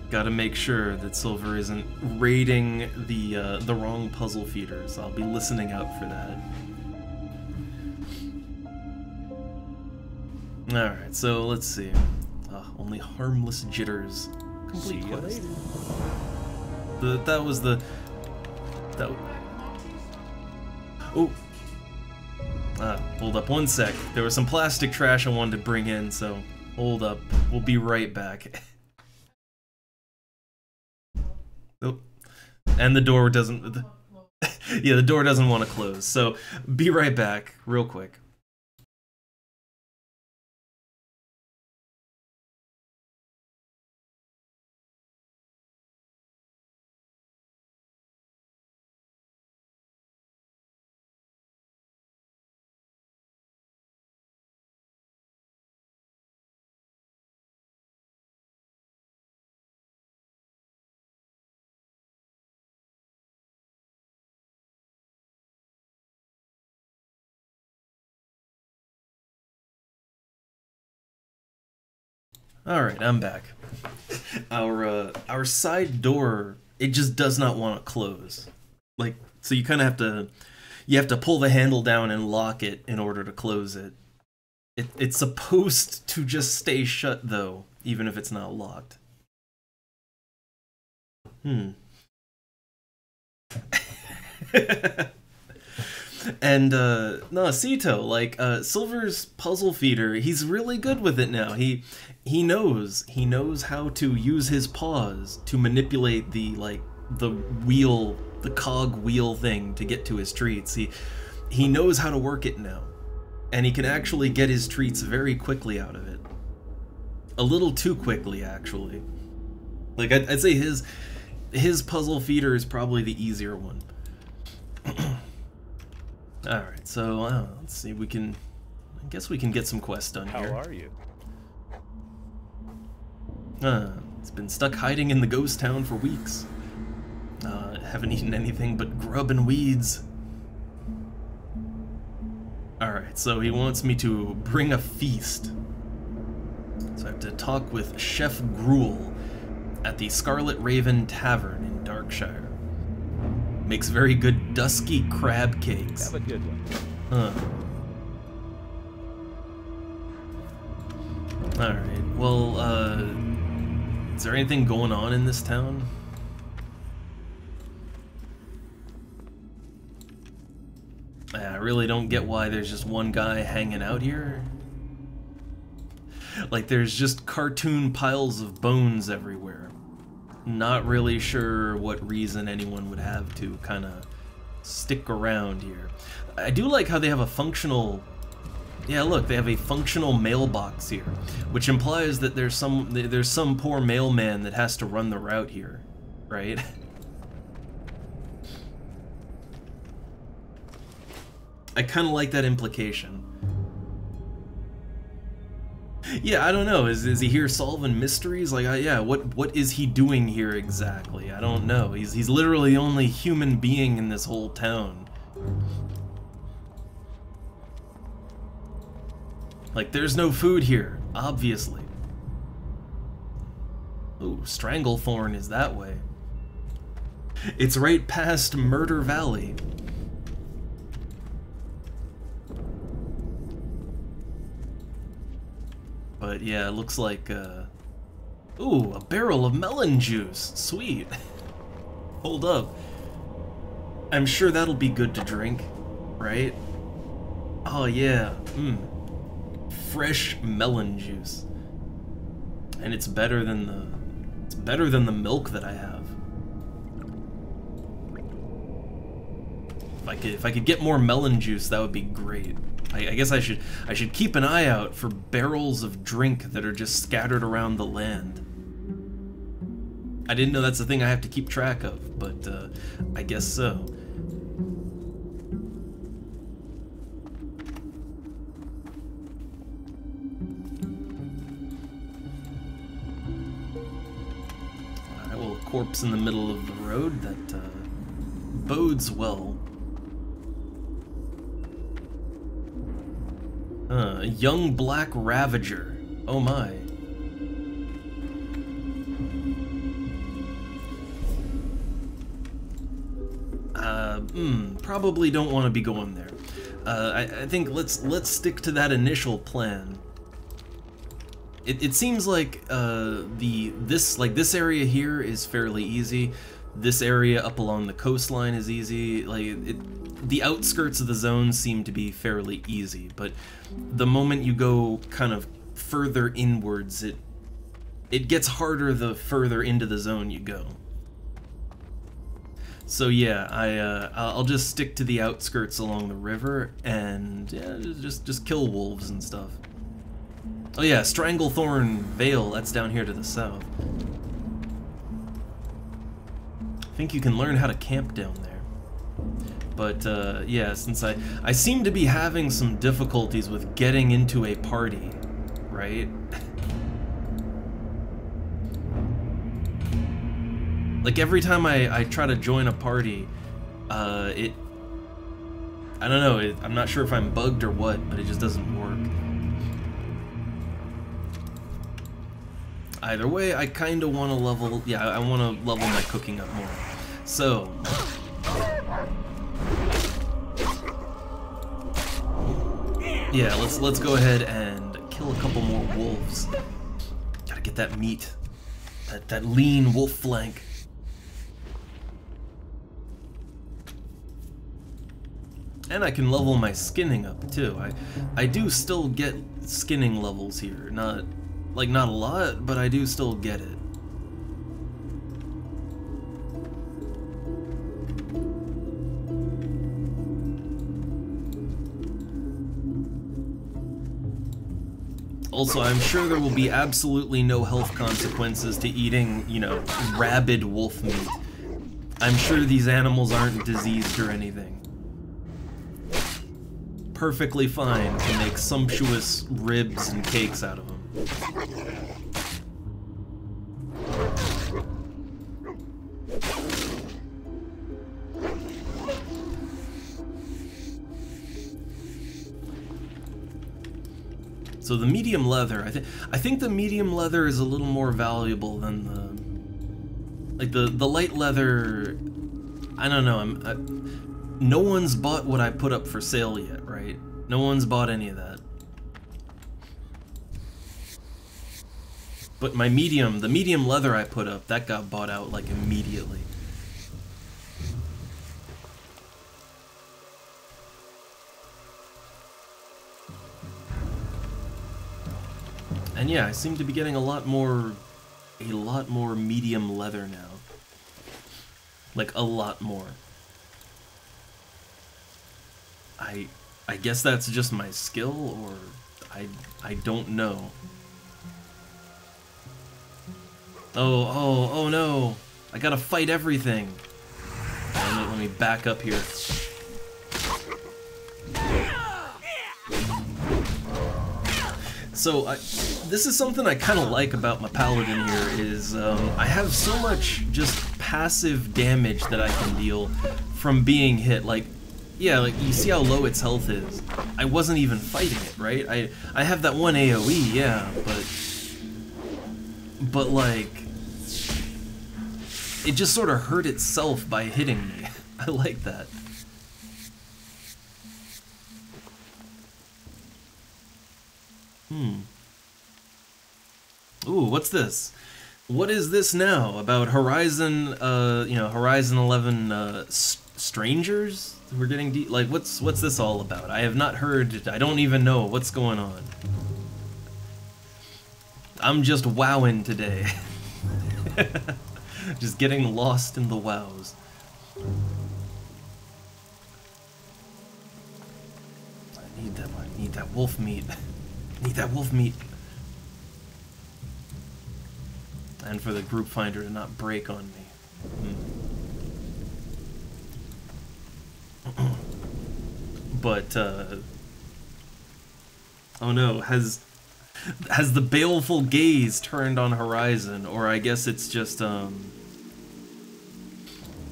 Gotta make sure that Silver isn't raiding the wrong puzzle feeders. I'll be listening out for that. Alright, so let's see. Only harmless Jitters. Complete quest. Oh! Hold up one sec. There was some plastic trash I wanted to bring in, so hold up. We'll be right back. Oh. And the door doesn't... yeah, the door doesn't want to close, so be right back, real quick. Alright, I'm back. Our side door, it just does not want to close. Like, so you kind of have to pull the handle down and lock it in order to close it. It's supposed to just stay shut though, even if it's not locked. And no, Sito, like Silver's puzzle feeder, he's really good with it now. He knows how to use his paws to manipulate the cog wheel thing to get to his treats. He knows how to work it now, and he can actually get his treats very quickly out of it. A little too quickly, actually. Like I'd say his puzzle feeder is probably the easier one. Alright, so let's see, I guess we can get some quests done here. How are you? It's been stuck hiding in the ghost town for weeks. Haven't eaten anything but grub and weeds. Alright, so he wants me to bring a feast. So I have to talk with Chef Gruel at the Scarlet Raven Tavern in Darkshire. Makes very good dusky crab cakes. Have a good one. Alright, well, is there anything going on in this town? I really don't get why there's just one guy hanging out here. Like, there's just cartoon piles of bones everywhere. Not really sure what reason anyone would have to kind of stick around here. I do like how they have a functional... Yeah, look, they have a functional mailbox here, which implies that there's some poor mailman that has to run the route here, right? I kind of like that implication. Yeah, I don't know. Is he here solving mysteries? Like, yeah, what is he doing here exactly? I don't know. He's literally the only human being in this whole town. Like, there's no food here, obviously. Ooh, Stranglethorn is that way. It's right past Murder Valley. But yeah, it looks like, ooh, a barrel of melon juice. Sweet. Hold up. I'm sure that'll be good to drink, right? Oh yeah, fresh melon juice. And it's better than the milk that I have. If I could get more melon juice, that would be great. I guess I should keep an eye out for barrels of drink that are just scattered around the land. I didn't know that's a thing I have to keep track of, but I guess so. Alright, well, a corpse in the middle of the road, that bodes well. A young black ravager. Oh my. Probably don't want to be going there. I think let's stick to that initial plan. It seems like this area here is fairly easy. This area up along the coastline is easy. The outskirts of the zone seem to be fairly easy, but the moment you go kind of further inwards, it gets harder the further into the zone you go. So yeah, I'll just stick to the outskirts along the river and yeah, just kill wolves and stuff. Oh yeah, Stranglethorn Vale, that's down here to the south. I think you can learn how to camp down there. But yeah, since I seem to be having some difficulties with getting into a party, right? Like every time I try to join a party, I don't know, I'm not sure if I'm bugged or what, but it just doesn't work. Either way, I kind of want to level, yeah, I want to level my cooking up more. So, yeah, let's go ahead and kill a couple more wolves. Gotta get that meat, that lean wolf flank. And I can level my skinning up too. I do still get skinning levels here. Not a lot, but I do still get it. Also, I'm sure there will be absolutely no health consequences to eating, you know, rabid wolf meat. I'm sure these animals aren't diseased or anything. perfectly fine to make sumptuous ribs and cakes out of them. So the medium leather, I think the medium leather is a little more valuable than the light leather. I don't know. No one's bought what I put up for sale yet, right? No one's bought any of that. But the medium leather I put up, that got bought out like immediately. And yeah, I seem to be getting a lot more medium leather now. Like, a lot more. I guess that's just my skill, or I don't know. Oh no! I gotta fight everything! Let me back up here. So, this is something I kind of like about my paladin here, is I have so much just passive damage that I can deal from being hit. Like, yeah, like, you see how low its health is. I wasn't even fighting it, right? I have that one AoE, yeah, but like, it just sort of hurt itself by hitting me. I like that. Ooh, what's this? What is this now about Horizon, Horizon 11, strangers? We're getting deep. Like, what's this all about? I have not heard. I don't even know what's going on. I'm just wowing today. Just getting lost in the wows. I need that one. I need that wolf meat. I need that wolf meat. And for the group finder to not break on me. But, oh no, has the baleful gaze turned on Horizon? Or I guess it's just,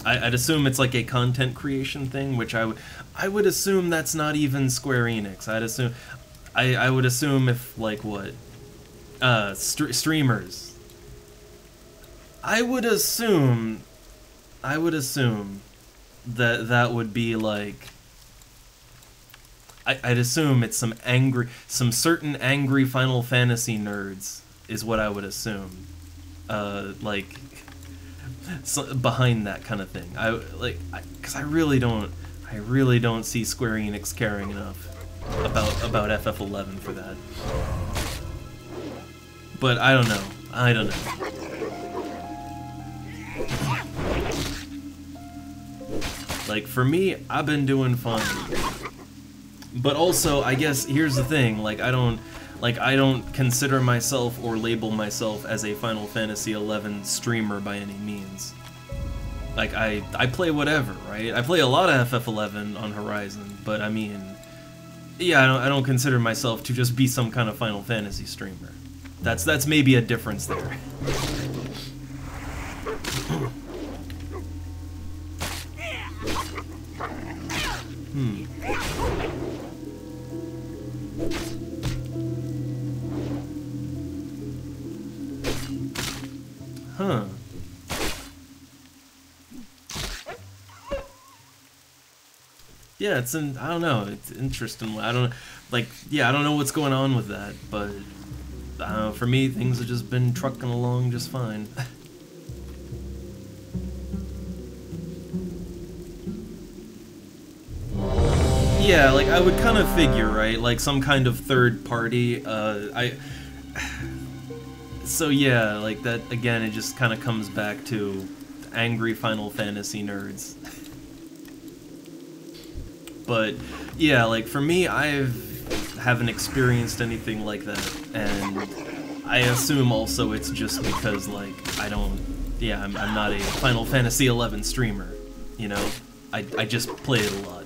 I'd assume it's like a content creation thing, which I would assume that's not even Square Enix. I would assume if, like, what? Streamers. I would assume that would be like, I'd assume it's some certain angry Final Fantasy nerds is what I would assume, like, behind that kind of thing. Because I really don't see Square Enix caring enough about FF11 for that. But I don't know. Like, for me, I've been doing fine. But also, I guess, here's the thing, like, I don't consider myself or label myself as a Final Fantasy XI streamer by any means. Like, I play whatever, right? I play a lot of FF11 on Horizon, but I mean, yeah, I don't consider myself to just be some kind of Final Fantasy streamer. That's maybe a difference there. Huh. Yeah, I don't know, it's interesting. I don't know what's going on with that, but I don't know, for me, things have just been trucking along just fine. Yeah, like, I would kind of figure, right? Like, some kind of third party, so yeah, like, that, again, it just kind of comes back to angry Final Fantasy nerds. But, yeah, like, for me, haven't experienced anything like that, and I assume also it's just because, like, I'm not a Final Fantasy XI streamer, you know? I just play it a lot.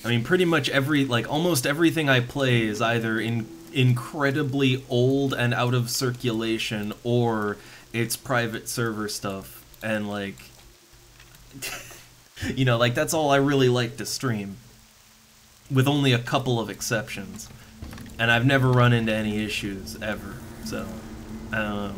I mean, pretty much almost everything I play is either incredibly old and out of circulation, or it's private server stuff, and like, you know, like that's all I really like to stream, with only a couple of exceptions, and I've never run into any issues ever, so I don't know.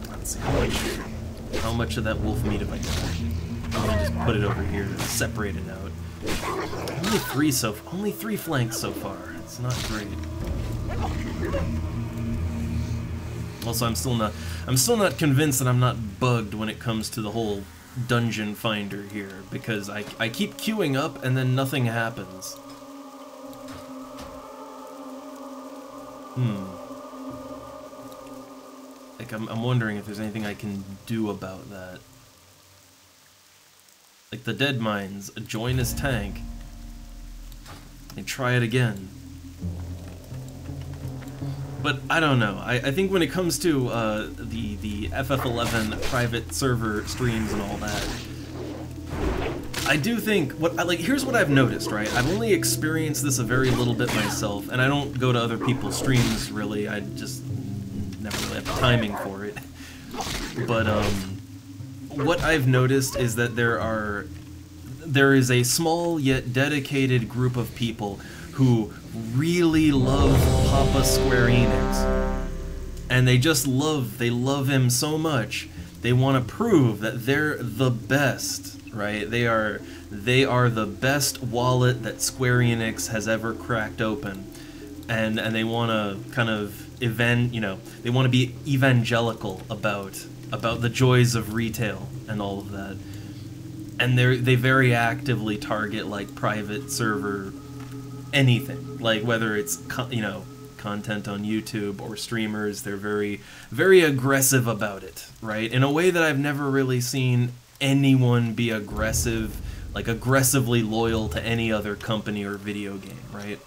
Let's see how much of that wolf meat have I got? I'm gonna just put it over here to separate it out. Only three flanks so far. It's not great. Also, I'm still not convinced that I'm not bugged when it comes to the whole dungeon finder here, because I keep queuing up and then nothing happens. Like, I'm wondering if there's anything I can do about that. Like the dead mines, join his tank, and try it again. But I don't know. I think when it comes to the FF11 private server streams and all that, I do think here's what I've noticed, right? I've only experienced this a very little bit myself, and I don't go to other people's streams really. I just never really have the timing for it. But what I've noticed is that there is a small yet dedicated group of people who really love Papa Square Enix, and they love him so much they want to prove that they're the best, right? They are the best wallet that Square Enix has ever cracked open, and they want to kind of they want to be evangelical about the joys of retail and all of that, and they very actively target like private server anything, like whether it's content on YouTube or streamers. They're very, very aggressive about it, right? In a way that I've never really seen anyone be aggressive, like aggressively loyal to any other company or video game, right?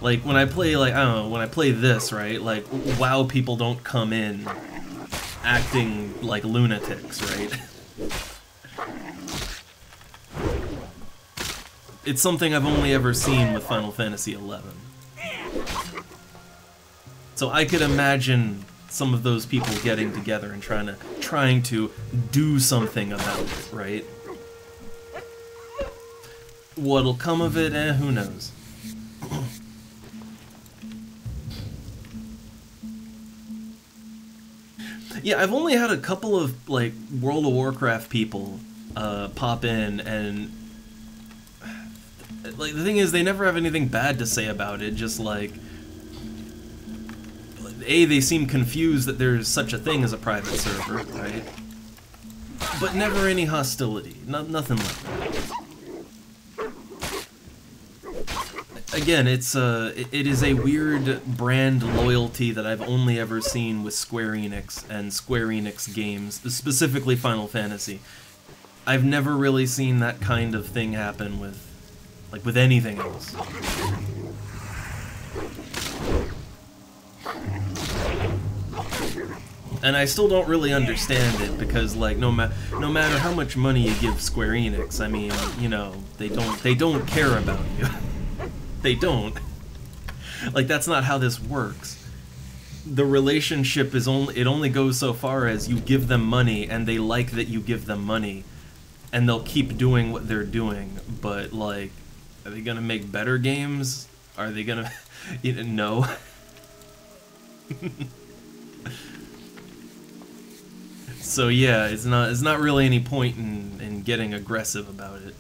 Like when I play, like, I don't know, when I play this, right? Like, WoW people don't come in acting like lunatics, right? It's something I've only ever seen with Final Fantasy XI. So I could imagine some of those people getting together and trying to do something about it, right? What'll come of it, who knows. Yeah, I've only had a couple of, like, World of Warcraft people pop in, and like the thing is, they never have anything bad to say about it. Just like, they seem confused that there's such a thing as a private server, right? But never any hostility, nothing like that. Again, it is a weird brand loyalty that I've only ever seen with Square Enix and Square Enix games, specifically Final Fantasy. I've never really seen that kind of thing happen with anything else. And I still don't really understand it, because like no matter how much money you give Square Enix, I mean, you know, they don't care about you. They don't. Like, that's not how this works. The relationship is only goes so far as you give them money and they like that you give them money, and they'll keep doing what they're doing. But like, are they gonna make better games? Are they gonna no. So yeah, it's not really any point in getting aggressive about it.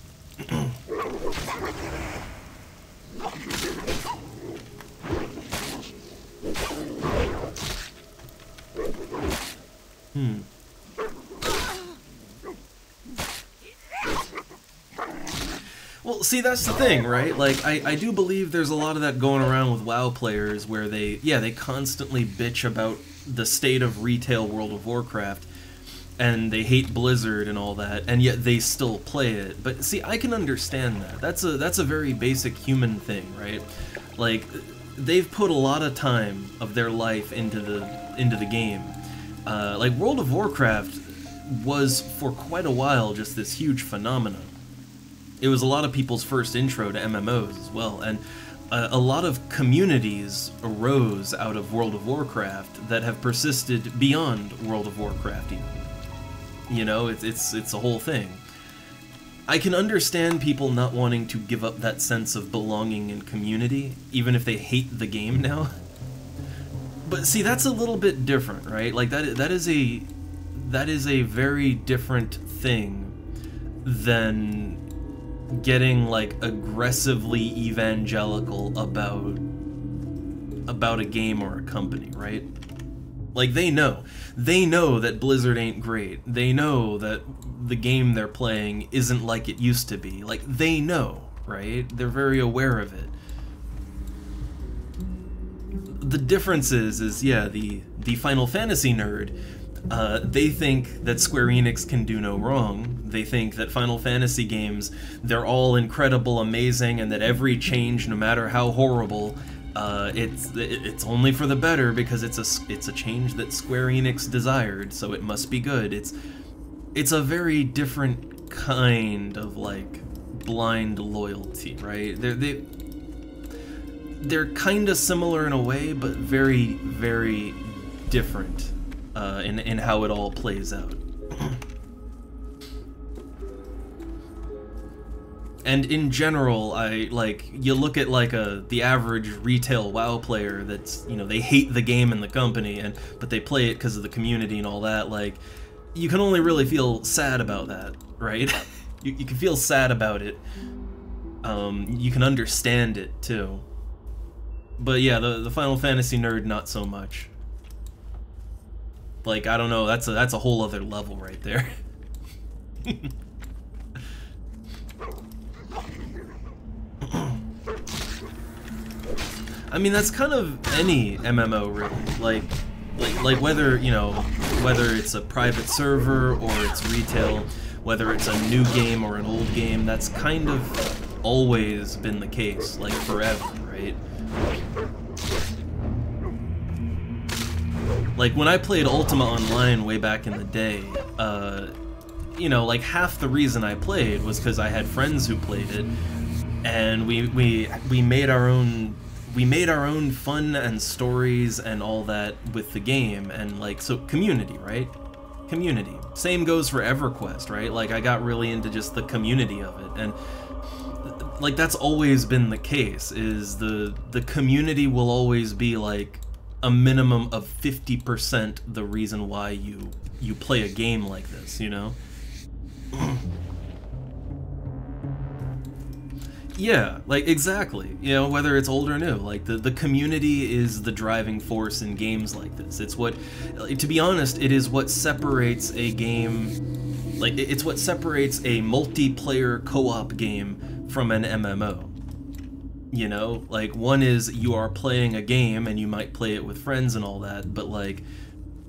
Well, see, that's the thing, right? Like, I do believe there's a lot of that going around with WoW players where they constantly bitch about the state of retail World of Warcraft, and they hate Blizzard and all that, and yet they still play it. But see, I can understand that. That's a very basic human thing, right? Like, they've put a lot of time of their life into the game. Like, World of Warcraft was for quite a while just this huge phenomenon. It was a lot of people's first intro to MMOs as well, and a lot of communities arose out of World of Warcraft that have persisted beyond World of Warcraft even. You know, it's a whole thing. I can understand people not wanting to give up that sense of belonging and community, even if they hate the game now. But see, that's a little bit different, right? Like, that is a very different thing than getting, like, aggressively evangelical about a game or a company, right? Like, they know that Blizzard ain't great. They know that the game they're playing isn't like it used to be. Like, they know, right? They're very aware of it. The difference is, yeah, the Final Fantasy nerd, they think that Square Enix can do no wrong. They think that Final Fantasy games, they're all incredible, amazing, and that every change, no matter how horrible, it's only for the better because it's a change that Square Enix desired, so it must be good. It's a very different kind of, like, blind loyalty, right? They're kind of similar in a way, but very, very different in how it all plays out. And in general, you look at like the average retail WoW player that's, you know, they hate the game and the company, but they play it because of the community and all that. Like, you can only really feel sad about that, right? you can feel sad about it. You can understand it too. But yeah, the Final Fantasy nerd, not so much. Like, I don't know, that's a whole other level right there. I mean, that's kind of any MMO, really. Like whether, you know, whether it's a private server or it's retail, whether it's a new game or an old game, that's kind of always been the case, like forever, right? Like, when I played Ultima Online way back in the day, you know, like, half the reason I played was because I had friends who played it, and we made our own fun and stories and all that with the game, and, like, so community, right? Community. Same goes for EverQuest, right? Like, I got really into just the community of it, and like, that's always been the case, is the community will always be, like, a minimum of 50% the reason why you play a game like this, you know? Yeah, like, exactly. You know, whether it's old or new, like, the community is the driving force in games like this. It's what, to be honest, it is what separates a game, like, it's what separates a multiplayer co-op game from an MMO. You know, like, one is you are playing a game and you might play it with friends and all that, but, like,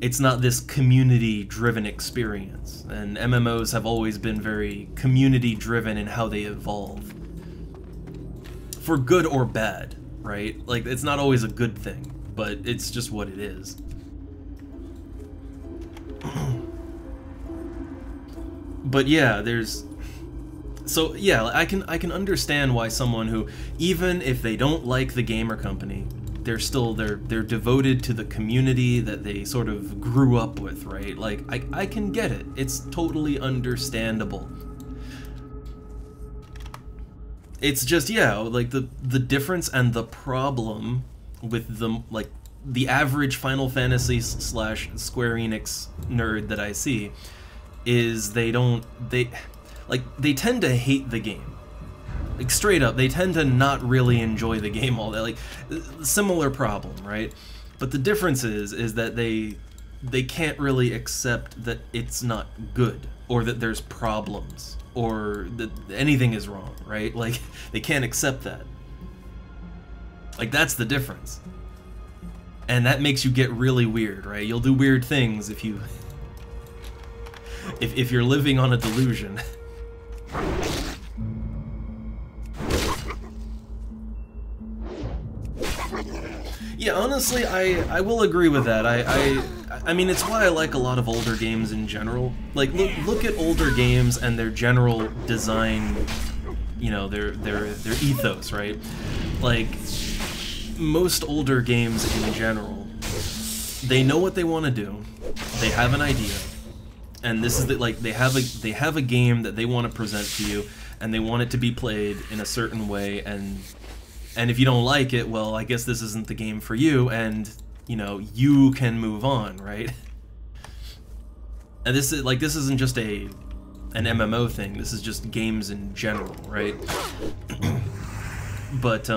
it's not this community-driven experience. And MMOs have always been very community-driven in how they evolve. For good or bad, right? Like, it's not always a good thing, but it's just what it is. But yeah, so yeah, I can understand why someone who, even if they don't like the game or company, they're devoted to the community that they sort of grew up with, right? Like, I can get it. It's totally understandable. It's just, yeah, like, the difference and the problem with the average Final Fantasy / Square Enix nerd that I see is they tend to hate the game. Like, straight up, they tend to not really enjoy the game all that. Like, similar problem, right? But the difference is that they can't really accept that it's not good, or that there's problems, or that anything is wrong, right? Like, they can't accept that. Like, that's the difference. And that makes you get really weird, right? You'll do weird things if you if you're living on a delusion. Yeah, honestly, I will agree with that. I mean, it's why I like a lot of older games in general. Like, look at older games and their general design, you know, their ethos, right? Like, most older games in general, they know what they want to do. They have an idea, and this is like they have a game that they want to present to you, and they want it to be played in a certain way, and if you don't like it, well, I guess this isn't the game for you, and you know, you can move on, right? And this isn't just an MMO thing. This is just games in general, right? But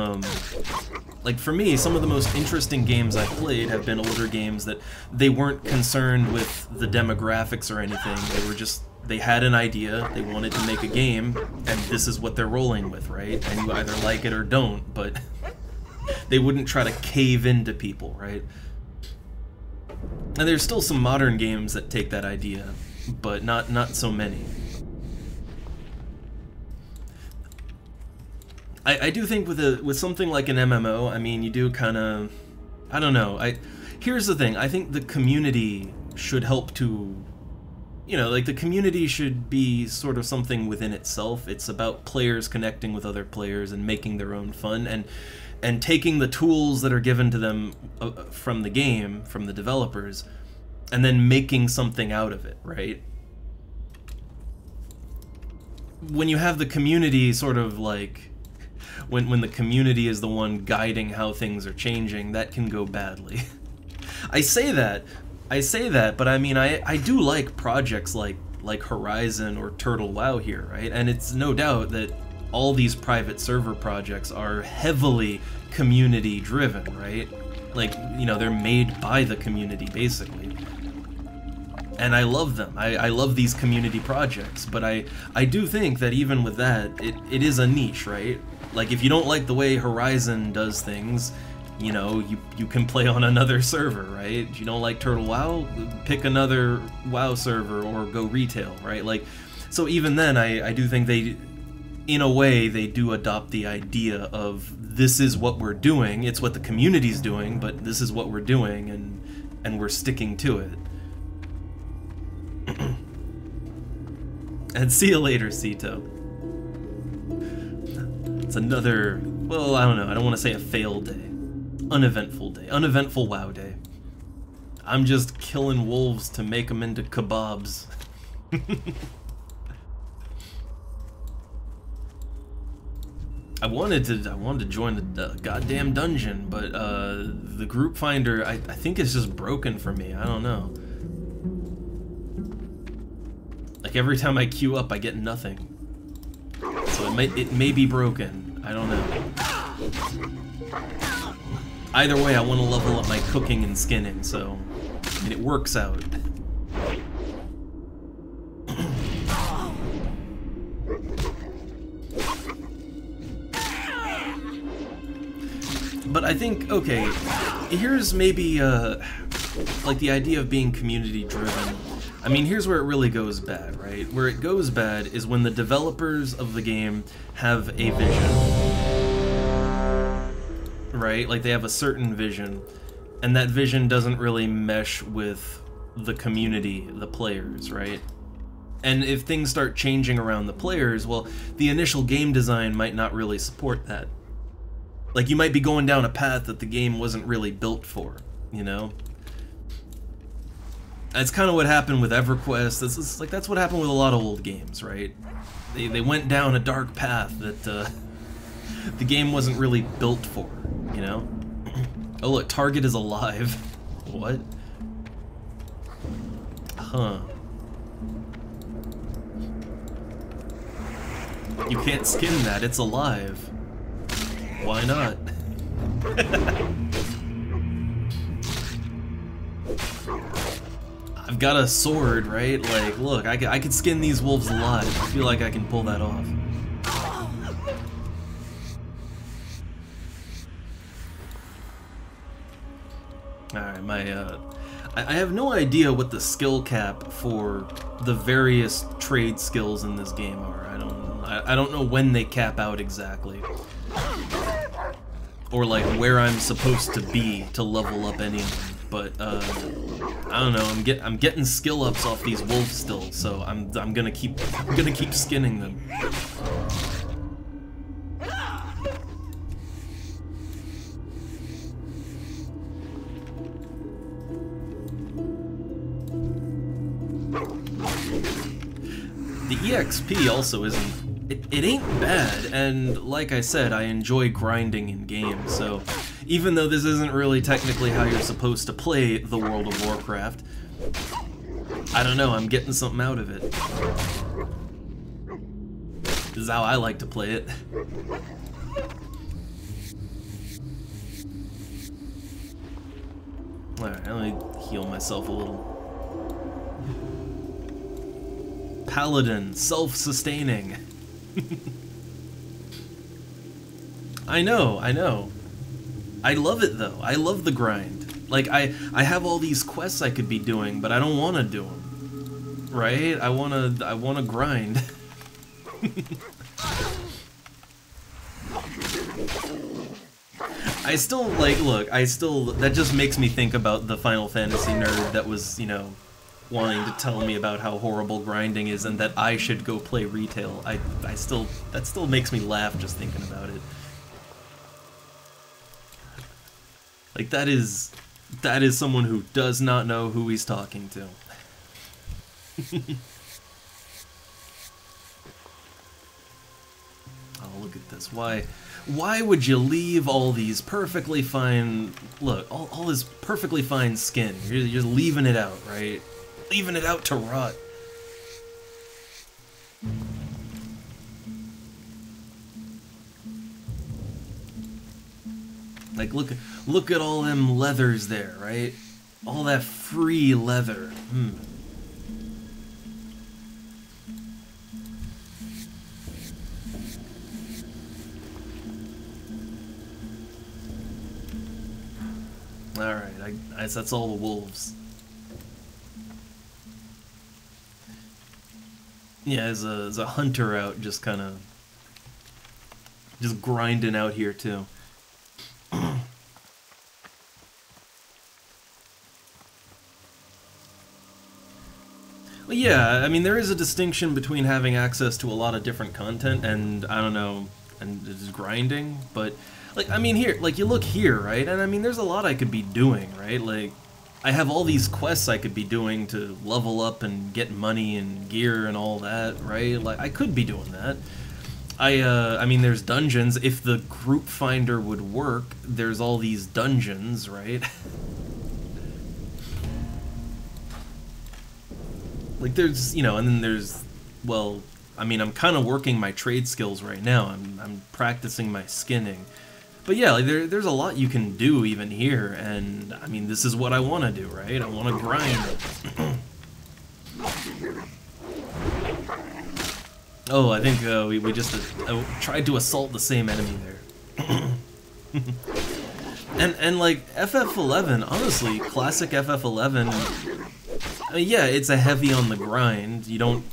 like for me, some of the most interesting games I've played have been older games that they weren't concerned with the demographics or anything. They were just, they had an idea, they wanted to make a game, and this is what they're rolling with, right? And you either like it or don't, but they wouldn't try to cave into people, right? And there's still some modern games that take that idea, but not so many. I do think with something like an MMO, I mean, you do kind of, I don't know. Here's the thing. I think the community should help to, you know, like the community should be sort of something within itself. It's about players connecting with other players and making their own fun and taking the tools that are given to them from the game, from the developers, and then making something out of it, right? When you have the community sort of like, when the community is the one guiding how things are changing, that can go badly. I say that, but I mean, I do like projects like Horizon or TurtleWoW here, right? And it's no doubt that all these private server projects are heavily community driven, right? Like, you know, they're made by the community, basically. And I love them. I love these community projects, but I do think that even with that, it is a niche, right? Like, if you don't like the way Horizon does things, you know, you can play on another server, right? If you don't like TurtleWoW, pick another WoW server or go retail, right? Like, so even then, I do think they, in a way, they do adopt the idea of this is what we're doing, it's what the community's doing, but this is what we're doing, and we're sticking to it. And see you later, Cito. It's another, well, I don't know, I don't want to say a failed day. Uneventful day. Uneventful WoW day. I'm just killing wolves to make them into kebabs. I wanted to join the goddamn dungeon, but the group finder, I think it's just broken for me. I don't know. Like every time I queue up, I get nothing. So it may be broken. I don't know. Either way, I want to level up my cooking and skinning, so I mean, it works out. But I think, okay, here's maybe like the idea of being community driven. I mean, here's where it really goes bad, right? Where it goes bad is when the developers of the game have a vision, right? Like, they have a certain vision, and that vision doesn't really mesh with the community, the players, right? And if things start changing around the players, well, the initial game design might not really support that. Like, you might be going down a path that the game wasn't really built for, you know? That's kind of what happened with EverQuest. That's what happened with a lot of old games, right? They went down a dark path that the game wasn't really built for, you know? Oh look, Target is alive. What? Huh. You can't skin that, it's alive. Why not? I've got a sword, right? Like, look, I could skin these wolves alive. I feel like I can pull that off. Alright, I have no idea what the skill cap for the various trade skills in this game are. I don't know when they cap out exactly. Or like where I'm supposed to be to level up any of them. But I don't know, I'm getting skill ups off these wolves still, so I'm gonna keep skinning them. The EXP also isn't... It ain't bad, and like I said, I enjoy grinding in games, so even though this isn't really technically how you're supposed to play the World of Warcraft, I don't know, I'm getting something out of it. This is how I like to play it. Alright, let me heal myself a little. Paladin, self-sustaining. I know. I love it though. I love the grind. Like I have all these quests I could be doing, but I don't want to do them. Right? I want to grind. I still like that just makes me think about the Final Fantasy nerd that was, you know, wanting to tell me about how horrible grinding is and that I should go play retail. That still makes me laugh just thinking about it. Like that is someone who does not know who he's talking to. Oh, look at this. Why would you leave all these perfectly fine, look, all this perfectly fine skin? You're just leaving it out, right? Leaving it out to rot. Like look at all them leathers there, right? All that free leather. Alright, I guess that's all the wolves. Yeah, as a hunter out, just kind of just grinding out here too. Well, yeah, I mean there is a distinction between having access to a lot of different content and I don't know, and just grinding, but like I mean here, like you look here, right? And I mean there's a lot I could be doing, right? Like I have all these quests I could be doing to level up and get money and gear and all that, right? Like, I could be doing that. I mean, there's dungeons. If the group finder would work, there's all these dungeons, right? Like, there's, you know, and then there's, well, I mean, I'm kind of working my trade skills right now. I'm practicing my skinning. But yeah, like there's a lot you can do even here, and I mean, this is what I want to do, right? I want to grind. Oh, I think we just tried to assault the same enemy there. and like FF11, honestly, classic FF11. I mean, yeah, it's a heavy on the grind. You don't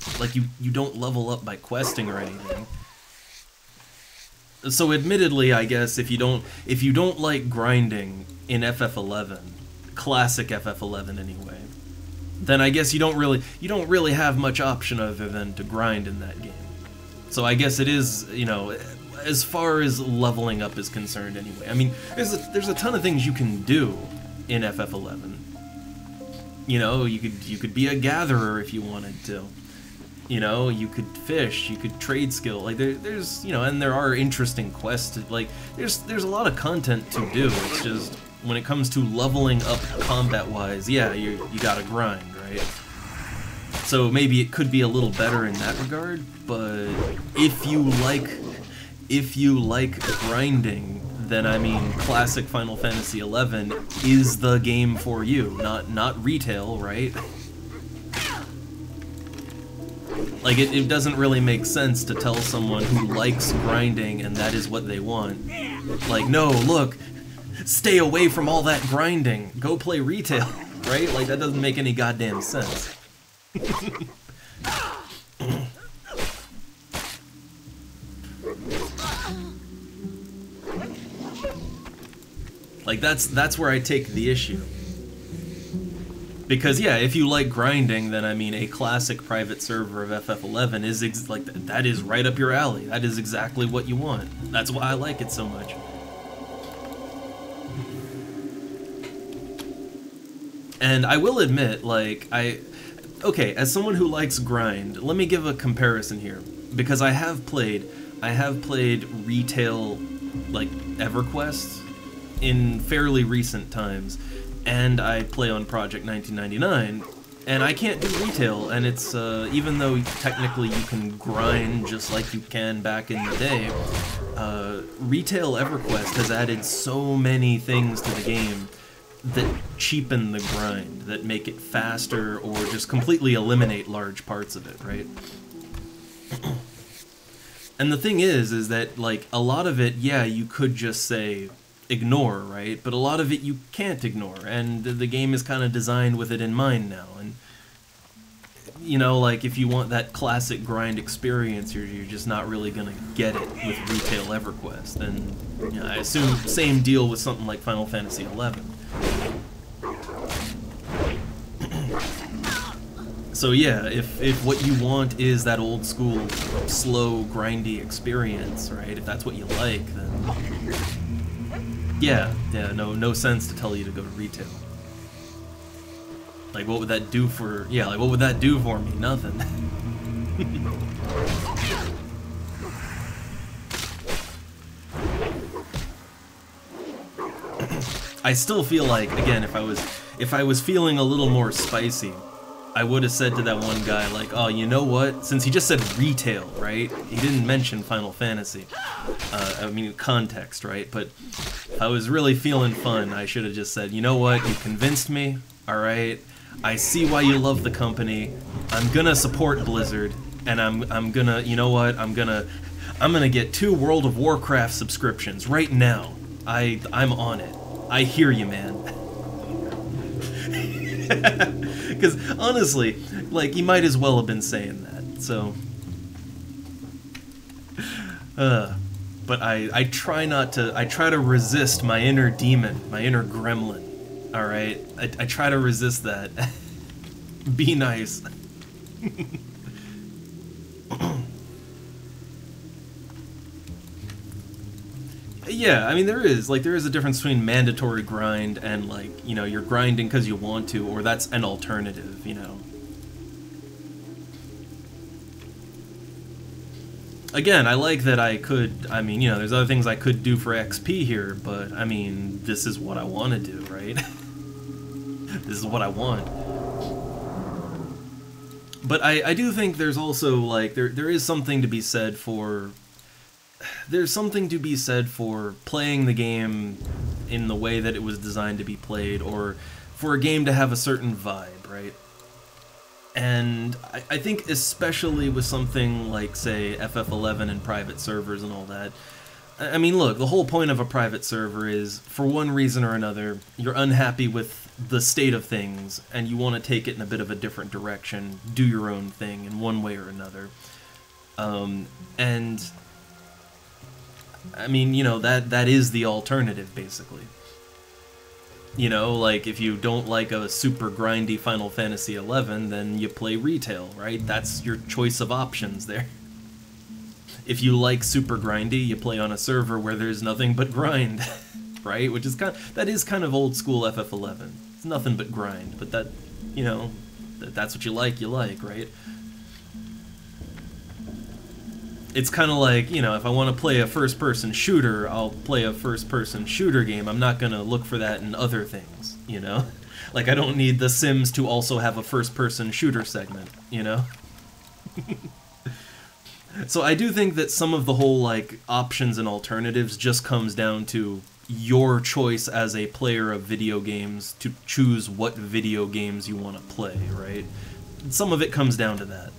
you don't level up by questing or anything. So admittedly, I guess if you don't like grinding in FF11, classic FF11 anyway, then I guess you don't really have much option other than to grind in that game. So I guess it is, you know, as far as leveling up is concerned anyway. I mean, there's a ton of things you can do in FF11. You know, you could be a gatherer if you wanted to. You know, you could fish, you could trade skill, like there's, you know, and there are interesting quests, like, there's a lot of content to do. It's just, when it comes to leveling up combat-wise, yeah, you gotta grind, right? So maybe it could be a little better in that regard, but if you like grinding, then I mean, classic Final Fantasy XI is the game for you, not retail, right? Like, it doesn't really make sense to tell someone who likes grinding and that is what they want. Like, no, look, stay away from all that grinding. Go play retail. right? Like, that doesn't make any goddamn sense. Like, that's where I take the issue. Because, yeah, if you like grinding, then, I mean, a classic private server of FF11 is, like, that is right up your alley. That is exactly what you want. That's why I like it so much. And I will admit, like, okay, as someone who likes grind, let me give a comparison here. Because I have played retail, like, EverQuest in fairly recent times, and I play on Project 1999, and I can't do retail, and it's, even though technically you can grind just like you can back in the day, retail EverQuest has added so many things to the game that cheapen the grind, that make it faster, or just completely eliminate large parts of it, right? And the thing is that, like, a lot of it, yeah, you could just say, ignore, right? But a lot of it you can't ignore, and the game is kind of designed with it in mind now, and, you know, like, if you want that classic grind experience, you're just not really gonna get it with retail EverQuest, and, you know, I assume same deal with something like Final Fantasy XI. So yeah, if what you want is that old school, slow, grindy experience, right, if that's what you like, then yeah, no sense to tell you to go to retail. Like, what would that do for, yeah, like, what would that do for me? Nothing. I still feel like, again, if I was feeling a little more spicy, I would have said to that one guy, like, oh, you know what? Since he just said retail, right? He didn't mention Final Fantasy. I mean, context, right? But if I was really feeling fun, I should have just said, you know what? You convinced me, alright? I see why you love the company. I'm gonna support Blizzard, and I'm gonna, you know what? I'm gonna get 2 World of Warcraft subscriptions right now. I'm on it. I hear you, man. Because, honestly, like, you might as well have been saying that, so... but I try not to... I try to resist my inner demon, my inner gremlin, alright? I try to resist that. Be nice. Yeah, I mean, there is a difference between mandatory grind and, like, you know, you're grinding because you want to, or that's an alternative, you know. Again, I like that I could, I mean, you know, there's other things I could do for XP here, but, I mean, this is what I want to do, right? This is what I want. But I do think there's also, like, there is something to be said for... There's something to be said for playing the game in the way that it was designed to be played, or for a game to have a certain vibe, right? And I think especially with something like, say, FF11 and private servers and all that, I mean, look, the whole point of a private server is, for one reason or another, you're unhappy with the state of things, and you want to take it in a bit of a different direction, do your own thing in one way or another. And... I mean, you know, that is the alternative, basically. You know, like, if you don't like a super grindy Final Fantasy XI, then you play retail, right? That's your choice of options there. If you like super grindy, you play on a server where there's nothing but grind, right? Which is that is kind of old school FF11. It's nothing but grind, but that, you know, that's what you like, right? It's kind of like, you know, if I want to play a first-person shooter, I'll play a first-person shooter game. I'm not going to look for that in other things, you know? Like, I don't need The Sims to also have a first-person shooter segment, you know? So I do think that some of the whole, like, options and alternatives just comes down to your choice as a player of video games to choose what video games you want to play, right? Some of it comes down to that.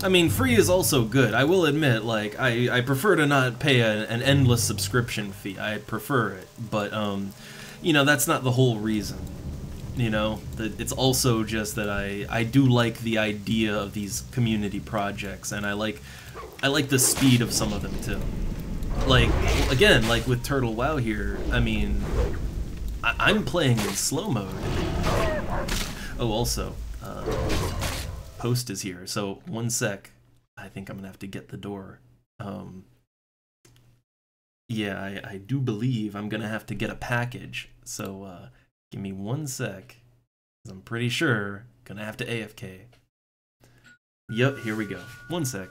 I mean, free is also good. I will admit, like, I prefer to not pay an endless subscription fee. I prefer it, but, you know, that's not the whole reason. You know, it's also just that I do like the idea of these community projects, and I like the speed of some of them too. Like, again, like with TurtleWoW here, I mean, I'm playing in slow mode. Oh, also, Post is here, so one sec. I think I'm gonna have to get the door. Yeah, I do believe I'm gonna have to get a package, so give me one sec, 'cause I'm pretty sure gonna have to AFK. Yep, here we go. One sec.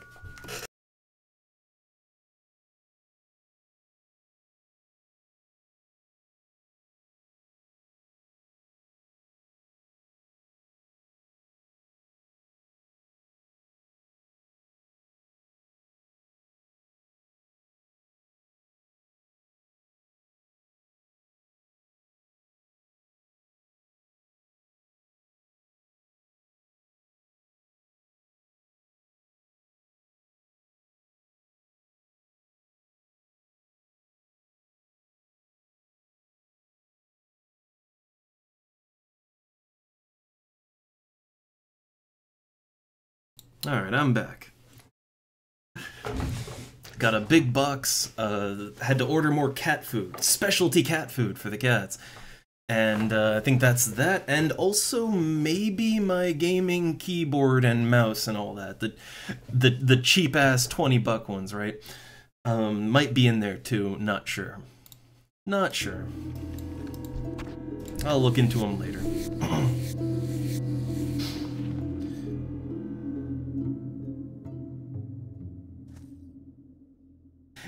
Alright, I'm back. Got a big box, had to order more cat food, specialty cat food for the cats. And I think that's that, and also maybe my gaming keyboard and mouse and all that. The cheap-ass 20-buck ones, right? Might be in there too, not sure. Not sure. I'll look into them later.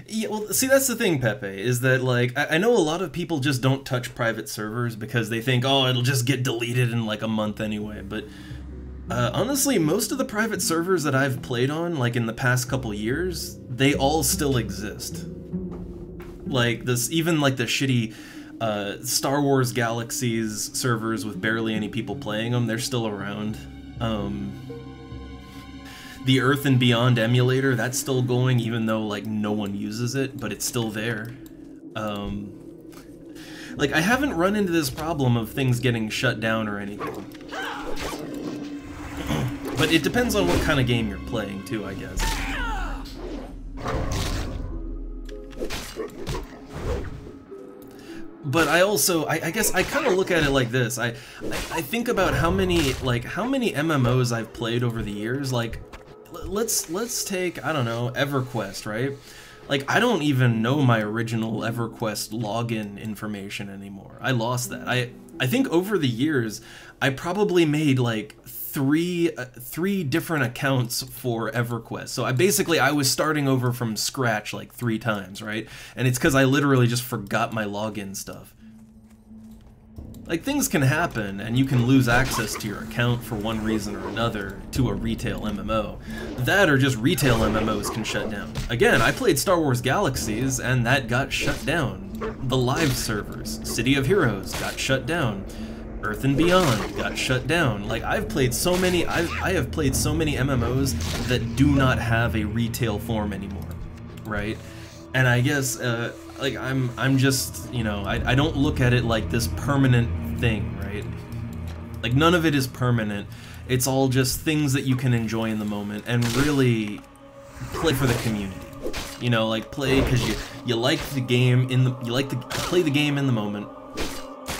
Yeah, well, see, that's the thing, Pepe, is that, like, I know a lot of people just don't touch private servers because they think, oh, it'll just get deleted in, like, a month anyway, but honestly, most of the private servers that I've played on, like, in the past couple years, they all still exist. Like, even, like, the shitty Star Wars Galaxies servers with barely any people playing them, they're still around. The Earth and Beyond emulator, that's still going even though, like, no one uses it, but it's still there. Like, I haven't run into this problem of things getting shut down or anything. But it depends on what kind of game you're playing, too, I guess. But I also, I guess I kind of look at it like this. I think about how many MMOs I've played over the years. Like, let's take, I don't know, EverQuest, right? Like, I don't even know my original EverQuest login information anymore. I lost that. I think over the years, I probably made like three different accounts for EverQuest. So I was starting over from scratch like 3 times, right? And it's because I literally just forgot my login stuff. Like, things can happen, and you can lose access to your account for one reason or another to a retail MMO. That or just retail MMOs can shut down. Again, I played Star Wars Galaxies, and that got shut down. The live servers, City of Heroes, got shut down. Earth and Beyond got shut down. Like, I have played so many MMOs that do not have a retail form anymore, right? And I guess, like, I'm just, you know, I don't look at it like this permanent thing, right? Like, none of it is permanent. It's all just things that you can enjoy in the moment and really play for the community. You know, like, play because you like the game you like to play the game in the moment.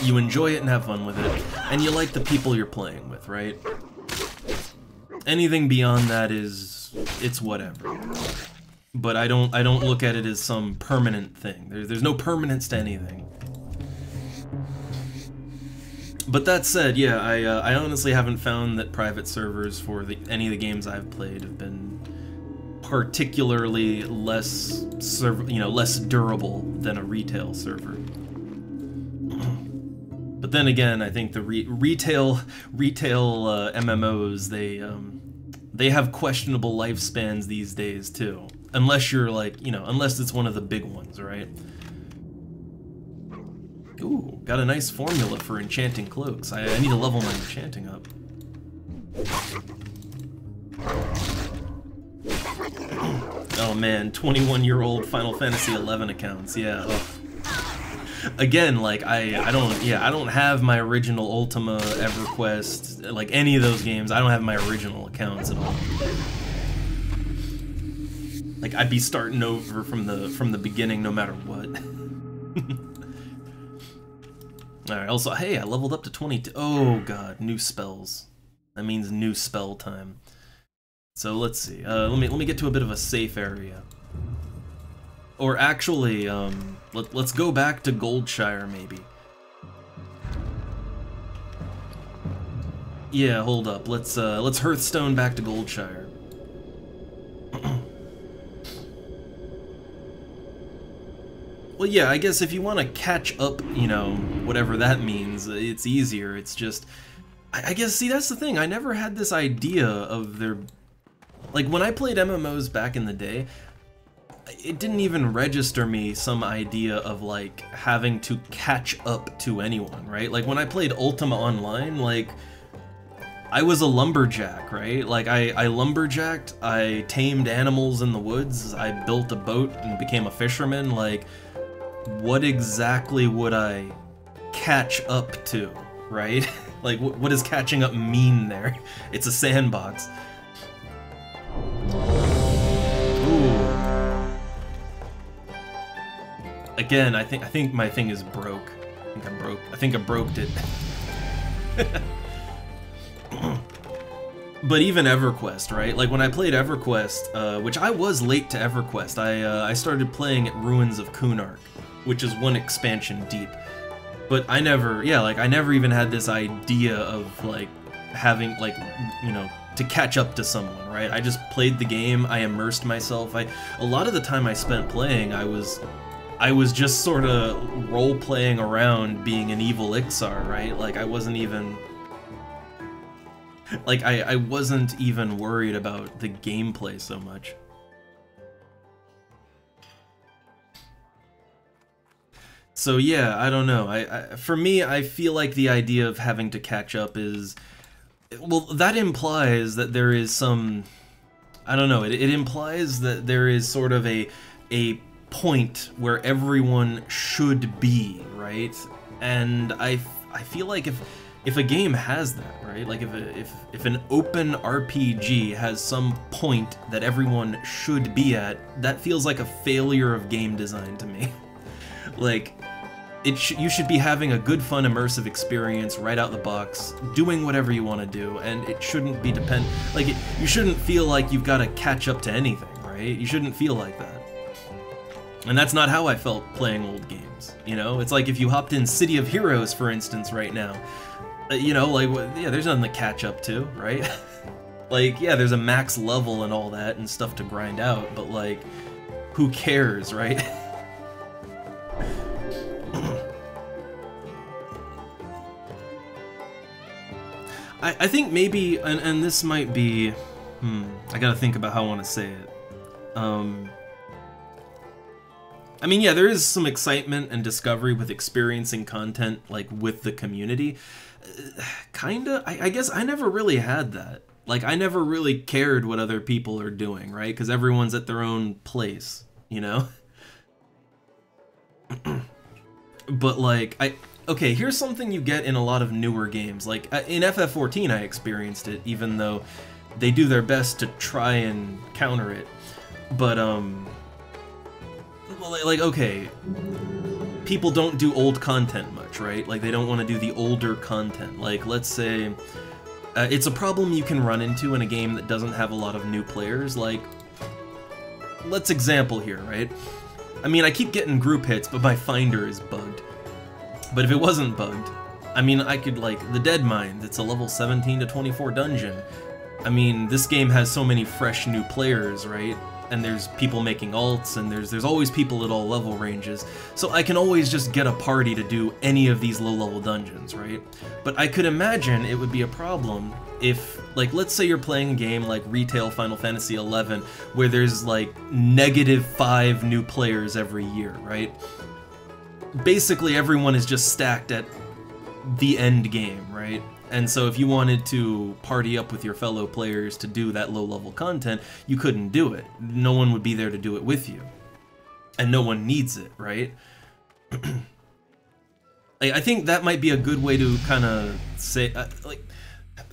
You enjoy it and have fun with it, and you like the people you're playing with, right? Anything beyond that it's whatever. But I don't look at it as some permanent thing. There's no permanence to anything. But that said, yeah, I honestly haven't found that private servers for any of the games I've played have been particularly less durable than a retail server. But then again, I think the retail MMOs, they have questionable lifespans these days too. Unless you're like, you know, unless it's one of the big ones, right? Ooh, got a nice formula for enchanting cloaks. I need to level my enchanting up. Oh man, 21-year-old Final Fantasy XI accounts, yeah. Ugh. Again, like, I don't have my original Ultima, EverQuest, like any of those games, I don't have my original accounts at all. Like, I'd be starting over from the beginning no matter what. Alright, also, hey, I leveled up to 22. Oh god, new spells. That means new spell time. So let's see. Let me get to a bit of a safe area. Or actually, let's go back to Goldshire maybe. Yeah, hold up. Let's Hearthstone back to Goldshire. Well, yeah, I guess if you want to catch up, you know, whatever that means, it's easier. It's just, I guess, see, that's the thing. I never had this idea of their, like, when I played MMOs back in the day, it didn't even register me some idea of, like, having to catch up to anyone, right? Like, when I played Ultima Online, like, I was a lumberjack, right? Like, I lumberjacked, I tamed animals in the woods, I built a boat and became a fisherman, like, what exactly would I catch up to, right? Like, what does catching up mean there? It's a sandbox. Ooh. Again, I think my thing is broke. I think I broked it. But even EverQuest, right? Like, when I played EverQuest, which I was late to EverQuest, I started playing at Ruins of Kunark, which is one expansion deep. But I never, yeah, like, I never even had this idea of, like, having, like, you know, to catch up to someone, right? I just played the game, I immersed myself. A lot of the time I spent playing, I was just sort of role-playing around being an evil Ixar, right? Like, I wasn't even... Like, I wasn't even worried about the gameplay so much. So yeah, I don't know. For me, I feel like the idea of having to catch up is... Well, that implies that there is some... I don't know, it implies that there is sort of a point where everyone should be, right? And I feel like if a game has that, right? Like if an open RPG has some point that everyone should be at, that feels like a failure of game design to me. Like, you should be having a good, fun, immersive experience right out the box, doing whatever you want to do, and it shouldn't be you shouldn't feel like you've got to catch up to anything, right? You shouldn't feel like that. And that's not how I felt playing old games, you know? It's like if you hopped in City of Heroes, for instance, right now, you know, like, yeah, there's nothing to catch up to, right? Like, yeah, there's a max level and all that and stuff to grind out, but, like, who cares, right? I think maybe, and this might be, I gotta think about how I want to say it. I mean, yeah, there is some excitement and discovery with experiencing content, like, with the community. Kinda, I guess I never really had that. Like, I never really cared what other people are doing, right? Because everyone's at their own place, you know? But, like, okay, here's something you get in a lot of newer games. Like, in FF14 I experienced it, even though they do their best to try and counter it. But, like, okay, people don't do old content much, right? Like, they don't want to do the older content. Like, let's say, it's a problem you can run into in a game that doesn't have a lot of new players. Like, let's example here, right? I mean, I keep getting group hits, but my finder is bugged. But if it wasn't bugged, I mean, I could, like, the Dead Mind, it's a level 17 to 24 dungeon. I mean, this game has so many fresh new players, right? And there's people making alts, and there's always people at all level ranges, so I can always just get a party to do any of these low-level dungeons, right? But I could imagine it would be a problem if, like, let's say you're playing a game like Retail Final Fantasy XI, where there's, like, -5 new players every year, right? Basically, everyone is just stacked at the end game, right? And so if you wanted to party up with your fellow players to do that low-level content, you couldn't do it. No one would be there to do it with you. And no one needs it, right? I think that might be a good way to kind of say, like,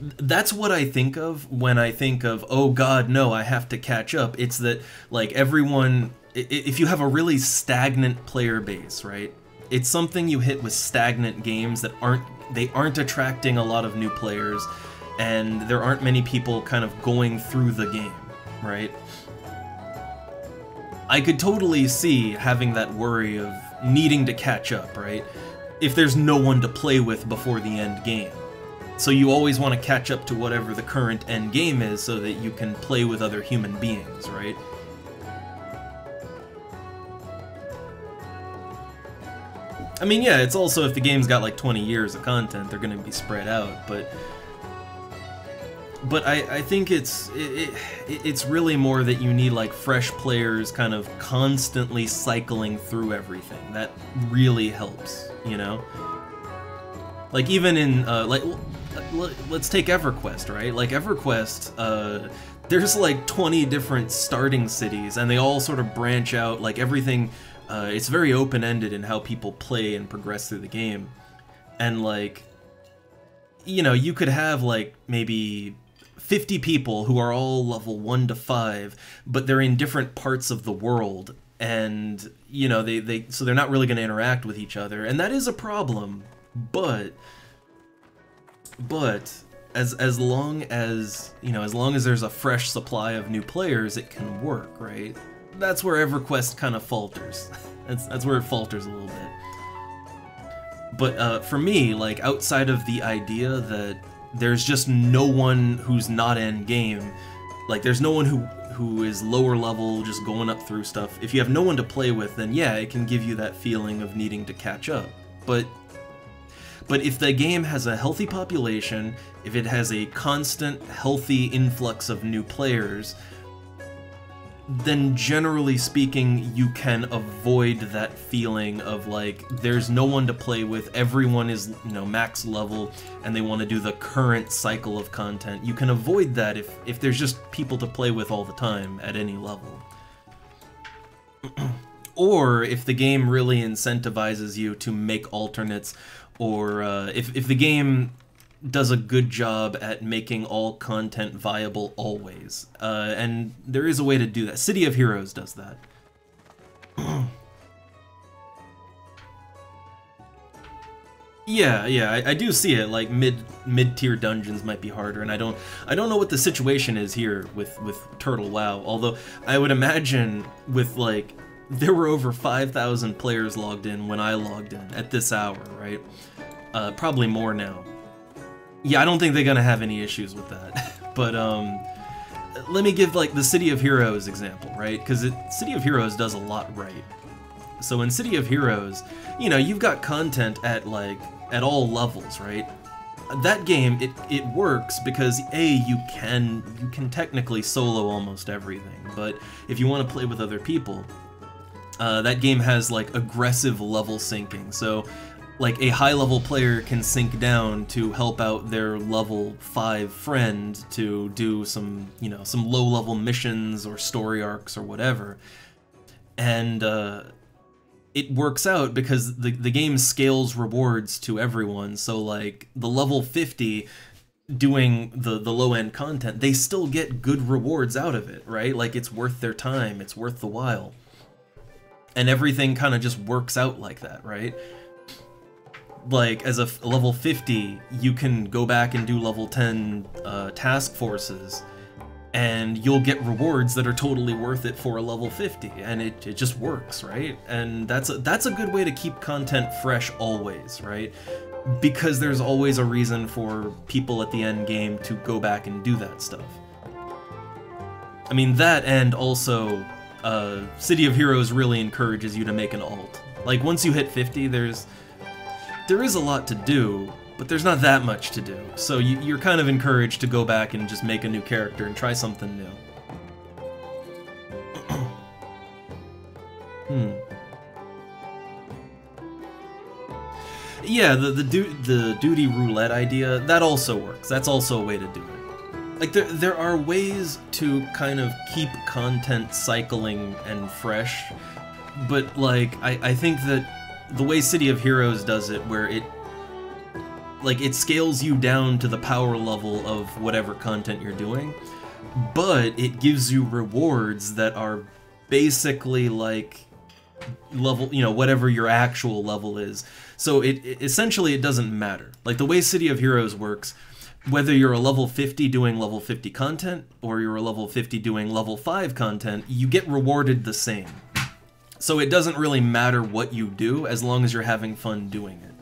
that's what I think of when I think of, oh god, no, I have to catch up. It's that, like, everyone, if you have a really stagnant player base, right? It's something you hit with stagnant games that aren't attracting a lot of new players, and there aren't many people kind of going through the game, right? I could totally see having that worry of needing to catch up, right? If there's no one to play with before the end game. So you always want to catch up to whatever the current end game is so that you can play with other human beings, right? I mean, yeah, it's also if the game's got like 20 years of content, they're going to be spread out, but I think it's really more that you need like fresh players kind of constantly cycling through everything. That really helps, you know? Like even in let's take EverQuest, right? Like EverQuest, there's like 20 different starting cities, and they all sort of branch out. Like everything, it's very open-ended in how people play and progress through the game. And like, you know, you could have like maybe 50 people who are all level 1 to 5, but they're in different parts of the world, and you know so they're not really going to interact with each other, and that is a problem. But as long as, you know, as long as there's a fresh supply of new players, it can work, right? That's where EverQuest kind of falters. That's where it falters a little bit. But for me, like, outside of the idea that there's just no one who's not end game, like there's no one who is lower level just going up through stuff. If you have no one to play with, then yeah, it can give you that feeling of needing to catch up. But if the game has a healthy population, if it has a constant, healthy influx of new players, then generally speaking, you can avoid that feeling of like, there's no one to play with, everyone is, you know, max level, and they want to do the current cycle of content. You can avoid that if there's just people to play with all the time at any level. Or if the game really incentivizes you to make alternates, or if the game does a good job at making all content viable always. And there is a way to do that. City of Heroes does that. Yeah, I do see it. Like mid-tier dungeons might be harder, and I don't know what the situation is here with TurtleWoW. Although I would imagine with like, there were over 5,000 players logged in when I logged in at this hour, right? Probably more now. Yeah, I don't think they're gonna have any issues with that. But let me give like the City of Heroes example, right? Because City of Heroes does a lot right. So in City of Heroes, you know, you've got content at all levels, right? That game, it works because you can technically solo almost everything, but if you want to play with other people, that game has like aggressive level syncing. So like a high-level player can sync down to help out their level 5 friend to do some, you know, some low-level missions or story arcs or whatever. And it works out because the game scales rewards to everyone. So like the level 50 doing the low-end content, they still get good rewards out of it, right? Like it's worth their time, it's worth the while. And everything kind of just works out like that, right? Like, as a level 50, you can go back and do level 10 task forces, and you'll get rewards that are totally worth it for a level 50, and it just works, right? And that's a good way to keep content fresh always, right? Because there's always a reason for people at the end game to go back and do that stuff. I mean, that, and also, City of Heroes really encourages you to make an alt. Like, once you hit 50, there is a lot to do, but there's not that much to do. So you're kind of encouraged to go back and just make a new character and try something new. Yeah, the duty roulette idea, that also works. That's also a way to do it. Like, there are ways to kind of keep content cycling and fresh, but, like, I think that the way City of Heroes does it, where it scales you down to the power level of whatever content you're doing, but it gives you rewards that are basically like level, you know, whatever your actual level is. So essentially it doesn't matter. Like the way City of Heroes works, whether you're a level 50 doing level 50 content or you're a level 50 doing level 5 content, you get rewarded the same. So it doesn't really matter what you do as long as you're having fun doing it.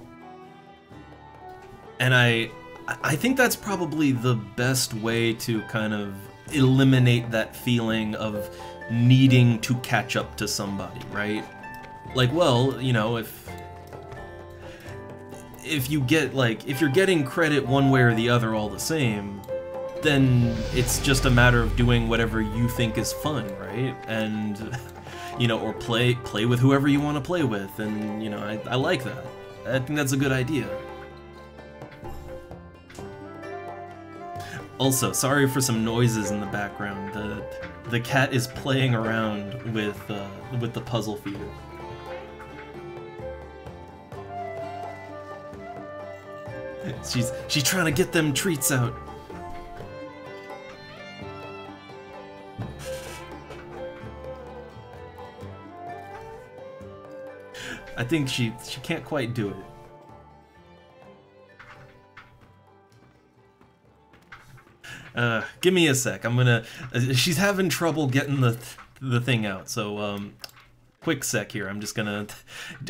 And I think that's probably the best way to kind of eliminate that feeling of needing to catch up to somebody, right? Like, well, you know, if you get, like, if you're getting credit one way or the other all the same, then it's just a matter of doing whatever you think is fun, right? And, you know, or play with whoever you want to play with, and, you know, I like that. I think that's a good idea. Also, sorry for some noises in the background. The cat is playing around with the puzzle feeder. She's trying to get them treats out. I think she can't quite do it. Give me a sec. I'm gonna. She's having trouble getting the thing out. So quick sec here. I'm just gonna.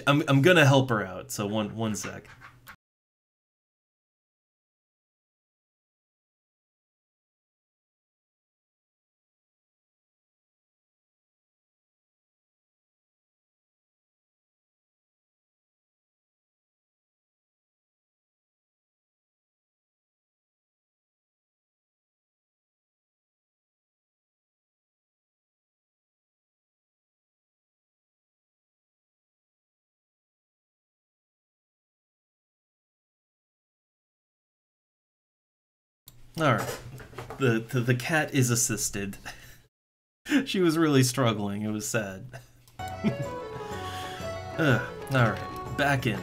I'm gonna help her out. So one sec. Alright, the cat is assisted. She was really struggling, it was sad. Alright, back in.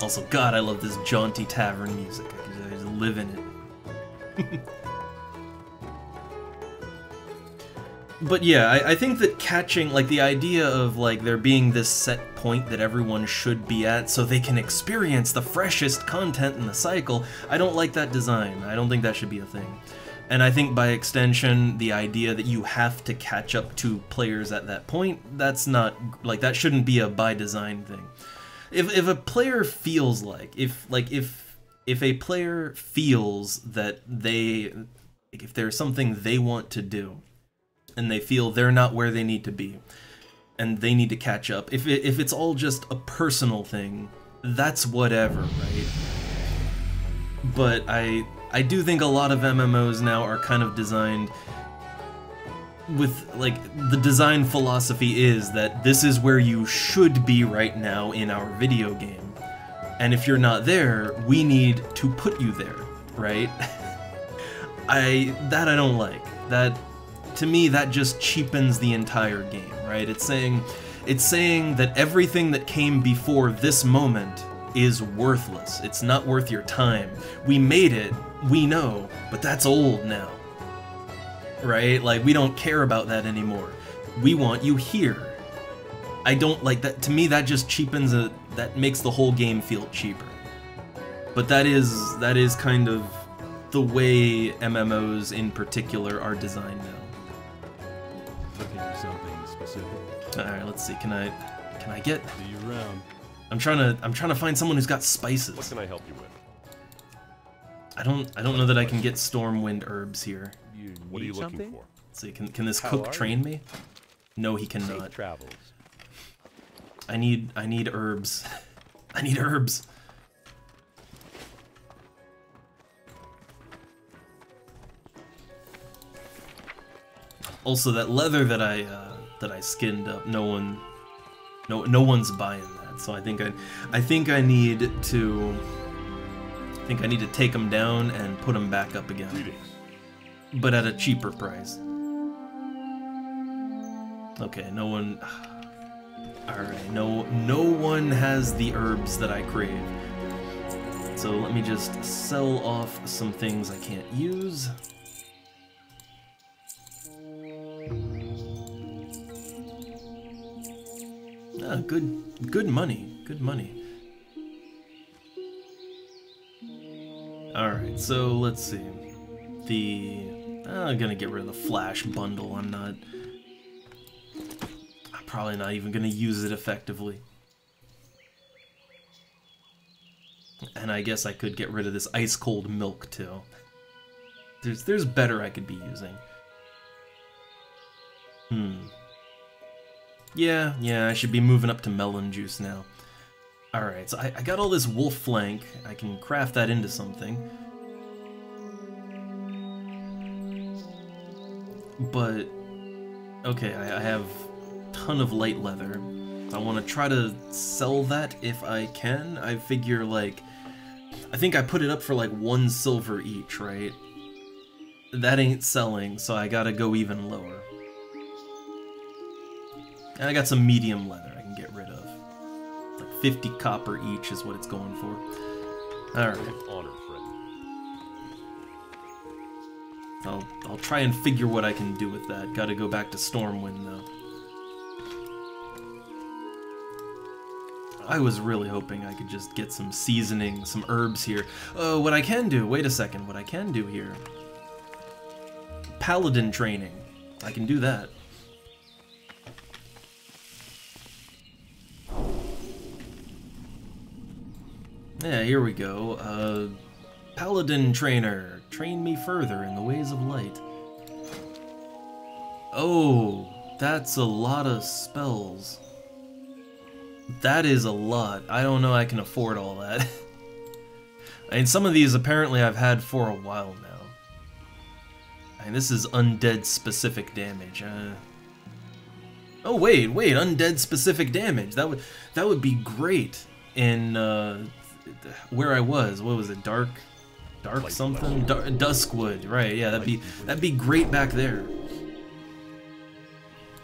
Also, God, I love this jaunty tavern music. I just live in it. But yeah, I think that catching, like, the idea of, like, there being this set point that everyone should be at so they can experience the freshest content in the cycle, I don't like that design. I don't think that should be a thing. And I think by extension, the idea that you have to catch up to players at that point, that's not, like, that shouldn't be a by design thing. If a player feels like, if a player feels that if there's something they want to do, and they feel they're not where they need to be, and they need to catch up. If it's all just a personal thing, that's whatever, right? But I do think a lot of MMOs now are kind of designed with, like, the design philosophy is that this is where you should be right now in our video game. And if you're not there, we need to put you there, right? I don't like. That, to me, that just cheapens the entire game, right? It's saying that everything that came before this moment is worthless. It's not worth your time. We made it, we know, but that's old now. Right? Like, we don't care about that anymore. We want you here. I don't like that. To me, that just cheapens that makes the whole game feel cheaper. But that is kind of the way MMOs in particular are designed now. Looking for something specific? Alright, let's see. Can I get? See you around. I'm trying to find someone who's got spices. What can I help you with? I don't know that I can get Stormwind herbs here. What are you looking for? Let's see, can this cook train me? No, he cannot. Safe travels. I need herbs. I need herbs. Also, that leather that I skinned up, no one No one's buying that. So I think I need to take them down and put them back up again. Greetings. But at a cheaper price. Okay, no one. Alright, no one has the herbs that I crave. So let me just sell off some things I can't use. Ah, good money. Good money. Alright, so let's see. I'm gonna get rid of the flash bundle. I'm probably not even gonna use it effectively. And I guess I could get rid of this ice cold milk too. There's better I could be using. Yeah, I should be moving up to melon juice now. Alright, so I got all this wolf flank. I can craft that into something. But, okay, I have a ton of light leather. I want to try to sell that if I can. I figure, like, I think I put it up for like 1 silver each, right? That ain't selling, so I gotta go even lower. And I got some medium leather I can get rid of. Like 50 copper each is what it's going for. Alright. Honor, friend. I'll try and figure what I can do with that. Gotta go back to Stormwind, though. I was really hoping I could just get some seasoning, some herbs here. Oh, what I can do, wait a second, what I can do here. Paladin training. I can do that. Yeah, here we go. Paladin trainer. Train me further in the ways of light. Oh, that's a lot of spells. That is a lot. I don't know I can afford all that. I mean, some of these apparently I've had for a while now. I mean, this is undead specific damage. Oh wait, undead specific damage. That would be great in where I was. What was it? Dark something? Duskwood. Right? Yeah, that'd be great back there.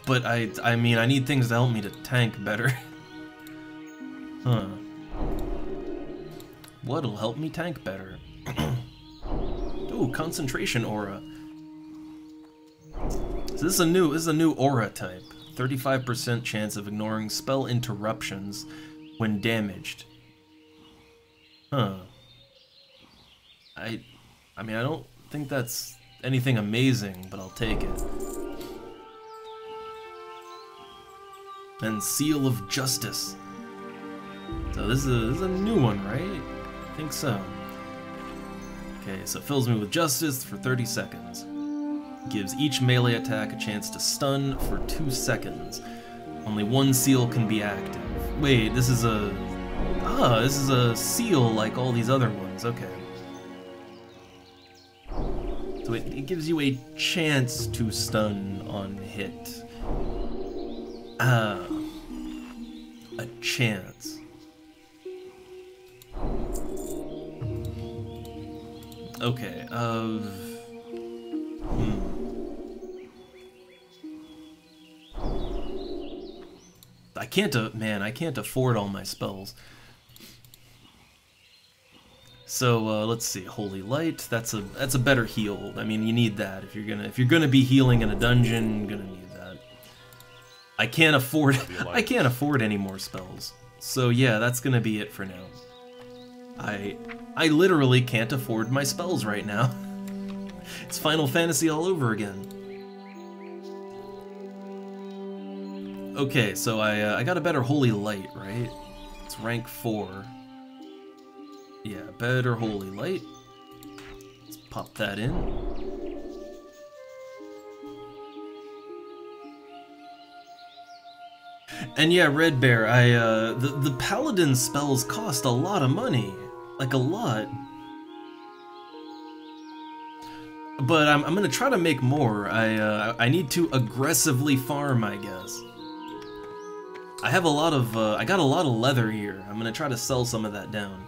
But I mean, I need things to help me to tank better. Huh. What'll help me tank better? Ooh, concentration aura. So this is a new aura type. 35% chance of ignoring spell interruptions when damaged. Huh. I mean, I don't think that's anything amazing, but I'll take it. And Seal of Justice. So this is a new one, right? I think so. Okay, so it fills me with justice for 30 seconds. Gives each melee attack a chance to stun for 2 seconds. Only 1 seal can be active. Wait, this is a seal like all these other ones, okay. So it gives you a chance to stun on hit. A chance. Okay, I can't afford all my spells. So let's see, Holy Light. That's a better heal. I mean, you need that if you're gonna be healing in a dungeon. You're gonna need that. I can't afford any more spells. So yeah, that's gonna be it for now. I literally can't afford my spells right now. It's Final Fantasy all over again. Okay, so I got a better Holy Light, right? It's rank 4. Yeah, better Holy Light. Let's pop that in. And yeah, Red Bear, the Paladin spells cost a lot of money. Like, a lot. But I'm gonna try to make more. I need to aggressively farm, I guess. I have a lot of, I got a lot of leather here. I'm gonna try to sell some of that down.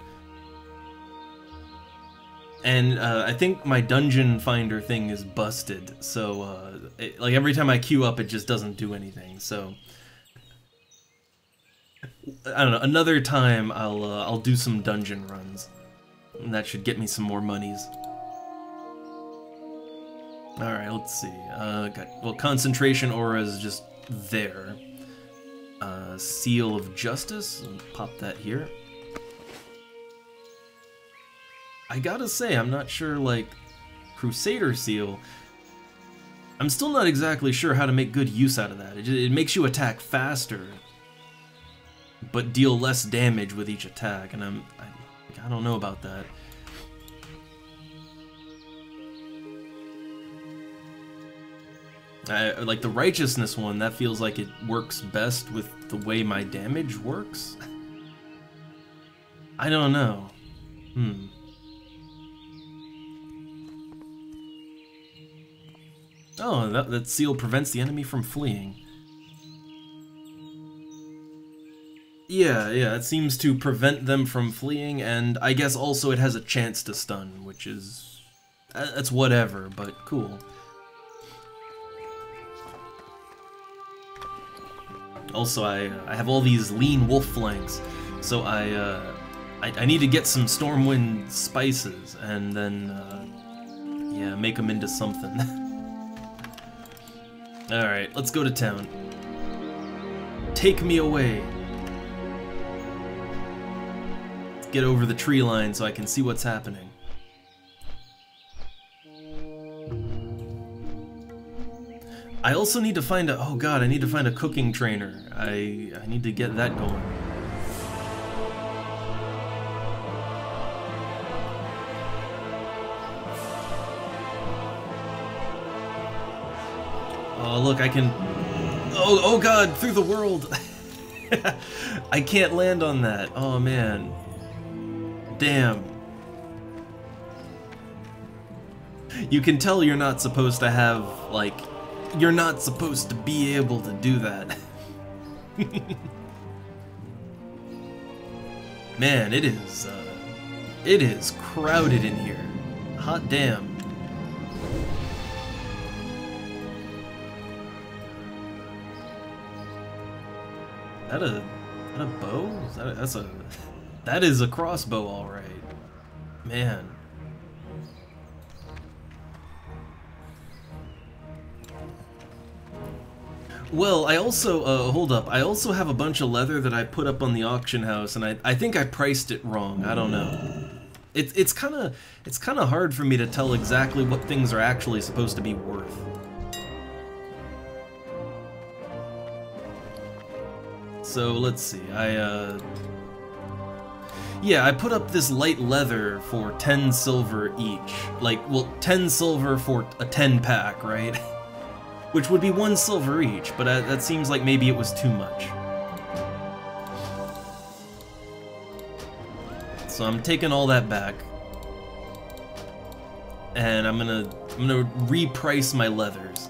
And I think my dungeon finder thing is busted, so like every time I queue up, it just doesn't do anything. So I don't know. Another time, I'll do some dungeon runs, and that should get me some more monies. All right, let's see. Well, concentration aura is just there. Seal of Justice. Pop that here. I gotta say, I'm not sure, like, Crusader Seal, I'm still not exactly sure how to make good use out of that. It makes you attack faster, but deal less damage with each attack, and I don't know about that. Like the Righteousness one, that feels like it works best with the way my damage works? I don't know. Oh, that seal prevents the enemy from fleeing. Yeah, it seems to prevent them from fleeing, and I guess also it has a chance to stun, which is... that's whatever, but cool. Also, I have all these lean wolf flanks, so I need to get some Stormwind spices, and then, yeah, make them into something. Alright, let's go to town. Take me away. Let's get over the tree line so I can see what's happening. I also need to find a... oh god, I need to find a cooking trainer. I need to get that going. Oh, look, I can... oh god, through the world! I can't land on that. Oh, man. Damn. You can tell you're not supposed to have, like... you're not supposed to be able to do that. Man, it is crowded in here. Hot damn. That a bow? That is a crossbow, all right. Man. Well, I also, hold up, I also have a bunch of leather that I put up on the auction house, and I think I priced it wrong, I don't know. It's kinda hard for me to tell exactly what things are actually supposed to be worth. So, let's see, yeah, I put up this light leather for 10 silver each. Like, well, 10 silver for a 10 pack, right? Which would be 1 silver each, but that seems like maybe it was too much. So I'm taking all that back. And I'm gonna reprice my leathers.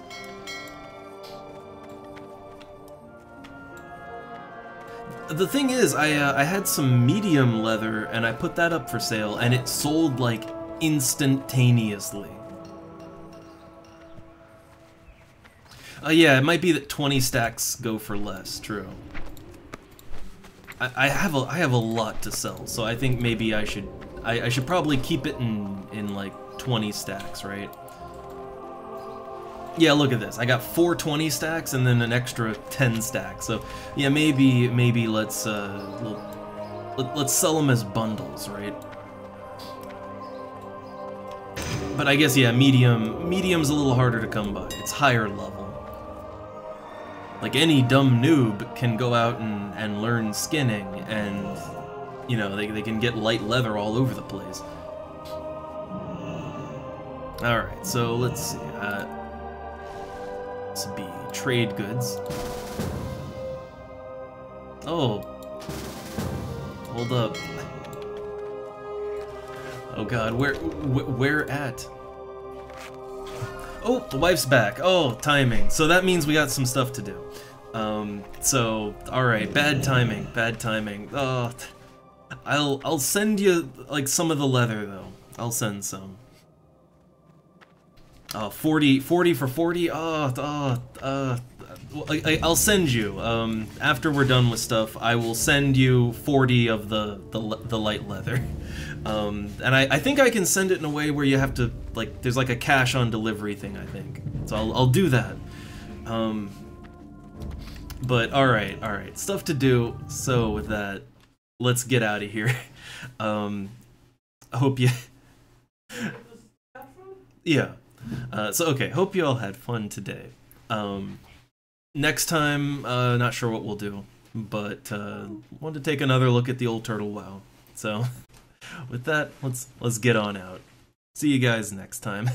The thing is, I had some medium leather, and I put that up for sale, and it sold, like, instantaneously. Yeah, it might be that 20 stacks go for less, true. I have a lot to sell, so I think maybe I should probably keep it in like 20 stacks, right? Yeah, look at this. I got 4 20 stacks and then an extra 10 stacks. So yeah, maybe let's sell them as bundles, right? But I guess yeah, medium's a little harder to come by. It's higher level. Like any dumb noob can go out and learn skinning, and you know they can get light leather all over the place. All right, so let's see. This would be trade goods. Oh, hold up. Oh God, where at? Oh, the wife's back. Oh, timing. So that means we got some stuff to do. So, alright, bad timing, bad timing. Oh, I'll send you, like, some of the leather, though. I'll send some. 40 for 40? I'll send you, after we're done with stuff, I will send you 40 of the light leather. And I think I can send it in a way where you have to, like, there's like a cash on delivery thing, I think. So I'll do that. But alright, stuff to do. So with that, let's get out of here. I hope you... Yeah. So okay, hope you all had fun today. Next time, not sure what we'll do, but wanted to take another look at the old TurtleWoW. So with that, let's get on out. See you guys next time.